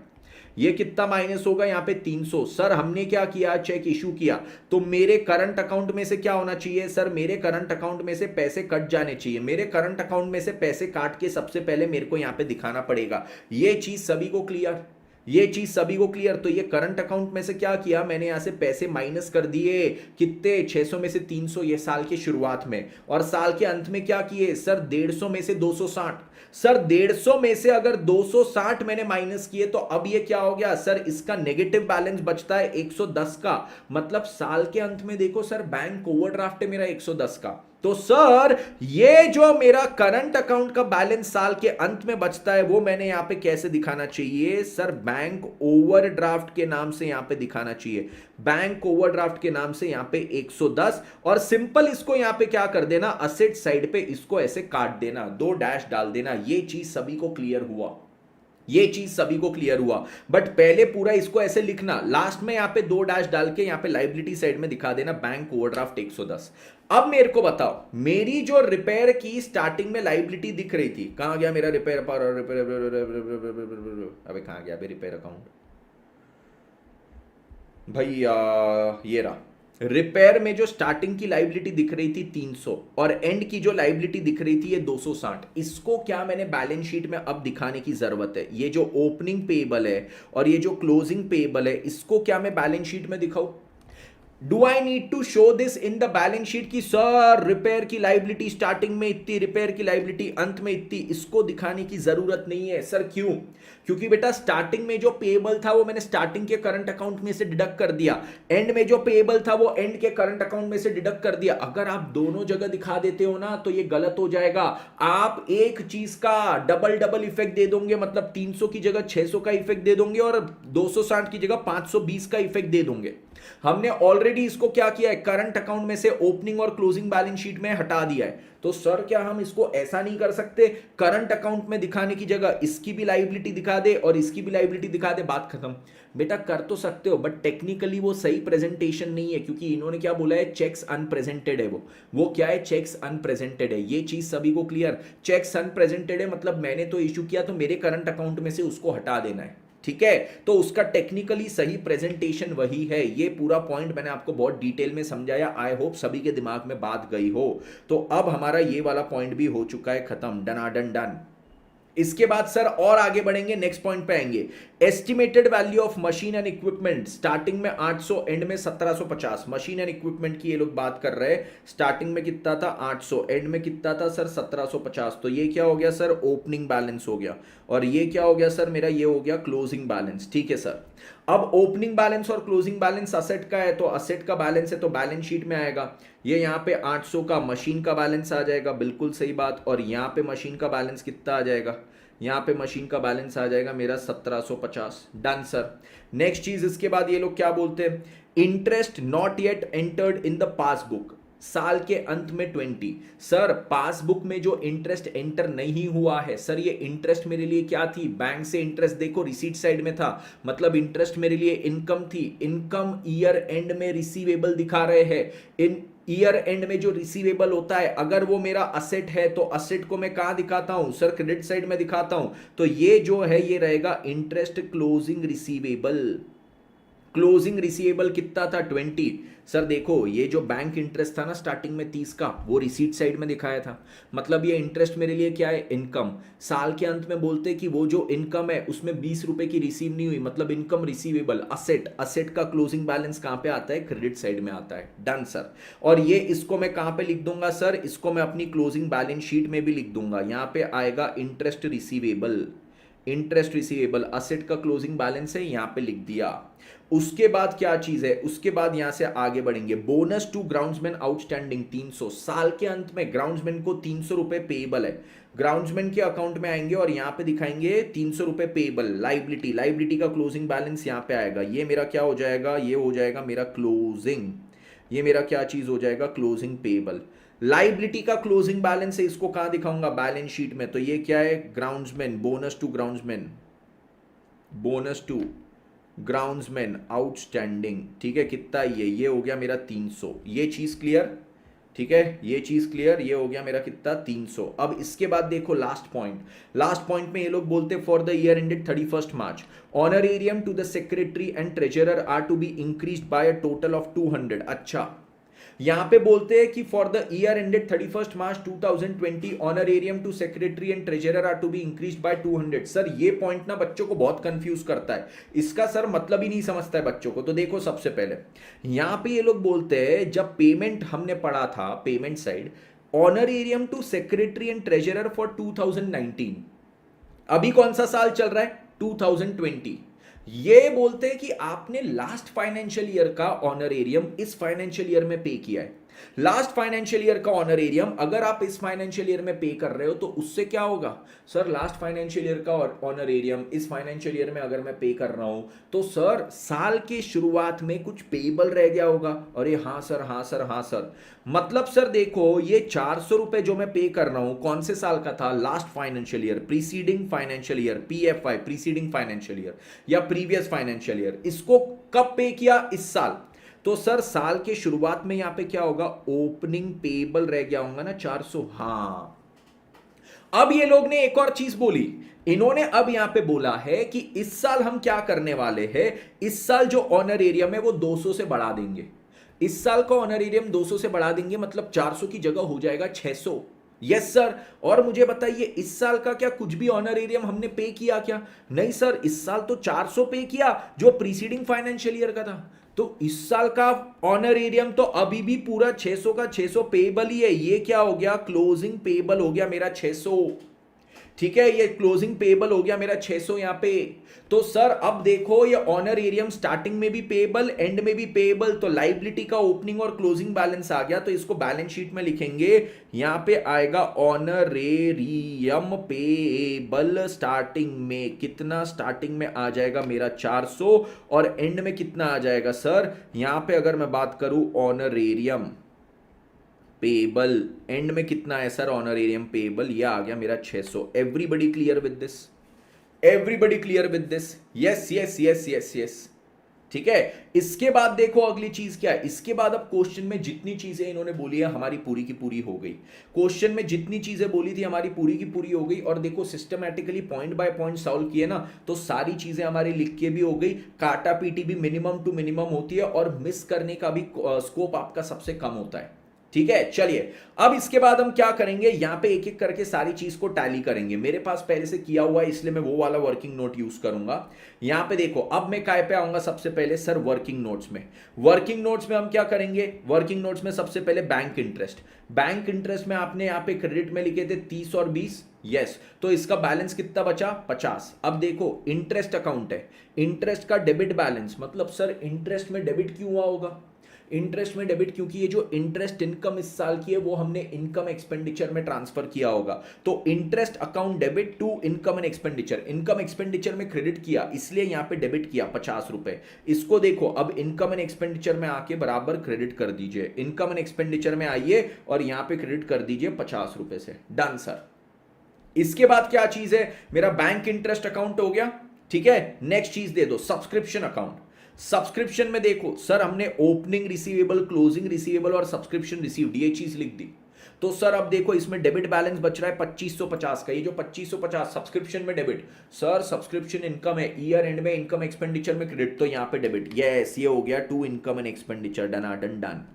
ये कितना माइनस होगा, यहां पे 300। सर हमने क्या किया, चेक इशू किया, तो मेरे करंट अकाउंट में से क्या होना चाहिए सर, मेरे करंट अकाउंट में से पैसे कट जाने चाहिए, मेरे करंट अकाउंट में से पैसे काट के सबसे पहले मेरे को यहां पे दिखाना पड़ेगा। ये चीज सभी को क्लियर, ये चीज सभी को क्लियर। तो ये करंट अकाउंट में से क्या किया मैंने, यहां से पैसे माइनस कर दिए, कितने, 600 में से 300, ये साल के शुरुआत में, और साल के अंत में क्या किए सर, 150 में से 260। सर 150 में से अगर 260 मैंने माइनस किए तो अब ये क्या हो गया सर, इसका नेगेटिव बैलेंस बचता है 110 का, मतलब साल के अंत में देखो सर बैंक ओवरड्राफ्ट है मेरा 110 का। तो सर ये जो मेरा करंट अकाउंट का बैलेंस साल के अंत में बचता है वो मैंने यहां पे कैसे दिखाना चाहिए सर, बैंक ओवरड्राफ्ट के नाम से यहां पे दिखाना चाहिए, बैंक ओवरड्राफ्ट के नाम से यहां पे 110, और सिंपल इसको यहां पे क्या कर देना, असेट साइड पे इसको ऐसे काट देना, 2 डैश डाल देना। ये चीज सभी को क्लियर हुआ, ये चीज सभी को क्लियर हुआ। बट पहले पूरा इसको ऐसे लिखना, लास्ट में यहां पे 2 डैश डाल के यहां पे लाइबिलिटी साइड में दिखा देना बैंक ओवरड्राफ्ट 110। अब मेरे को बताओ, मेरी जो रिपेयर की स्टार्टिंग में लाइबिलिटी दिख रही थी, कहां गया मेरा रिपेयर पर, अबे कहां गया रिपेयर अकाउंट भैया, ये रहा। रिपेयर में जो स्टार्टिंग की लाइबिलिटी दिख रही थी 300 और एंड की जो लाइबिलिटी दिख रही थी ये 260, इसको क्या मैंने बैलेंस शीट में अब दिखाने की जरूरत है। ये जो ओपनिंग पेएबल है और ये जो क्लोजिंग पेएबल है, इसको क्या मैं बैलेंस शीट में दिखाऊं, do I need to show this in the balance sheet की सर रिपेयर की लाइबिलिटी स्टार्टिंग में इतनी, रिपेयर की लाइबिलिटी अंत में इतनी, इसको दिखाने की जरूरत नहीं है सर। क्यों, क्योंकि बेटा स्टार्टिंग में जो पेएबल था वो मैंने स्टार्टिंग के करंट अकाउंट में से डिडक्ट कर दिया, एंड में जो पेएबल था वो एंड के करंट अकाउंट में से डिडक्ट कर दिया। अगर आप दोनों जगह दिखा देते हो ना तो ये गलत हो जाएगा, आप एक चीज का डबल डबल इफेक्ट दे दोगे, मतलब 300 की जगह 600 का इफेक्ट दे दोगे और 260 की जगह 520 का इफेक्ट दे दोगे। हमने ऑलरेडी ऑलरेडी इसको क्या किया है, करंट अकाउंट में से ओपनिंग और क्लोजिंग बैलेंस शीट में हटा दिया है। तो सर क्या हम इसको ऐसा नहीं कर सकते, करंट अकाउंट में दिखाने की जगह इसकी भी लाइबिलिटी दिखा दे और इसकी भी लाइबिलिटी दिखा दे, बात खत्म। बेटा कर तो सकते हो, बट टेक्निकली वो सही प्रेजेंटेशन नहीं है, क्योंकि इन्होंने क्या बोला है, चेक्स अनप्रेजेंटेड है। वो क्या है, चेक्स अनप्रेजेंटेड है। ये चीज सभी को क्लियर, चेक्स अनप्रेजेंटेड है मतलब मैंने तो इश्यू किया तो मेरे करंट अकाउंट में से उसको हटा देना है, ठीक है। तो उसका टेक्निकली सही प्रेजेंटेशन वही है। ये पूरा पॉइंट मैंने आपको बहुत डिटेल में समझाया, आई होप सभी के दिमाग में बात गई हो। तो अब हमारा ये वाला पॉइंट भी हो चुका है खत्म, डनाडन डन। इसके बाद सर और आगे बढ़ेंगे, नेक्स्ट पॉइंट पे आएंगे। Estimated value of machine and equipment, starting में 800, एंड में 1750। मशीन एंड इक्विपमेंट की ये लोग बात कर रहे हैं। स्टार्टिंग में कितना था 800, एंड में कितना था सर 1750। तो ये क्या हो गया सर, ओपनिंग बैलेंस हो गया। और ये क्या हो गया सर, मेरा ये हो गया क्लोजिंग बैलेंस, ठीक है सर। अब ओपनिंग बैलेंस और क्लोजिंग बैलेंस असेट का है, तो असेट का बैलेंस है तो बैलेंस शीट में आएगा। ये यहाँ पे 800 का मशीन का बैलेंस आ जाएगा, बिल्कुल सही बात। और यहाँ पे मशीन का बैलेंस कितना आ जाएगा, यहाँ पे मशीन का बैलेंस आ जाएगा मेरा 1750। Done sir. नेक्स्ट चीज इसके बाद ये लोग क्या बोलते हैं, interest not yet entered in the passbook, साल के अंत में 20। सर पासबुक में जो इंटरेस्ट एंटर नहीं हुआ है, सर ये इंटरेस्ट मेरे लिए क्या थी, बैंक से इंटरेस्ट देखो रिसीट साइड में था, मतलब इंटरेस्ट मेरे लिए इनकम थी। इनकम ईयर एंड में रिसीवेबल दिखा रहे हैं। इन ईयर एंड में जो रिसीवेबल होता है, अगर वो मेरा असेट है तो असेट को मैं कहां दिखाता हूं सर, क्रेडिट साइड में दिखाता हूं। तो ये जो है ये रहेगा interest closing receivable. Closing receivable कितना था 20। सर देखो ये जो बैंक इंटरेस्ट था ना स्टार्टिंग में 30 का, वो रिसीट साइड में दिखाया था, मतलब ये इंटरेस्ट मेरे लिए क्या है, इनकम। साल के अंत में बोलते कि वो जो इनकम है उसमें 20 रुपए की रिसीव नहीं हुई, मतलब इनकम रिसीवेबल। असेट, असेट का क्लोजिंग बैलेंस कहां पे आता है, क्रेडिट साइड में आता है। Done sir. और ये इसको मैं कहां पे लिख दूंगा सर, इसको मैं अपनी क्लोजिंग बैलेंस शीट में भी लिख दूंगा। यहां पे आएगा interest receivable. Interest receivable asset का क्लोजिंग बैलेंस है, यहां पे लिख दिया। उसके बाद क्या चीज है, उसके बाद यहां से आगे बढ़ेंगे। बोनस टू ग्राउंड्समैन आउटस्टैंडिंग 300, साल के अंत में ग्राउंड्समैन को 300 रुपए पेएबल है। ग्राउंड्समैन के अकाउंट में आएंगे और यहां पे दिखाएंगे 300 रुपए पेएबल। लाइबिलिटी, लाइबिलिटी का क्लोजिंग बैलेंस यहां पे आएगा। ये मेरा क्या हो जाएगा, ये हो जाएगा मेरा क्लोजिंग, ये मेरा क्या चीज हो जाएगा, क्लोजिंग पेएबल। लाइबिलिटी का क्लोजिंग बैलेंस है, इसको कहां दिखाऊंगा, बैलेंस शीट में। तो ये क्या है, groundsman, bonus to groundsman, bonus to groundsman outstanding, ठीक है। कितना ये हो गया मेरा 300। ये चीज क्लियर, ठीक है, ये चीज क्लियर। ये हो गया मेरा कितना 300। अब इसके बाद देखो लास्ट पॉइंट। लास्ट पॉइंट में ये लोग बोलते for the year ended 31 March honorarium to the secretary and treasurer are to be increased by a total of 200। अच्छा, यहां पे बोलते हैं कि for the year ended 31 March 2020 honorarium to secretary and treasurer are to be increased by 200। Sir ये point ना बच्चों को बहुत कंफ्यूज करता है, इसका सर मतलब ही नहीं समझता है बच्चों को। तो देखो सबसे पहले यहां पे ये लोग बोलते हैं, जब पेमेंट हमने पढ़ा था payment side, honorarium to secretary and treasurer for 2019। अभी कौन सा साल चल रहा है, 2020। ये बोलते हैं कि आपने लास्ट फाइनेंशियल ईयर का ऑनरेरियम इस फाइनेंशियल ईयर में पे किया है। लास्ट फाइनेंशियल ईयर का ऑनरेरियम अगर आप इस फाइनेंशियल ईयर में पे कर रहे हो तो उससे क्या होगा सर, लास्ट फाइनेंशियल ईयर का ऑनरेरियम इस फाइनेंशियल ईयर में अगर मैं पे कर रहा हूं तो सर साल के शुरुआत में कुछ पेबल रह गया होगा। अरे हाँ सर, हाँ सर, हाँ सर। मतलब सर देखो ये 400 रुपए जो मैं पे कर रहा हूं कौन से साल का था, last financial year, preceding financial year, PFI preceding financial year या प्रीवियस फाइनेंशियल ईयर। इसको कब पे किया, इस साल। तो सर साल के शुरुआत में यहां पे क्या होगा, ओपनिंग पेबल रह गया होगा ना 400। हां, अब ये लोग ने एक और चीज बोली, इन्होंने अब यहां पे बोला है कि इस साल हम क्या करने वाले हैं, इस साल जो ऑनरेरियम है वो 200 से बढ़ा देंगे। इस साल का ऑनरेरियम 200 से बढ़ा देंगे, मतलब 400 की जगह हो जाएगा 600। Yes sir. और मुझे बताइए इस साल का क्या कुछ भी ऑनरेरियम हमने पे किया क्या, नहीं सर, इस साल तो 400 पे किया जो प्रीसीडिंग फाइनेंशियल ईयर का था। तो इस साल का ऑनरेरियम तो अभी भी पूरा 600 का 600 पेबल ही है। ये क्या हो गया, क्लोजिंग पेबल हो गया मेरा 600। ठीक है, ये क्लोजिंग पेबल हो गया मेरा 600 यहां पे। तो सर अब देखो ये ऑनरेरियम स्टार्टिंग में भी पेबल एंड में भी पेबल, तो लाइबिलिटी का ओपनिंग और क्लोजिंग बैलेंस आ गया। तो इसको बैलेंस शीट में लिखेंगे, यहां पे आएगा ऑनरेरियम पेबल स्टार्टिंग में कितना, स्टार्टिंग में आ जाएगा मेरा 400 और एंड में कितना आ जाएगा सर, यहां पे अगर मैं बात करूं ऑनरेरियम पेबल एंड में कितना है सर, ऑनरेरियम पेबल ये आ गया मेरा 600। Everybody clear with this, everybody clear with this, yes yes yes yes yes, ठीक है। इसके बाद देखो अगली चीज क्या है, इसके बाद अब क्वेश्चन में जितनी चीजें इन्होंने बोली है हमारी पूरी की पूरी हो गई। क्वेश्चन में जितनी चीजें बोली थी हमारी पूरी की पूरी हो गई। और देखो systematically point by point solve किए ना, तो सारी चीजें हमारी लिख के भी हो गई, काटा पीटी भी मिनिमम टू मिनिमम होती है और मिस करने का भी स्कोप आपका सबसे कम होता है, ठीक है। चलिए अब इसके बाद हम क्या करेंगे, यहां पे एक एक करके सारी चीज को टैली करेंगे। मेरे पास पहले से किया हुआ है इसलिए मैं वो वाला वर्किंग नोट यूज करूंगा। यहां पे देखो अब मैं काय पे आऊंगा, सबसे पहले सर वर्किंग नोट्स में। वर्किंग नोट्स में हम क्या करेंगे, वर्किंग नोट्स में सबसे पहले बैंक इंटरेस्ट। बैंक इंटरेस्ट में आपने यहां पे क्रेडिट में लिखे थे 30 और 20, यस। तो इसका बैलेंस कितना बचा, 50। अब देखो इंटरेस्ट अकाउंट है, इंटरेस्ट का डेबिट बैलेंस, मतलब सर इंटरेस्ट में डेबिट क्यों हुआ होगा, इंटरेस्ट में डेबिट क्योंकि ये जो इंटरेस्ट इनकम इस साल की है वो हमने इनकम एक्सपेंडिचर में ट्रांसफर किया होगा। तो interest account debit to income and expenditure, income expenditure में क्रेडिट किया इसलिए यहां पे डेबिट किया 50 रुपए। इसको देखो अब इनकम एंड एक्सपेंडिचर में आके बराबर क्रेडिट कर दीजिए, इनकम एंड एक्सपेंडिचर में आइए और यहां पे क्रेडिट कर दीजिए 50 रुपए से, डन सर। इसके बाद क्या चीज है, मेरा बैंक इंटरेस्ट अकाउंट हो गया, ठीक है। नेक्स्ट चीज दे दो सब्सक्रिप्शन अकाउंट। सब्सक्रिप्शन में देखो सर हमने ओपनिंग रिसीवेबल, क्लोजिंग रिसीवेबल और सब्सक्रिप्शन रिसीव्ड ये चीज लिख दी। तो सर अब देखो इसमें डेबिट बैलेंस बच रहा है 2550 का, ये जो 2550 सब्सक्रिप्शन में डेबिट, सर सब्सक्रिप्शन इनकम है, ईयर एंड में इनकम एक्सपेंडिचर में क्रेडिट, तो यहां पे डेबिट, यस ये हो गया to income and expenditure, done done done.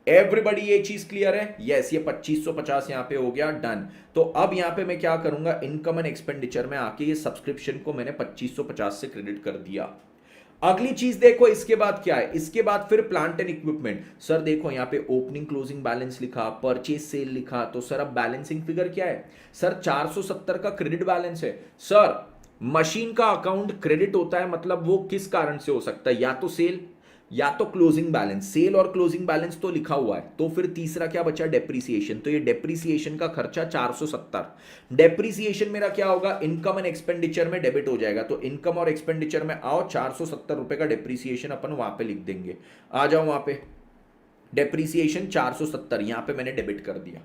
Everybody ये चीज क्लियर है, यस ये 2550 यहां पे हो गया डन। तो अब यहां पे मैं क्या करूंगा, इनकम एंड एक्सपेंडिचर में आके ये सब्सक्रिप्शन को मैंने 2550 से क्रेडिट कर दिया। अगली चीज देखो इसके बाद क्या है, इसके बाद फिर प्लांट एंड इक्विपमेंट। सर देखो यहां पे ओपनिंग क्लोजिंग बैलेंस लिखा, परचेज सेल लिखा, तो सर अब बैलेंसिंग फिगर क्या है, सर 470 का क्रेडिट बैलेंस है। सर मशीन का अकाउंट क्रेडिट होता है मतलब वो किस कारण से हो सकता है, या तो सेल या तो क्लोजिंग बैलेंस, सेल और क्लोजिंग बैलेंस तो लिखा हुआ है। तो फिर तीसरा क्या बचा, डेप्रीसिएशन। तो ये डेप्रीसिएशन का खर्चा 470, डेप्रीसिएशन मेरा क्या होगा, इनकम एंड एक्सपेंडिचर में डेबिट हो जाएगा। तो इनकम और एक्सपेंडिचर में आओ, 470 रुपए का डेप्रीसिएशन अपन वहां पे लिख देंगे, आ जाओ वहां पे, डेप्रीसिएशन 470 यहां पे मैंने डेबिट कर दिया,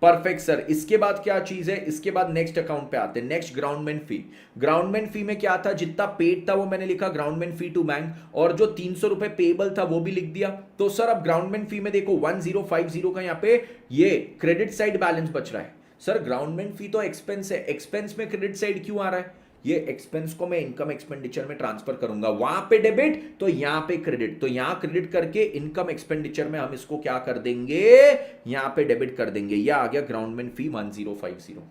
परफेक्ट सर। इसके बाद क्या चीज है, इसके बाद नेक्स्ट अकाउंट पे आते हैं, नेक्स्ट ग्राउंडमेंट फी। ग्राउंडमेंट फी में क्या था, जितना पेड था वो मैंने लिखा ग्राउंडमेंट फी टू बैंक, और जो 300 रुपए पेबल था वो भी लिख दिया। तो सर अब ग्राउंडमेंट फी में देखो 1050 का यहाँ पे ये क्रेडिट साइड बैलेंस बच रहा है। सर ग्राउंडमेंट फी तो एक्सपेंस है, एक्सपेंस में क्रेडिट साइड क्यों आ रहा है, ये एक्सपेंस को मैं इनकम एक्सपेंडिचर में ट्रांसफर करूंगा, वहां पे डेबिट तो यहां पे क्रेडिट, तो यहां क्रेडिट करके इनकम एक्सपेंडिचर में हम इसको क्या कर देंगे, यहां पे डेबिट कर देंगे। यह आ गया ग्राउंडमेंट फी 1050।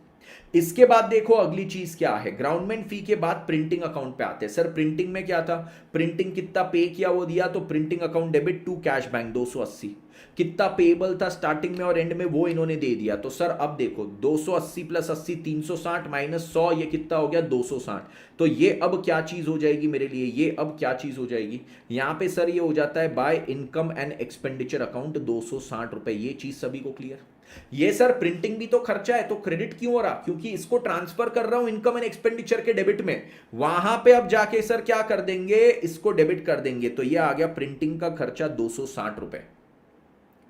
इसके बाद देखो अगली चीज क्या है, ग्राउंडमेंट फी के बाद प्रिंटिंग अकाउंट पे आते हैं। सर प्रिंटिंग में क्या था, प्रिंटिंग कितना पे किया वो दिया, तो printing account debit to cash bank 280, कितना पेबल था स्टार्टिंग में और एंड में वो इन्होंने दे दिया। तो सर अब देखो 280 प्लस 80 360 माइनस 100 ये कितना हो गया 260। तो ये अब क्या चीज हो जाएगी मेरे लिए, ये अब क्या चीज हो जाएगी, यहां पे सर ये हो जाता है by income and expenditure account 260 रुपए। ये चीज सभी को क्लियर, ये सर प्रिंटिंग भी तो खर्चा है, तो क्रेडिट क्यों हो रहा, क्योंकि इसको ट्रांसफर कर रहा हूं इनकम एंड एक्सपेंडिचर के डेबिट में, वहां पे अब जाके सर क्या कर देंगे, इसको डेबिट कर देंगे। तो ये आ गया प्रिंटिंग का खर्चा 260 रुपए,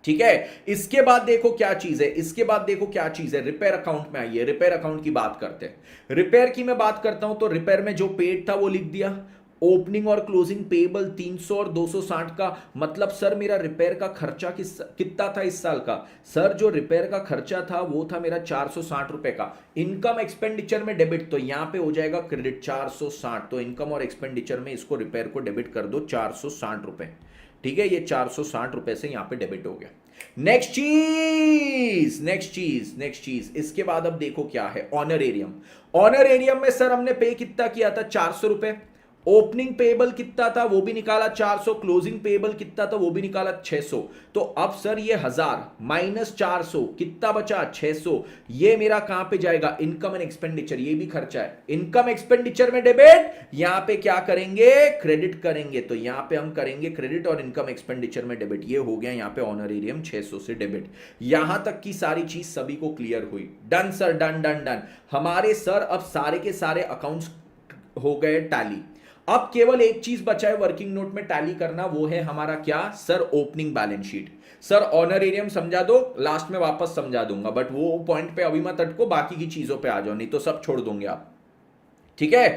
ठीक है। इसके बाद देखो क्या चीज है, इसके बाद देखो क्या चीज है, रिपेयर अकाउंट में आइए, रिपेयर अकाउंट की बात करते हैं। रिपेयर की मैं बात करता हूं तो रिपेयर में जो पेड था वो लिख दिया, ओपनिंग और क्लोजिंग पेबल 300 और 260 का, मतलब सर मेरा रिपेयर का खर्चा कितना था इस साल का, सर जो रिपेयर का खर्चा था वो था मेरा 460 रुपए का, इनकम एक्सपेंडिचर में डेबिट, तो यहां पे हो जाएगा क्रेडिट 460। तो इनकम और एक्सपेंडिचर में इसको रिपेयर को डेबिट कर दो 460 रुपए, ठीक है। ये 460 रुपए से यहां पे डेबिट हो गया। नेक्स्ट चीज, नेक्स्ट चीज, नेक्स्ट चीज, इसके बाद अब देखो क्या है, ऑनरेरियम। ऑनरेरियम में सर हमने पे कितना किया था 400 रुपए, ओपनिंग पेबल कितना था वो भी निकाला 400, क्लोजिंग पेबल कितना था वो भी निकाला 600। तो अब सर ये 1000 माइनस 400 कितना बचा 600। ये मेरा कहां पे जाएगा, इनकम एंड एक्सपेंडिचर, ये भी खर्चा है, इनकम एक्सपेंडिचर में डेबिट, यहां पे क्या करेंगे क्रेडिट करेंगे। तो यहां पे हम करेंगे क्रेडिट और इनकम एक्सपेंडिचर में डेबिट। ये हो गया यहां पे ऑनरेरियम 600 से डेबिट। यहां तक की सारी चीज सभी को क्लियर हुई। Done sir, done done done. हमारे सर अब सारे के सारे अकाउंट्स हो गए टैली। अब केवल एक चीज बचा है वर्किंग नोट में टैली करना, वो है हमारा क्या sir, opening balance sheet. Sir honorarium समझा दो, लास्ट में वापस समझा दूंगा, बट वो पॉइंट पे अभी मत अटको, बाकी की चीजों पे आ जाओ, नहीं तो सब छोड़ दोगे आप। ठीक है,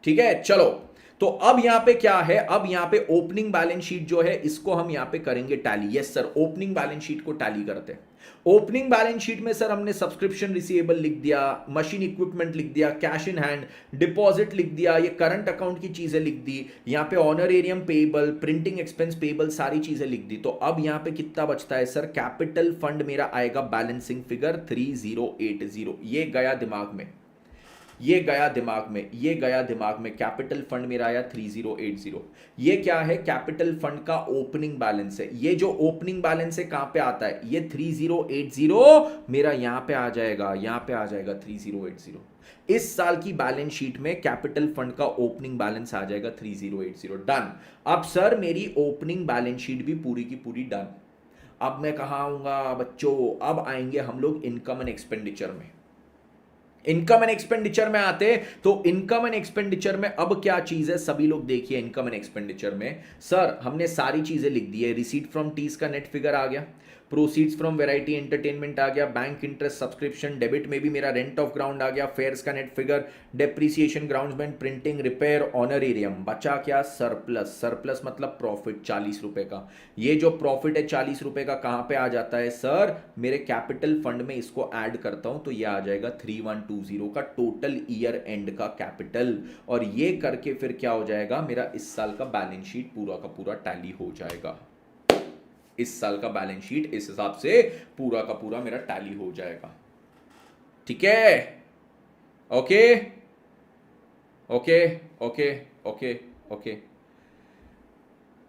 ठीक है, चलो। तो अब यहां पे क्या है, अब यहां पे ओपनिंग बैलेंस शीट जो है इसको हम यहां पे करेंगे tally. Yes sir, opening balance sheet को टैली करते हैं। ओपनिंग बैलेंस शीट में सर हमने सब्सक्रिप्शन रिसीवेबल लिख दिया, मशीन इक्विपमेंट लिख दिया, कैश इन हैंड, डिपॉजिट लिख दिया, ये करंट अकाउंट की चीजें लिख दी, यहां पे honorarium payable, printing expense payable, सारी चीजें लिख दी। तो अब यहां पे कितना बचता है सर, कैपिटल फंड मेरा आएगा बैलेंसिंग फिगर 3080। ये गया दिमाग में, ये गया दिमाग में, ये गया दिमाग में। कैपिटल फंड मेरा आया 3080। ये क्या है, कैपिटल फंड का ओपनिंग बैलेंस है। ये जो ओपनिंग बैलेंस है कहां पे आता है, ये 3080 मेरा यहां पे आ जाएगा, यहां पे आ जाएगा 3080। इस साल की बैलेंस शीट में कैपिटल फंड का ओपनिंग बैलेंस आ जाएगा 3080। डन। अब सर मेरी ओपनिंग बैलेंस शीट भी पूरी की पूरी डन। अब मैं कहां आऊंगा बच्चों, अब आएंगे हम लोग इनकम एंड एक्सपेंडिचर में। इनकम एंड एक्सपेंडिचर में आते, तो इनकम एंड एक्सपेंडिचर में अब क्या चीज है सभी लोग देखिए। इनकम एंड एक्सपेंडिचर में सर हमने सारी चीजें लिख दी है। रिसीट फ्रॉम टीज का नेट फिगर आ गया, प्रोसीड्स फ्रॉम वैरायटी एंटरटेनमेंट आ गया, बैंक इंटरेस्ट सब्सक्रिप्शन, डेबिट में भी मेरा रेंट ऑफ ग्राउंड आ गया, फेयर्स का net figure, depreciation, groundsman, printing, repair, honorarium. बचा क्या, सरप्लस। सरप्लस मतलब प्रॉफिट 40 रुपए का। ये जो प्रॉफिट है 40 रुपए का कहां पे आ जाता है सर, मेरे कैपिटल फंड में इसको ऐड करता हूं तो ये आ जाएगा 3120 का टोटल ईयर एंड का कैपिटल। और ये करके फिर क्या हो जाएगा, मेरा इस साल का बैलेंस शीट पूरा का पूरा टैली हो जाएगा। इस साल का बैलेंस शीट इस हिसाब से पूरा का पूरा मेरा टैली हो जाएगा। ठीक है, okay okay okay okay okay.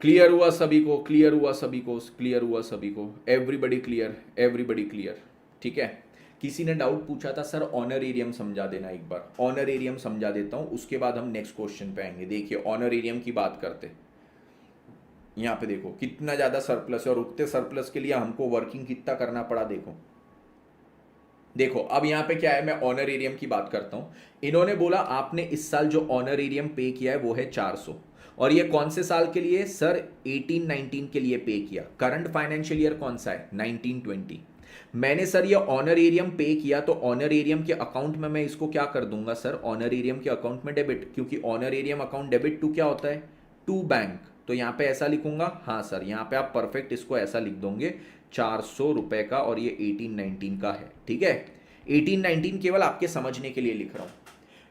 Clear हुआ सभी को, क्लियर हुआ सभी को, क्लियर हुआ सभी को, एवरीबडी क्लियर, एवरीबडी क्लियर। ठीक है, किसी ने डाउट पूछा था सर ऑनरेरियम समझा देना एक बार। ऑनरेरियम समझा देता हूं, उसके बाद हम नेक्स्ट क्वेश्चन पे आएंगे। देखिए ऑनरेरियम की बात करते, यहां पे देखो कितना ज्यादा सरप्लस है, और उगते सरप्लस के लिए हमको वर्किंग कितना करना पड़ा। देखो देखो अब यहां पे क्या है, मैं ऑनरेरियम की बात करता हूं। इन्होंने बोला आपने इस साल जो ऑनरेरियम पे किया है वो है 400, और ये कौन से साल के लिए सर, 18-19 के लिए पे किया। करंट फाइनेंशियल ईयर कौन सा है, 19-20। मैंने सर ये ऑनरेरियम पे किया, तो ऑनरेरियम के अकाउंट में मैं इसको क्या कर दूंगा सर, ऑनरेरियम के अकाउंट में डेबिट, क्योंकि ऑनरेरियम अकाउंट डेबिट टू क्या होता है, टू बैंक। तो यहां पे ऐसा लिखूंगा, हाँ सर यहां पे आप परफेक्ट इसको ऐसा लिख दोगे 400 रुपए का, और ये 18-19 का है। ठीक है, 18-19 केवल आपके समझने के लिए लिख रहा हूं।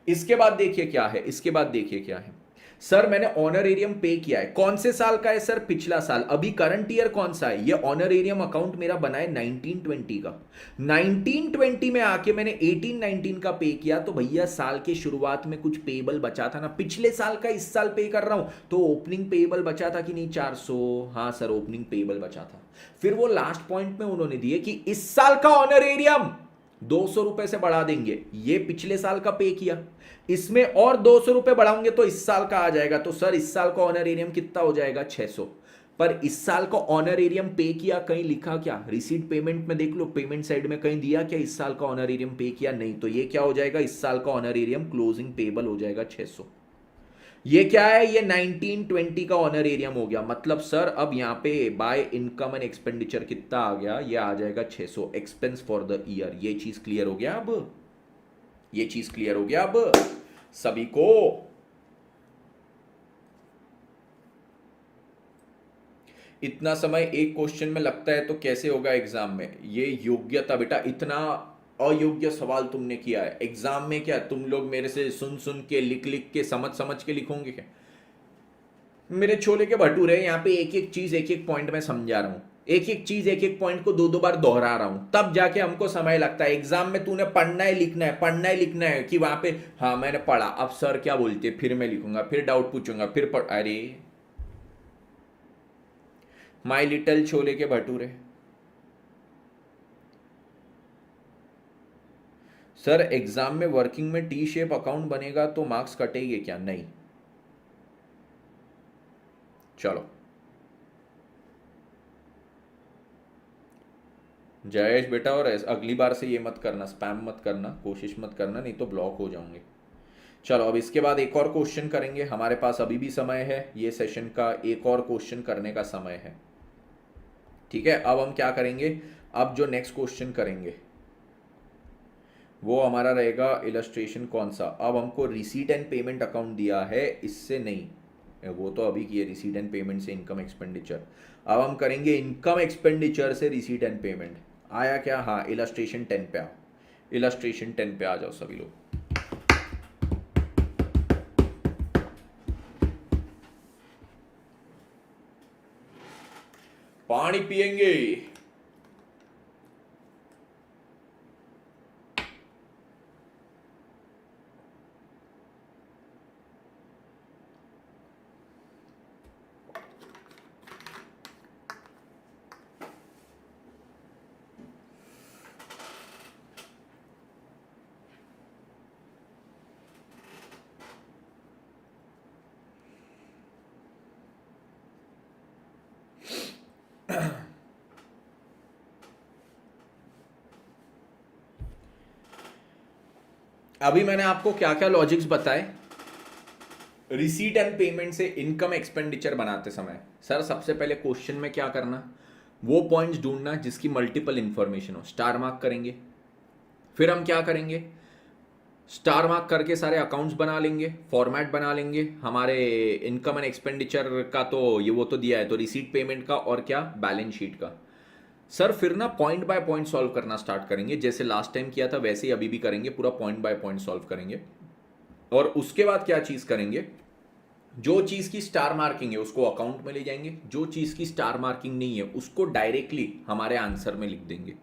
इसके बाद देखिए क्या है, इसके बाद देखिए क्या है सर, मैंने ऑनरेरियम पे किया है, कौन से साल का है सर, पिछला साल। अभी करंट ईयर कौन सा है, ये ऑनरेरियम अकाउंट मेरा बना है 19-20 का। 19-20 में आके मैंने 18-19 का पे किया, तो भैया साल के शुरुआत में कुछ पेबल बचा था ना, पिछले साल का इस साल पे कर रहा हूं, तो ओपनिंग पेबल बचा था कि नहीं 400। हाँ सर ओपनिंग पेबल बचा था। फिर वो लास्ट पॉइंट में उन्होंने दिए कि इस साल का ऑनरेरियम 200 रुपए से बढ़ा देंगे। ये पिछले साल का पे किया, इसमें और 200 रुपए बढ़ाओगे तो इस साल का आ जाएगा। तो सर इस साल का ऑनरेरियम कितना हो जाएगा, 600। पर इस साल का ऑनरेरियम पे किया, कहीं लिखा क्या, रिसीट पेमेंट में देख लो, पेमेंट साइड में कहीं दिया क्या इस साल का ऑनरेरियम पे किया, नहीं। तो ये क्या हो जाएगा, इस साल का ऑनरेरियम क्लोजिंग पेबल हो जाएगा 600। ये क्या है, ये 19-20 का ऑनरेरियम हो गया। मतलब सर अब यहां पे बाय इनकम एंड एक्सपेंडिचर कितना आ गया, ये आ जाएगा 600 एक्सपेंस फॉर द ईयर। ये चीज क्लियर हो गया अब, ये चीज क्लियर हो गया अब सभी को। इतना समय एक क्वेश्चन में लगता है तो कैसे होगा एग्जाम में। ये योग्यता बेटा, इतना अयोग्य सवाल तुमने किया है एग्जाम में, क्या तुम लोग मेरे से सुन सुन के, लिख लिख के, समझ समझ के लिखोगे क्या। मेरे छोले के भटूरे, यहां पे एक एक चीज एक एक पॉइंट में समझा रहा हूं। एक एक चीज एक एक पॉइंट को दो दो बार दोहरा रहा हूं, तब जाके हमको समय लगता है। एग्जाम में तूने पढ़ना है लिखना है, पढ़ना है लिखना है कि वहां पे हाँ मैंने पढ़ा, अब सर क्या बोलते हैं फिर मैं लिखूंगा, फिर डाउट पूछूंगा, फिर पढ़, अरे माई लिटल छोले के भटूरे। सर एग्जाम में वर्किंग में टी शेप अकाउंट बनेगा तो मार्क्स कटेंगे क्या? नहीं। चलो जयेश बेटा, और अगली बार से ये मत करना, स्पैम मत करना, कोशिश मत करना, नहीं तो ब्लॉक हो जाओगे। चलो अब इसके बाद एक और क्वेश्चन करेंगे, हमारे पास अभी भी समय है, ये सेशन का एक और क्वेश्चन करने का समय है। ठीक है, अब हम क्या करेंगे, अब जो नेक्स्ट क्वेश्चन करेंगे वो हमारा रहेगा इलस्ट्रेशन कौन सा, अब हमको रिसीट एंड पेमेंट अकाउंट दिया है, इससे नहीं, वो तो अभी किए रिसीट एंड पेमेंट से इनकम एक्सपेंडिचर। अब हम करेंगे इनकम एक्सपेंडिचर से रिसीट एंड पेमेंट। आया क्या? हाँ, इलस्ट्रेशन 10 पे आओ, इलस्ट्रेशन 10 पे आ जाओ सभी लोग। पानी पिएंगे। अभी मैंने आपको क्या क्या लॉजिक्स बताए रिसीट एंड पेमेंट से इनकम एक्सपेंडिचर बनाते समय। सर सबसे पहले क्वेश्चन में क्या करना, वो पॉइंट्स ढूंढना जिसकी मल्टीपल इंफॉर्मेशन हो, स्टार मार्क करेंगे। फिर हम क्या करेंगे, स्टार मार्क करके सारे अकाउंट्स बना लेंगे, फॉर्मेट बना लेंगे हमारे इनकम एंड एक्सपेंडिचर का, तो ये वो तो दिया है, तो रिसीट पेमेंट का और क्या, बैलेंस शीट का। सर फिर ना पॉइंट बाय पॉइंट सॉल्व करना स्टार्ट करेंगे, जैसे लास्ट टाइम किया था वैसे ही अभी भी करेंगे, पूरा पॉइंट बाय पॉइंट सॉल्व करेंगे। और उसके बाद क्या चीज करेंगे, जो चीज की स्टार मार्किंग है उसको अकाउंट में ले जाएंगे, जो चीज की स्टार मार्किंग नहीं है उसको डायरेक्टली हमारे आंसर में लिख देंगे।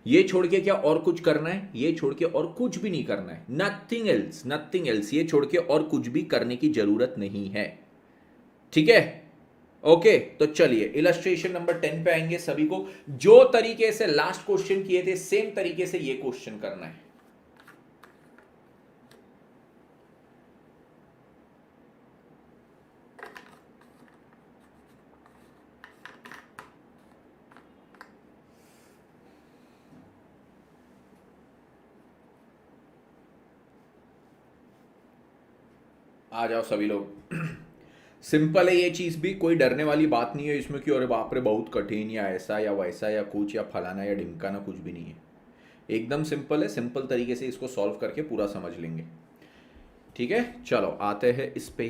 ये छोड़ के क्या और कुछ करना है, ये छोड़ के और कुछ भी नहीं करना है, नथिंग एल्स, नथिंग एल्स, ये छोड़ के और कुछ भी करने की जरूरत नहीं है। ठीक है, ओके तो चलिए इलस्ट्रेशन नंबर 10 पे आएंगे। सभी को जो तरीके से लास्ट क्वेश्चन किए थे सेम तरीके से ये क्वेश्चन करना है। आ जाओ सभी लोग। सिंपल है ये चीज भी, कोई डरने वाली बात नहीं है इसमें कि अरे बाप रे बहुत कठिन या ऐसा या वैसा या कुछ या फलाना या ढिमकाना, कुछ भी नहीं है, एकदम सिंपल है। सिंपल तरीके से इसको सॉल्व करके पूरा समझ लेंगे। ठीक है, चलो आते हैं इस पे।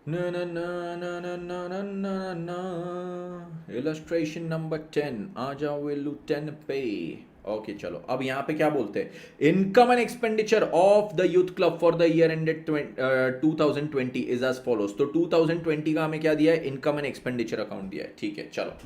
ना ना ना ना ना ना ना ना ना, इलस्ट्रेशन नंबर 10 आ जाओ वेलू 10 पे। ओके चलो अब यहाँ पे क्या बोलते हैं, income and expenditure of the youth club for the year ended 2020 is as follows. तो 2020 का हमें क्या दिया है, इनकम एंड एक्सपेंडिचर अकाउंट दिया है। ठीक है चलो,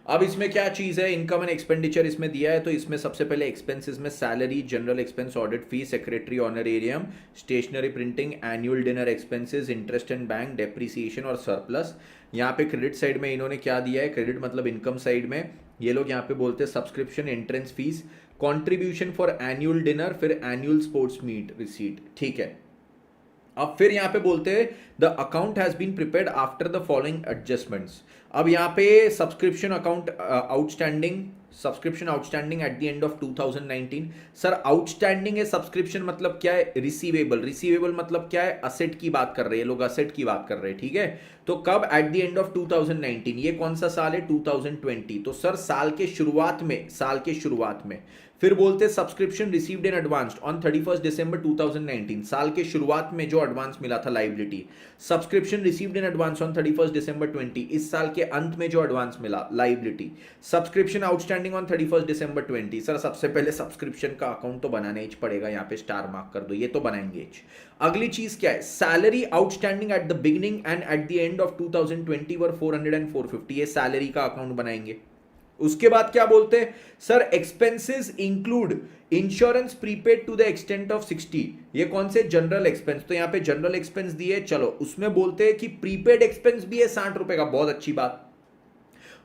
अब इसमें क्या चीज है, इनकम एंड एक्सपेंडिचर इसमें दिया है, तो इसमें सबसे पहले एक्सपेंसेस में salary, general expense, audit fee, secretary honorarium, stationery printing, annual dinner expenses, interest and bank, depreciation और सरप्लस। यहाँ पे क्रेडिट साइड में इन्होंने क्या दिया है, क्रेडिट मतलब इनकम साइड में ये लोग यहाँ पे बोलते हैं subscription, entrance fees, contribution for annual dinner, फिर एनुअल स्पोर्ट्स मीट रिसीट। ठीक है, अब फिर यहां पे बोलते हैं the account has been prepared after the following adjustments. अब यहाँ पे subscription account outstanding subscription outstanding at the end of 2019। Sir outstanding है सब्सक्रिप्शन मतलब क्या है? रिसीवेबल। रिसीवेबल मतलब क्या है? असेट की बात कर रहे हैं लोग, असेट की बात कर रहे हैं, ठीक है। तो कब? Eight the end of 2019। ये कौन सा साल है? 2020। तो सर साल के शुरुआत में, साल के शुरुआत में फिर बोलते subscription received in advance on 31 दिसंबर 2019। साल के शुरुआत में जो एडवांस मिला था liability, subscription received in advance on 31 दिसंबर 20। इस साल के अंत में जो एडवांस मिला liability, subscription outstanding on 31 December 20। Sir सबसे पहले सब्सक्रिप्शन का अकाउंट तो बनाना ही पड़ेगा, यहाँ पे स्टार मार्क कर दो, ये तो बनाएंगे। अगली चीज क्या है? Salary outstanding at the beginning and eight the end of 2020 were 400 and 450। ये सैलरी का अकाउंट बनाएंगे। उसके बाद क्या बोलते हैं? Sir expenses include insurance prepaid to the extent of 60। ये कौन से? General expense. तो यहां पे जनरल एक्सपेंस दिए, चलो उसमें बोलते हैं कि प्रीपेड एक्सपेंस भी है 60 रुपए का, बहुत अच्छी बात।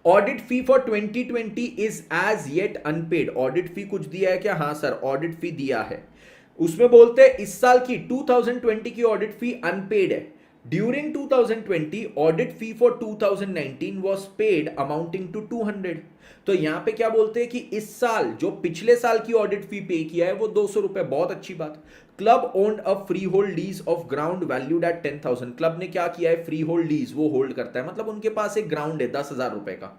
Audit fee for 2020 is as yet unpaid. Audit fee कुछ दिया है क्या? हाँ सर ऑडिट फी दिया है। उसमें बोलते हैं इस साल की 2020 की ऑडिट फी अनपेड है। During 2020 audit fee for 2019 was paid amounting to 200। तो यहां पे क्या बोलते हैं कि इस साल जो पिछले साल की ऑडिट फी पे किया है वो 200 रुपए, बहुत अच्छी बात। Club owned a free hold lease of ground valued at 10,000। Club ने क्या किया है? फ्री होल्ड लीज वो होल्ड करता है, मतलब उनके पास एक ग्राउंड है 10,000 रुपए का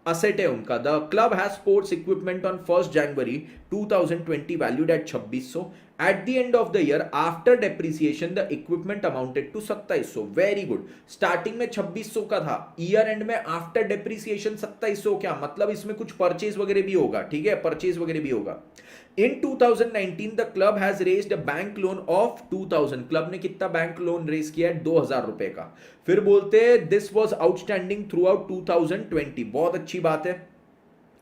असेट है उनका। The club has sports equipment on 1 January 2020 valued at 2600। At the end of the year after depreciation the equipment amounted to 2700। Very good. Starting में 2600 का था, ईयर एंड में आफ्टर डेप्रिसिएशन 2700। क्या मतलब? इसमें कुछ परचेज वगैरह भी होगा, ठीक है, परचेज वगैरह भी होगा। In 2019 the club has raised a bank loan of 2000। Club ने कितना बैंक लोन रेज किया है? 2000 रुपए का। फिर बोलते हैं this was outstanding throughout 2020। बहुत अच्छी बात है।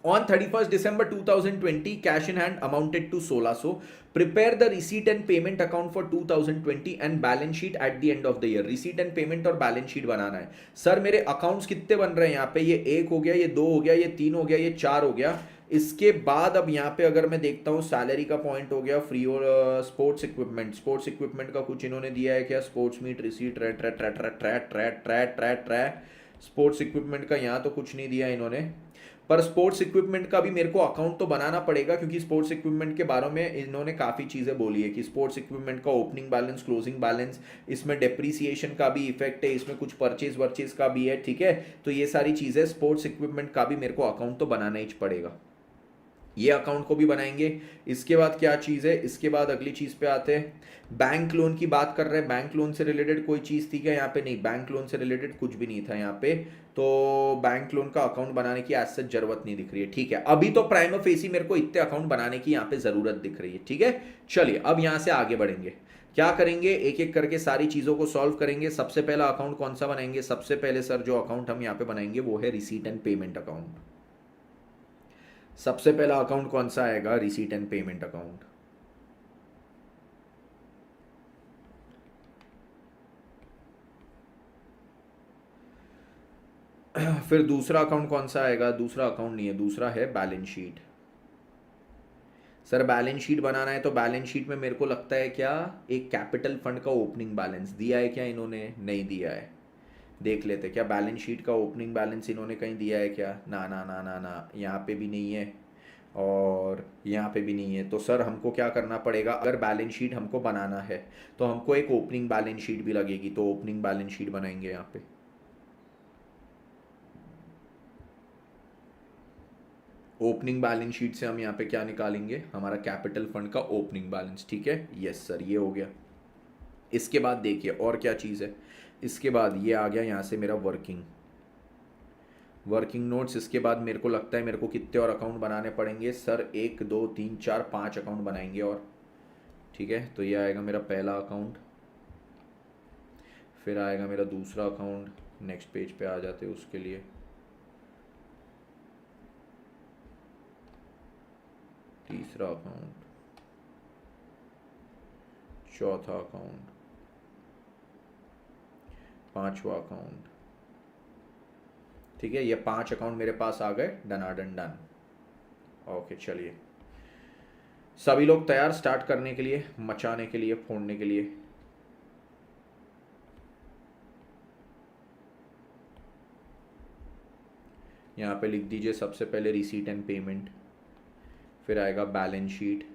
On 31st December 2020, cash in hand amounted to 1600. Prepare the receipt and payment account for 2020 and balance sheet at the end of the year। receipt and payment और balance sheet बनाना है। Sir मेरे accounts कितने बन रहे हैं यहाँ पे? ये 1 हो गया, ये 2 हो गया, ये 3 हो गया, ये 4 हो गया। इसके बाद अब यहाँ पे अगर मैं देखता हूँ सैलरी का पॉइंट हो गया, फ्री और स्पोर्ट्स इक्विपमेंट। स्पोर्ट्स इक्विपमेंट का कुछ इन्होंने दिया है क्या? स्पोर्ट्स मीट रिसीट ट्रै ट्रै ट्रै ट्रै ट्रै ट्रै ट्रै ट्रै ट्रै। स्पोर्ट्स इक्विपमेंट का यहाँ तो कुछ नहीं दिया इन्होंने, पर स्पोर्ट्स इक्विपमेंट का भी मेरे को अकाउंट तो बनाना पड़ेगा, क्योंकि स्पोर्ट्स इक्विपमेंट के बारे में इन्होंने काफ़ी चीज़ें बोली है कि स्पोर्ट्स इक्विपमेंट का ओपनिंग बैलेंस, क्लोजिंग बैलेंस, इसमें डेप्रीसिएशन का भी इफेक्ट है, इसमें कुछ परचेज वर्चेज का भी है, ठीक है। तो ये सारी चीज़ें स्पोर्ट्स इक्विपमेंट का भी मेरे को अकाउंट तो बनाना ही पड़ेगा, ये अकाउंट को भी बनाएंगे। इसके बाद क्या चीज़ है? इसके बाद अगली चीज़ पे आते हैं। बैंक लोन की बात कर रहे हैं, बैंक लोन से रिलेटेड कोई चीज़ थी क्या यहाँ पे? नहीं, बैंक लोन से रिलेटेड कुछ भी नहीं था यहाँ पे, तो बैंक लोन का अकाउंट बनाने की आज सच जरूरत नहीं दिख रही है, ठीक है। अभी तो प्राइमा फेसी मेरे को इतने अकाउंट बनाने की यहाँ पे ज़रूरत दिख रही है, ठीक है। चलिए अब यहाँ से आगे बढ़ेंगे। क्या करेंगे? एक एक करके सारी चीज़ों को सॉल्व करेंगे। सबसे पहला अकाउंट कौन सा बनाएंगे? सबसे पहले सर जो अकाउंट हम यहाँ पे बनाएंगे वो है रिसीट एंड पेमेंट अकाउंट। सबसे पहला अकाउंट कौन सा आएगा? Receipt and payment account. फिर दूसरा अकाउंट कौन सा आएगा? दूसरा अकाउंट नहीं है, दूसरा है balance sheet. Sir balance sheet बनाना है तो बैलेंस शीट में मेरे को लगता है क्या एक कैपिटल फंड का ओपनिंग बैलेंस दिया है क्या इन्होंने? नहीं दिया है। देख लेते क्या बैलेंस शीट का ओपनिंग बैलेंस इन्होंने कहीं दिया है क्या? ना ना ना ना ना, यहाँ पे भी नहीं है और यहाँ पे भी नहीं है। तो सर हमको क्या करना पड़ेगा? अगर बैलेंस शीट हमको बनाना है तो हमको एक ओपनिंग बैलेंस शीट भी लगेगी, तो ओपनिंग बैलेंस शीट बनाएंगे यहाँ पे। ओपनिंग बैलेंस शीट से हम यहाँ पे क्या निकालेंगे? हमारा कैपिटल फंड का ओपनिंग बैलेंस, ठीक है। यस सर, ये हो गया। इसके बाद देखिए और क्या चीज़ है। इसके बाद ये आ गया यहाँ से मेरा वर्किंग नोट्स। इसके बाद मेरे को लगता है मेरे को कितने और अकाउंट बनाने पड़ेंगे सर? 1 2 3 4 5 अकाउंट बनाएंगे और, ठीक है। तो ये आएगा मेरा पहला अकाउंट, फिर आएगा मेरा दूसरा अकाउंट, नेक्स्ट पेज पे आ जाते हैं उसके लिए। तीसरा अकाउंट, चौथा अकाउंट, पांचवा अकाउंट, ठीक है। ये 5 अकाउंट मेरे पास आ गए, डनाडन डन। ओके चलिए, सभी लोग तैयार स्टार्ट करने के लिए, मचाने के लिए, फोड़ने के लिए। यहाँ पे लिख दीजिए सबसे पहले रिसीट एंड पेमेंट, फिर आएगा बैलेंस शीट।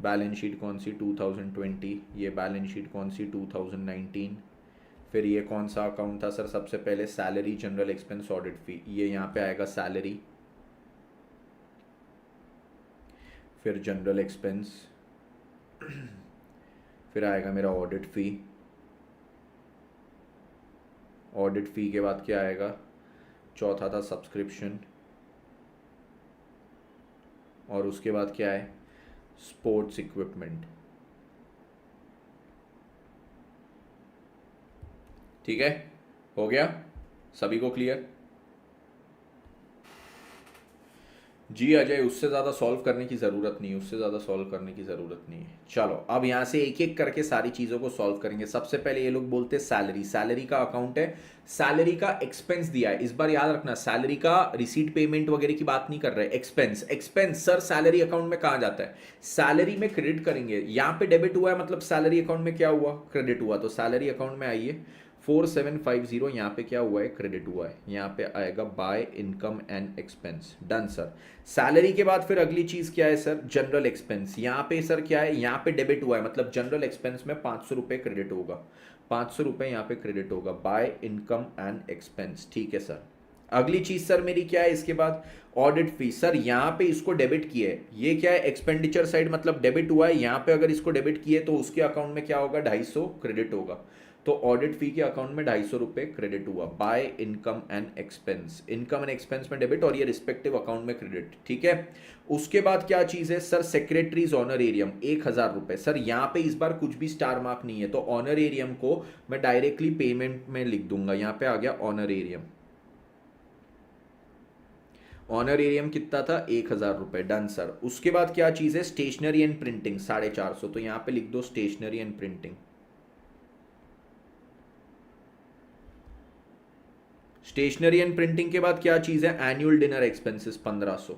बैलेंस शीट कौन सी 2020, ये बैलेंस शीट कौन सी 2019। फिर ये कौन सा अकाउंट था सर, सबसे पहले सैलरी जनरल एक्सपेंस ऑडिट फी, ये यहाँ पे आएगा सैलरी, फिर जनरल एक्सपेंस, फिर आएगा मेरा ऑडिट फी। ऑडिट फी के बाद क्या आएगा, चौथा था सब्सक्रिप्शन, और उसके बाद क्या है, स्पोर्ट्स इक्विपमेंट। ठीक है, हो गया सभी को क्लियर? जी अजय, उससे ज़्यादा सॉल्व करने की ज़रूरत नहीं है, उससे ज़्यादा सॉल्व करने की ज़रूरत नहीं है। चलो अब यहाँ से एक एक करके सारी चीज़ों को सॉल्व करेंगे। सबसे पहले ये लोग बोलते हैं सैलरी, सैलरी का अकाउंट है, सैलरी का एक्सपेंस दिया है। इस बार याद रखना, सैलरी का रिसीट पेमेंट वगैरह की बात नहीं कर रहे, expense. Expense sir salary account में कहाँ जाता है, सैलरी में क्रेडिट करेंगे। यहाँ पे डेबिट हुआ है मतलब सैलरी अकाउंट में क्या हुआ, क्रेडिट हुआ। तो सैलरी अकाउंट में आइए 4750, यहाँ पे क्या हुआ है, क्रेडिट हुआ है। यहाँ पे आएगा by income and expense, done sir. Salary के बाद फिर अगली चीज क्या है सर, जनरल एक्सपेंस। यहाँ पे सर क्या है, यहाँ पे डेबिट हुआ है मतलब जनरल एक्सपेंस में 500 रुपये क्रेडिट होगा, 500 रुपये यहाँ पे क्रेडिट होगा, बाय इनकम एंड एक्सपेंस। ठीक है सर। अगली चीज सर मेरी क्या है इसके बाद, ऑडिट फी। सर यहाँ पे इसको डेबिट किया है, ये क्या है, एक्सपेंडिचर साइड मतलब डेबिट हुआ है। यहाँ पे अगर इसको डेबिट किए तो उसके अकाउंट में क्या होगा, 250 क्रेडिट होगा। तो ऑडिट फी के अकाउंट में 250 रुपये क्रेडिट हुआ, by income and expense. Income and expense में डेबिट और ये रिस्पेक्टिव अकाउंट में क्रेडिट। ठीक है, उसके बाद क्या चीज है सर, सेक्रेटरीज ऑनरेरियम 1000 रुपये। सर यहाँ पे इस बार कुछ भी स्टार मार्क नहीं है, तो ऑनरेरियम को मैं डायरेक्टली पेमेंट में लिख दूंगा। यहाँ पे आ गया ऑनरेरियम, ऑनरेरियम कितना था, 1000 रुपये, डन सर। उसके बाद क्या चीज है, स्टेशनरी एंड प्रिंटिंग 450, तो यहाँ पे लिख दो stationery and printing. Stationery and printing के बाद क्या चीज है, annual dinner expenses 1500।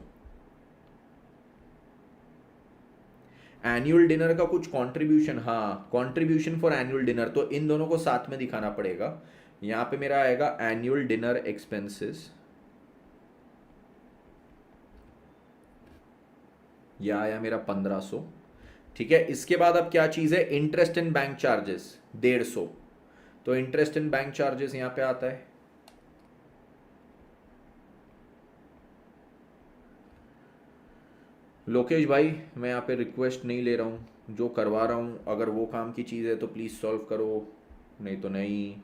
Annual dinner का कुछ कंट्रीब्यूशन, हाँ कंट्रीब्यूशन फॉर एनुअल डिनर, तो इन दोनों को साथ में दिखाना पड़ेगा। यहां पे मेरा आएगा एनुअल डिनर एक्सपेंसेस, यह आया मेरा 1500। ठीक है, इसके बाद अब क्या चीज है, इंटरेस्ट एंड बैंक चार्जेस 150, तो इंटरेस्ट एंड बैंक चार्जेस यहां पे आता है। लोकेश भाई मैं यहाँ पे रिक्वेस्ट नहीं ले रहा हूँ, जो करवा रहा हूँ अगर वो काम की चीज़ है तो प्लीज़ सॉल्व करो, नहीं तो नहीं।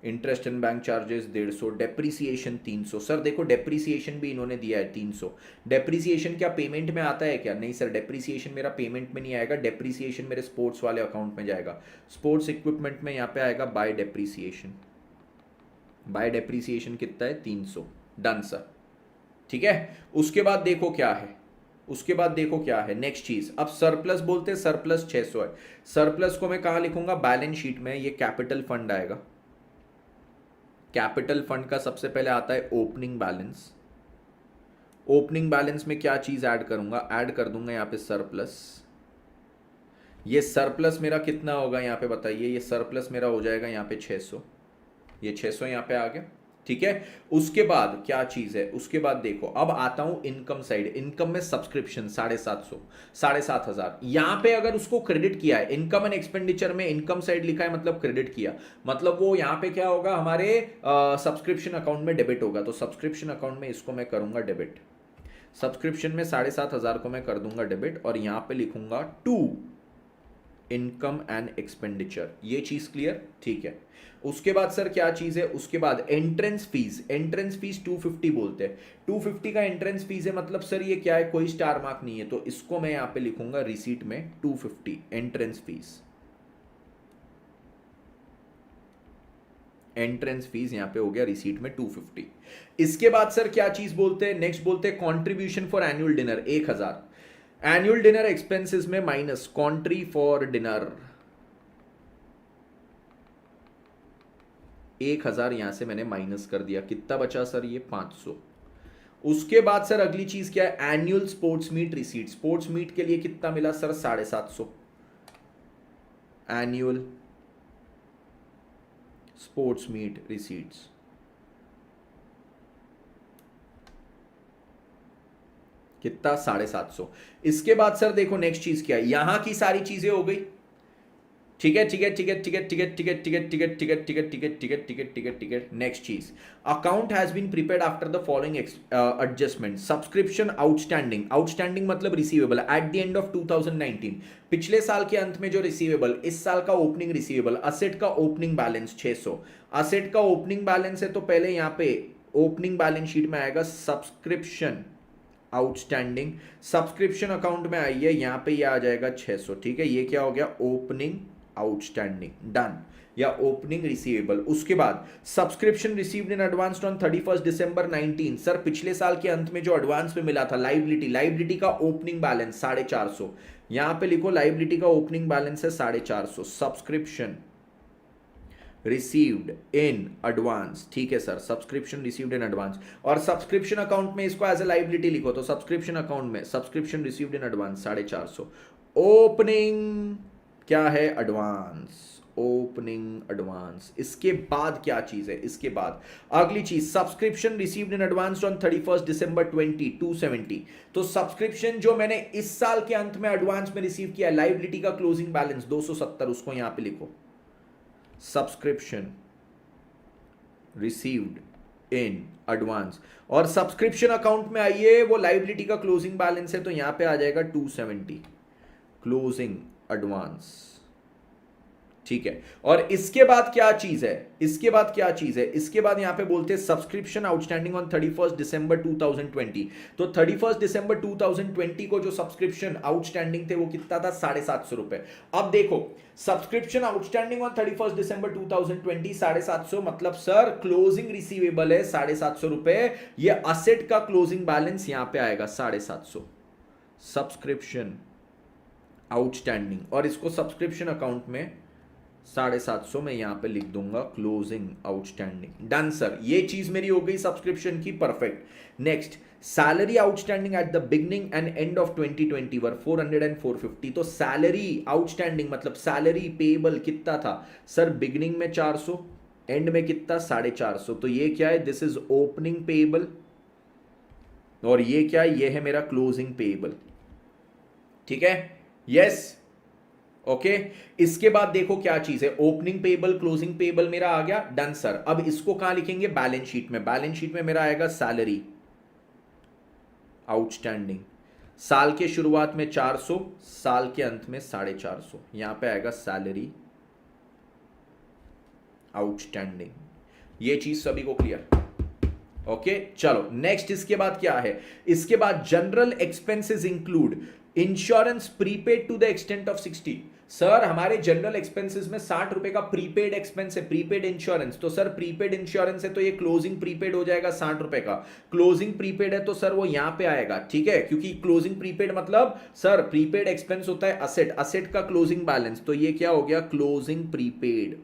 Interest and bank charges 150, depreciation 300। Sir देखो डेप्रीसिएशन भी इन्होंने दिया है 300। डेप्रीसिएशन क्या पेमेंट में आता है क्या, नहीं सर, डेप्रीसिएशन मेरा पेमेंट में नहीं आएगा, डेप्रीसिएशन मेरे स्पोर्ट्स वाले अकाउंट में जाएगा। स्पोर्ट्स इक्विपमेंट में यहाँ पे आएगा बाय डेप्रीसिएशन, बाय डेप्रीसिएशन कितना है, 300, डन सर। ठीक है, उसके बाद देखो क्या है, उसके बाद देखो क्या है नेक्स्ट चीज। अब सरप्लस बोलते हैं, सरप्लस 600 है। सरप्लस को मैं कहां लिखूंगा, बैलेंस शीट में। ये कैपिटल फंड आएगा, कैपिटल फंड का सबसे पहले आता है ओपनिंग बैलेंस। ओपनिंग बैलेंस में क्या चीज ऐड करूंगा, ऐड कर दूंगा यहां पे सरप्लस। ये सरप्लस मेरा कितना होगा यहाँ पे बताइए, ये सरप्लस मेरा हो जाएगा यहाँ पे 600, ये 600 यहाँ पे आ गया। ठीक है, उसके बाद क्या चीज है, उसके बाद देखो अब आता हूं इनकम साइड। इनकम में सब्सक्रिप्शन 750, 7500। यहां पे अगर उसको क्रेडिट किया है, इनकम एंड एक्सपेंडिचर में इनकम साइड लिखा है मतलब क्रेडिट किया, मतलब वो यहां पे क्या होगा, हमारे सब्सक्रिप्शन अकाउंट में डेबिट होगा। तो सब्सक्रिप्शन अकाउंट में इसको मैं करूंगा डेबिट, सब्सक्रिप्शन में 7500 को मैं कर दूंगा डेबिट, और यहां पे लिखूंगा टू इनकम एंड एक्सपेंडिचर। ये चीज क्लियर, ठीक है। उसके बाद सर क्या चीज है, उसके बाद एंट्रेंस फीस। एंट्रेंस फीस 250 बोलते हैं, 250 का एंट्रेंस फीस है, मतलब सर ये क्या है, कोई स्टार मार्क नहीं है, तो इसको मैं यहां पे लिखूंगा रिसीट में 250 एंट्रेंस फीस। एंट्रेंस फीस यहां पे हो गया रिसीट में 250। इसके बाद सर क्या चीज बोलते हैं, नेक्स्ट बोलते हैं contribution for annual dinner 1000। Annual dinner expenses में माइनस कॉन्ट्री फॉर डिनर 1000, यहां से मैंने माइनस कर दिया, कितना बचा सर, ये 500। उसके बाद सर अगली चीज क्या है, annual sports meet receipt. Sports meet के लिए कितना मिला sir, 750 annual sports meet receipts. कितना 750। इसके बाद सर देखो नेक्स्ट चीज क्या है, यहां की सारी चीजें हो गई, ठीक है ठीक है ठीक है ठीक है ठीक है ठीक है ठीक है ठीक है ठीक है ठीक है ठीक है ठीक है ठीक है ठीक है ठीक है। नेक्स्ट चीज, account has been prepared after the following adjustment. Subscription outstanding, outstanding मतलब receivable at the end of 2019, पिछले साल के अंत में जो रिसीवेबल, इस साल का ओपनिंग रिसीवेबल, असेट का ओपनिंग बैलेंस 600, असेट का ओपनिंग बैलेंस है तो पहले यहां पे ओपनिंग बैलेंस शीट में आएगा सब्सक्रिप्शन आउटस्टैंडिंग, सब्सक्रिप्शन अकाउंट में आई है, यहां पे ये आ जाएगा 600, ठीक है। ये क्या हो गया, ओपनिंग आउटस्टैंडिंग डन, या ओपनिंग रिसीवेबल। उसके बाद subscription received in advance on 31 December 19, sir पिछले साल के अंत में जो एडवांस में मिला था लाइबिलिटी, लाइबिलिटी का ओपनिंग बैलेंस 450, यहां पे लिखो लाइबिलिटी का ओपनिंग बैलेंस है 450, सब्सक्रिप्शन रिसीव्ड इन एडवांस, ठीक है sir, subscription received in advance, और सब्सक्रिप्शन अकाउंट में इसको एज ए लाइबिलिटी लिखो, तो सब्सक्रिप्शन अकाउंट में subscription received in advance 450, opening क्या है, एडवांस, ओपनिंग एडवांस। इसके बाद क्या चीज है, इसके बाद अगली चीज, subscription received in advance on 31 दिसंबर 20 270, तो सब्सक्रिप्शन जो मैंने इस साल के अंत में एडवांस में रिसीव किया, लाइबिलिटी का क्लोजिंग बैलेंस 270, उसको यहां पे लिखो, सब्सक्रिप्शन रिसीव्ड इन एडवांस, और सब्सक्रिप्शन अकाउंट में आइए वो लाइबिलिटी का क्लोजिंग बैलेंस है तो यहां पे आ जाएगा 270, क्लोजिंग एडवांस, ठीक है। और इसके बाद क्या चीज है, इसके बाद क्या चीज है, इसके बाद यहां पे बोलते हैं सब्सक्रिप्शन आउटस्टैंडिंग ऑन 31 दिसंबर 2020, तो 31 दिसंबर 2020 को जो सब्सक्रिप्शन आउटस्टैंडिंग थे वो कितना था, 750 रुपए। अब देखो सब्सक्रिप्शन आउटस्टैंडिंग ऑन 31 दिसंबर 2020 750, मतलब सर क्लोजिंग रिसीवेबल है 750 रुपए, ये असेट का क्लोजिंग बैलेंस यहां पे आएगा 750, सब्सक्रिप्शन आउटस्टैंडिंग, और इसको सब्सक्रिप्शन अकाउंट में 750 में यहां पे लिख दूंगा क्लोजिंग आउटस्टैंडिंग, डन सर, ये चीज मेरी हो गई सब्सक्रिप्शन की, perfect. Next, salary outstanding at the beginning and end of 2020 were 400 and 450, तो सैलरी आउटस्टैंडिंग मतलब सैलरी पेबल कितना था सर, बिगनिंग में 400, एंड में कितना 450, तो ये क्या है, दिस इज ओपनिंग पेबल, और ये क्या है, ये है मेरा क्लोजिंग पेबल, ठीक है, यस ओके। इसके बाद देखो क्या चीज है, ओपनिंग पेबल क्लोजिंग पेबल मेरा आ गया, डन सर। अब इसको कहां लिखेंगे, बैलेंस शीट में, बैलेंस शीट में मेरा आएगा सैलरी आउटस्टैंडिंग, साल के शुरुआत में 400, साल के अंत में 450, यहां पे आएगा सैलरी आउटस्टैंडिंग, ये चीज सभी को क्लियर, ओके चलो नेक्स्ट। इसके बाद क्या है, इसके बाद general expenses include insurance prepaid to the extent of 60, sir हमारे जनरल एक्सपेंसेस में 60 रुपए का प्रीपेड एक्सपेंस है, प्रीपेड इंश्योरेंस, तो सर प्रीपेड इंश्योरेंस है तो ये क्लोजिंग प्रीपेड हो जाएगा 60 रुपए का, क्लोजिंग प्रीपेड है तो सर वो यहां पे आएगा, ठीक है, क्योंकि क्लोजिंग प्रीपेड मतलब सर प्रीपेड एक्सपेंस होता है असेट, असेट का क्लोजिंग बैलेंस, तो ये क्या हो गया, क्लोजिंग प्रीपेड,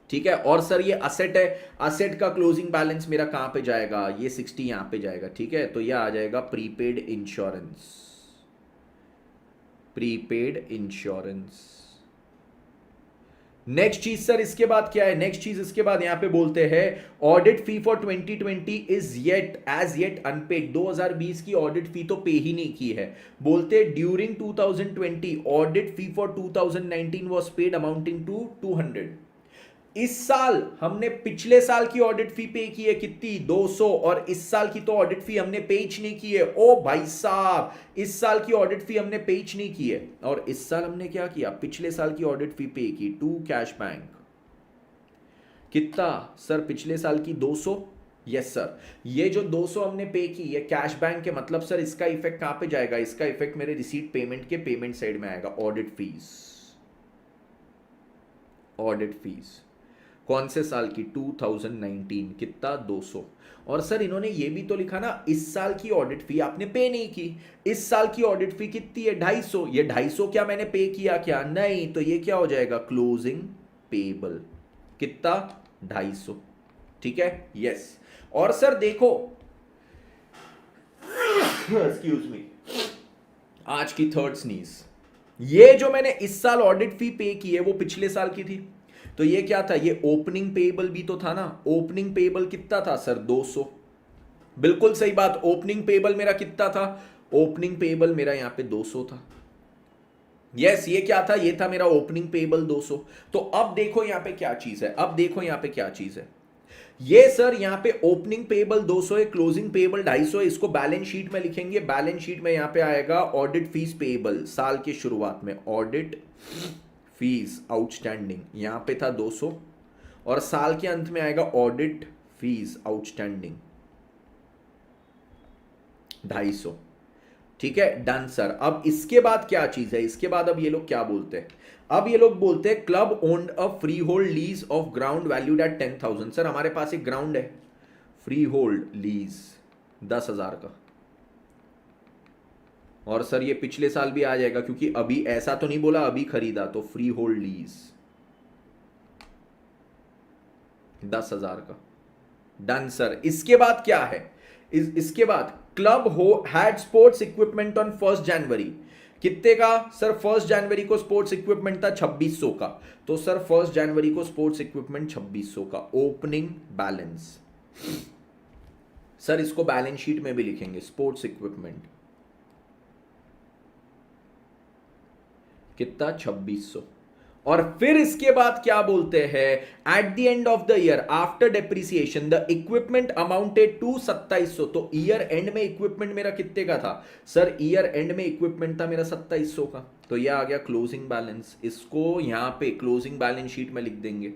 ठीक है। और सर ये असेट है, असेट का क्लोजिंग बैलेंस मेरा कहां पे जाएगा, ये 60 यहां पे जाएगा, ठीक है, तो ये आ जाएगा prepaid insurance, prepaid insurance. Next चीज सर इसके बाद क्या है, नेक्स्ट चीज इसके बाद यहां पे बोलते हैं audit fee for 2020 is yet as yet unpaid, 2020 की ऑडिट फी तो पे ही नहीं की है, बोलते during 2020 audit fee for 2019 was paid amounting to 200, इस साल हमने पिछले साल की ऑडिट फी पे की है कितनी, 200, और इस साल की तो ऑडिट फी हमने पे ही नहीं की है, ओ भाई साहब इस साल की ऑडिट फी हमने पे ही नहीं की है, और इस साल हमने क्या किया, पिछले साल की ऑडिट फी पे की, टू कैश बैंक, कितना सर, पिछले साल की 200, यस सर, ये जो 200 हमने पे की ये कैश बैंक के, मतलब सर इसका इफेक्ट कहां पे जाएगा, इसका इफेक्ट मेरे रिसीट पेमेंट के पेमेंट साइड में आएगा, ऑडिट फीस, ऑडिट फीस कौन से साल की, 2019, कितना 200, और सर इन्होंने ये भी तो लिखा ना, इस साल की ऑडिट फी आपने पे नहीं की, इस साल की ऑडिट फी कितनी है, 250, ये 250 क्या मैंने पे किया क्या, नहीं, तो ये क्या हो जाएगा, क्लोजिंग पेबल, कितना 250, ठीक है, यस। और सर देखो एक्सक्यूज मी, आज की थर्ड स्नीज, ये जो मैंने इस साल ऑडिट फी पे की है वो पिछले साल की थी, तो ये क्या था, ये ओपनिंग पेबल भी तो था ना, ओपनिंग पेबल कितना था सर, 200, बिल्कुल सही बात। ओपनिंग पेबल मेरा कितना था? ओपनिंग पेबल मेरा यहां पे 200 था। यस, ये क्या था? ये था मेरा ओपनिंग पेबल 200। तो अब देखो यहां पे क्या चीज है, अब देखो यहां पे क्या चीज है। ये सर यहां पे ओपनिंग पेबल 200 है, क्लोजिंग पेबल 250 है। इसको बैलेंस शीट में लिखेंगे। बैलेंस शीट में यहां पे आएगा ऑडिट फीस पेबल साल के शुरुआत में, ऑडिट फीस आउटस्टैंडिंग यहां पे था 200, और साल के अंत में आएगा ऑडिट फीस आउटस्टैंडिंग 250। ठीक है, डन सर। अब इसके बाद क्या चीज है? इसके बाद अब ये लोग क्या बोलते हैं? अब ये लोग बोलते हैं club owned a free hold lease of ground valued at 10,000। Sir हमारे पास एक ग्राउंड है, फ्री होल्ड लीज 10,000 का, और सर ये पिछले साल भी आ जाएगा क्योंकि अभी ऐसा तो नहीं बोला अभी खरीदा, तो फ्री होल्ड लीज 10,000 का, डन सर। इसके बाद क्या है? इसके बाद क्लब हो हैड स्पोर्ट्स इक्विपमेंट ऑन 1 जनवरी। कितने का? सर 1 जनवरी को स्पोर्ट्स इक्विपमेंट था 2600 का, तो सर 1 जनवरी को स्पोर्ट्स इक्विपमेंट 2600 का। ओपनिंग बैलेंस, सर इसको बैलेंस शीट में भी लिखेंगे, स्पोर्ट्स इक्विपमेंट कितना? 2600। और फिर इसके बाद क्या बोलते हैं? At the end of the year after depreciation the equipment amounted to 2700। तो ईयर एंड में इक्विपमेंट मेरा कितने का था? सर ईयर एंड में इक्विपमेंट था मेरा 2700 का, तो यह आ गया क्लोजिंग बैलेंस। इसको यहां पे क्लोजिंग बैलेंस शीट में लिख देंगे,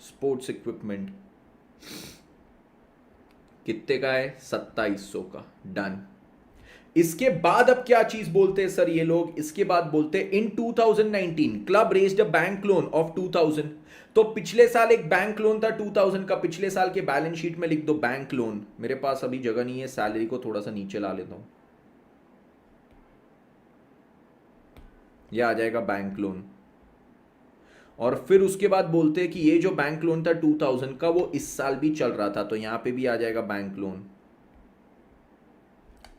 स्पोर्ट्स इक्विपमेंट कितने का है? 2700 का, डन। इसके बाद अब क्या चीज बोलते हैं सर ये लोग? इसके बाद बोलते हैं इन 2019 club raised a bank loan of 2000। तो पिछले साल एक बैंक लोन था 2000 का, पिछले साल के बैलेंस शीट में लिख दो बैंक लोन। मेरे पास अभी जगह नहीं है, सैलरी को थोड़ा सा नीचे ला लेता हूं, यह आ जाएगा बैंक लोन। और फिर उसके बाद बोलते हैं कि ये जो बैंक लोन था 2000 का वो इस साल भी चल रहा था, तो यहां पे भी आ जाएगा बैंक लोन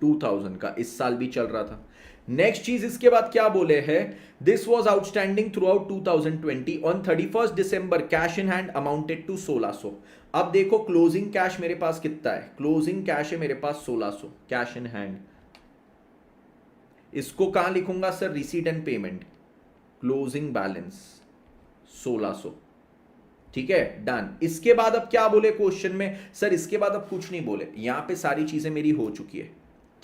2000 का, इस साल भी चल रहा था। नेक्स्ट चीज इसके बाद क्या बोले हैं? This was outstanding throughout 2020 on 31 December cash in hand amounted to 1600। अब देखो क्लोजिंग कैश मेरे पास कितना है? क्लोजिंग कैश है मेरे पास 1600 कैश इन हैंड। इसको कहां लिखूंगा sir? Receipt and payment, closing balance 1600। ठीक है, डन। इसके बाद अब क्या बोले क्वेश्चन में? सर इसके बाद अब कुछ नहीं बोले, यहां पे सारी चीजें मेरी हो चुकी है।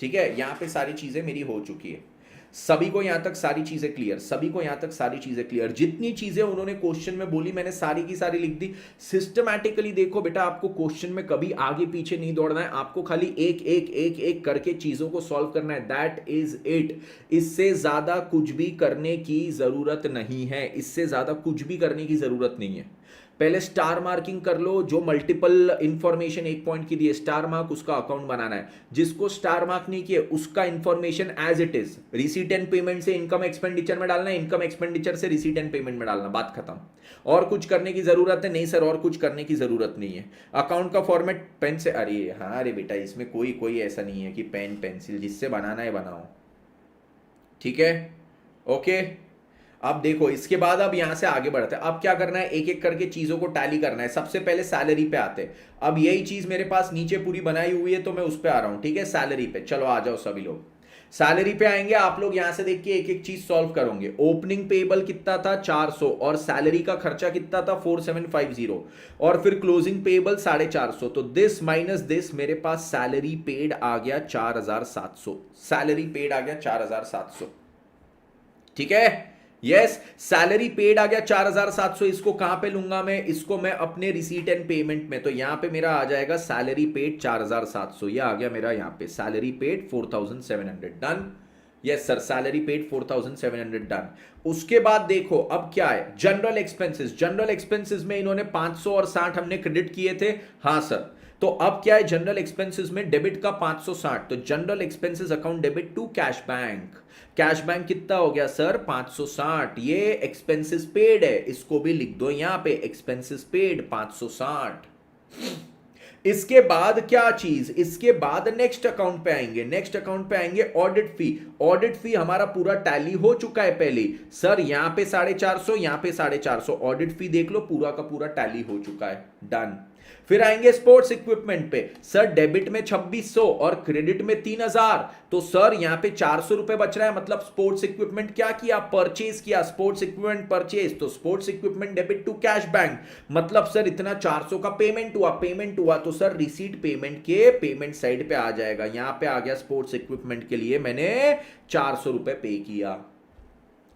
ठीक है, यहां पे सारी चीजें मेरी हो चुकी है। सभी को यहां तक सारी चीजें क्लियर, सभी को यहां तक सारी चीजें क्लियर। जितनी चीजें उन्होंने क्वेश्चन में बोली मैंने सारी की सारी लिख दी। सिस्टमैटिकली देखो बेटा, आपको क्वेश्चन में कभी आगे पीछे नहीं दौड़ना है, आपको खाली एक एक एक एक करके चीजों को सॉल्व करना है, दैट इज इट। इससे ज्यादा कुछ भी करने की जरूरत नहीं है, इससे ज्यादा कुछ भी करने की जरूरत नहीं है। पहले स्टार मार्किंग कर लो, जो मल्टीपल इंफॉर्मेशन एक पॉइंट की दी है स्टार मार्क, उसका अकाउंट बनाना है। जिसको स्टार मार्क नहीं किया उसका information as it is, receipt and payment से इनकम एक्सपेंडिचर में डालना है, इनकम एक्सपेंडिचर से रिसीट एंड पेमेंट में डालना, बात खत्म। और कुछ करने की जरूरत है? नहीं सर, और कुछ करने की जरूरत नहीं है। अकाउंट का फॉर्मेट पेन से, अरे हाँ अरे बेटा इसमें कोई कोई ऐसा नहीं है कि पेन पेंसिल, जिससे बनाना है बनाओ। ठीक है, ओके। अब देखो इसके बाद अब यहां से आगे बढ़ते हैं। अब क्या करना है? एक एक करके चीजों को टैली करना है। सबसे पहले सैलरी पे आते हैं। अब यही चीज मेरे पास नीचे पूरी बनाई हुई है तो मैं उस पे आ रहा हूं। ठीक है, सैलरी पे चलो आ जाओ सभी लोग। सैलरी पे आएंगे आप लोग, यहां से देख के एक एक चीज सॉल्व करोगे। ओपनिंग पेबल कितना था? 400, और सैलरी का खर्चा कितना था? 4750, और फिर क्लोजिंग पेबल 450। तो दिस माइनस दिस, मेरे पास सैलरी पेड आ गया 4700। सैलरी पेड आ गया 4700। ठीक है, यस, सैलरी पेड आ गया 4700। इसको कहां पे लूंगा मैं? इसको मैं अपने रिसीट एंड पेमेंट में, तो यहां पे मेरा आ जाएगा सैलरी पेड 4700। यह आ गया मेरा यहां पे salary paid 4700, done. Yes sir, salary paid 4700, done. उसके बाद देखो अब क्या है? General expenses. जनरल एक्सपेंसेस में इन्होंने 500 और 60 हमने क्रेडिट किए थे, हाँ सर। तो अब क्या है? जनरल एक्सपेंसेस में डेबिट का 560, तो general expenses account debit to cash bank. Cash bank कितना हो गया सर? 560। ये एक्सपेंसेस पेड है, इसको भी लिख दो यहां पे, एक्सपेंसेस पेड 560। इसके बाद क्या चीज? इसके बाद नेक्स्ट अकाउंट पे आएंगे। नेक्स्ट अकाउंट पे आएंगे ऑडिट फी। ऑडिट फी हमारा पूरा टैली हो चुका है पहले सर, यहां पे 450, यहां पे 450। ऑडिट फी देख लो, पूरा का पूरा टैली हो चुका है, डन। फिर आएंगे स्पोर्ट्स इक्विपमेंट पे, सर डेबिट में 2600 और क्रेडिट में 3000, तो सर यहां पे 400 रुपए बच रहा है, मतलब स्पोर्ट्स इक्विपमेंट क्या किया, परचेज किया, स्पोर्ट्स इक्विपमेंट परचेज, तो sports equipment debit to cash bank, मतलब सर इतना 400 का पेमेंट हुआ तो सर रिसीट पेमेंट के पेमेंट साइड पे आ जाएगा, यहां पे आ गया स्पोर्ट्स इक्विपमेंट के लिए मैंने 400 रुपए पे किया।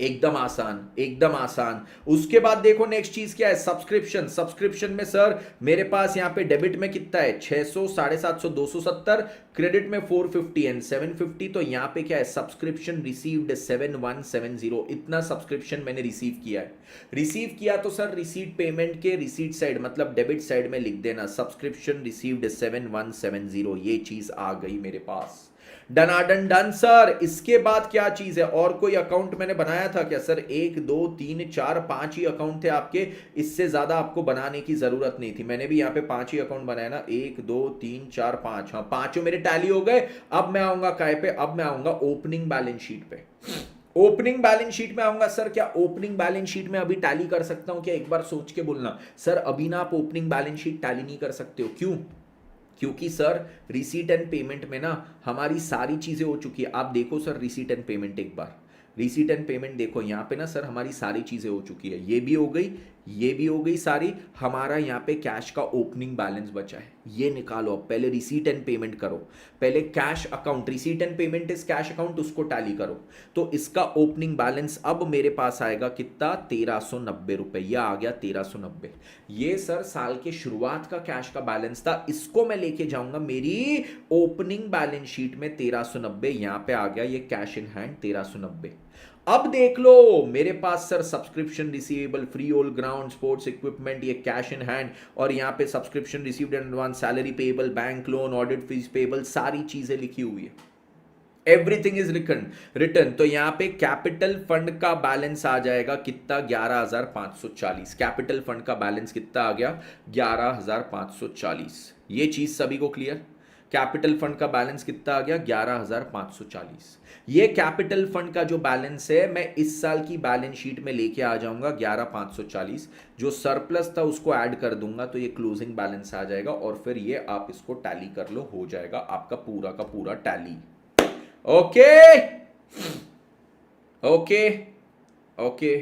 एकदम आसान, एकदम आसान। उसके बाद देखो नेक्स्ट चीज क्या है, सब्सक्रिप्शन। सब्सक्रिप्शन में सर मेरे पास यहां पे डेबिट में कितना है 600, 750, 270, क्रेडिट में 450 एंड 750, तो यहां पे क्या है सब्सक्रिप्शन रिसीव्ड 7170, इतना सब्सक्रिप्शन मैंने रिसीव किया है। रिसीव किया तो सर रिसीट पेमेंट के रिसीट साइड मतलब डेबिट साइड में लिख देना सब्सक्रिप्शन रिसीव्ड 7170, ये चीज आ गई मेरे पास। डनाडन डन सर। इसके बाद क्या चीज है, और कोई अकाउंट मैंने बनाया था क्या सर, 1 2 3 4 5 ही अकाउंट थे आपके, इससे ज्यादा आपको बनाने की जरूरत नहीं थी, मैंने भी यहाँ पे 5 ही अकाउंट बनाया ना, 1 2 3 4 5, हाँ पांचों मेरे टैली हो गए। अब मैं आऊंगा काय पे, अब मैं आऊंगा ओपनिंग बैलेंस शीट पे। ओपनिंग बैलेंस शीट में आऊंगा, सर क्या ओपनिंग बैलेंस शीट में अभी टैली कर सकता हूं क्या, एक बार सोच के बोलना। सर अभी ना आप ओपनिंग बैलेंस शीट टैली नहीं कर सकते हो, क्यों, क्योंकि सर रिसीट एंड पेमेंट में ना हमारी सारी चीजें हो चुकी है। आप देखो सर रिसीट एंड पेमेंट, एक बार रिसीट एंड पेमेंट देखो, यहाँ पे ना सर हमारी सारी चीजें हो चुकी है, ये भी हो गई, ये भी हो गई सारी, हमारा यहाँ पे कैश का ओपनिंग बैलेंस बचा है, ये निकालो। अब पहले रिसीट एंड पेमेंट करो, पहले cash account, receipt and payment is cash account, उसको टैली करो, तो इसका ओपनिंग बैलेंस अब मेरे पास आएगा कितना 1390 रुपए, यह आ गया 1390। ये सर साल के शुरुआत का कैश का बैलेंस था, इसको मैं लेके जाऊंगा मेरी ओपनिंग बैलेंस शीट में 1390, यहां पे आ गया ये कैश इन हैंड 1390। अब देख लो मेरे पास sir subscription receivable, freehold ground, sports equipment, ये कैश इन हैंड, और यहाँ पे subscription received in advance, salary payable, bank loan, audit fees payable, सारी चीजें लिखी हुई है, एवरीथिंग इज रिटर्न। तो यहां पे कैपिटल फंड का बैलेंस आ जाएगा कितना 11540, कैपिटल फंड का बैलेंस कितना आ गया 11540, ये चीज सभी को क्लियर। कैपिटल फंड का बैलेंस कितना आ गया 11540। ये कैपिटल फंड का जो बैलेंस है मैं इस साल की बैलेंस शीट में लेके आ जाऊंगा 11540, जो सरप्लस था उसको ऐड कर दूंगा तो ये क्लोजिंग बैलेंस आ जाएगा, और फिर ये आप इसको टैली कर लो, हो जाएगा आपका पूरा का पूरा tally. Okay okay okay,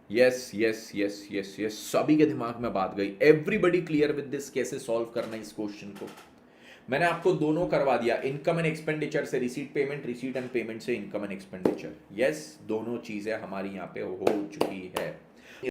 yes yes yes yes yes, सभी के दिमाग में बात गई, एवरीबडी क्लियर विद दिस, कैसे सॉल्व करना है इस क्वेश्चन को। मैंने आपको दोनों करवा दिया, इनकम एंड एक्सपेंडिचर से receipt payment, receipt and payment से इनकम एंड एक्सपेंडिचर, यस दोनों चीजें हमारी यहां पे हो चुकी है।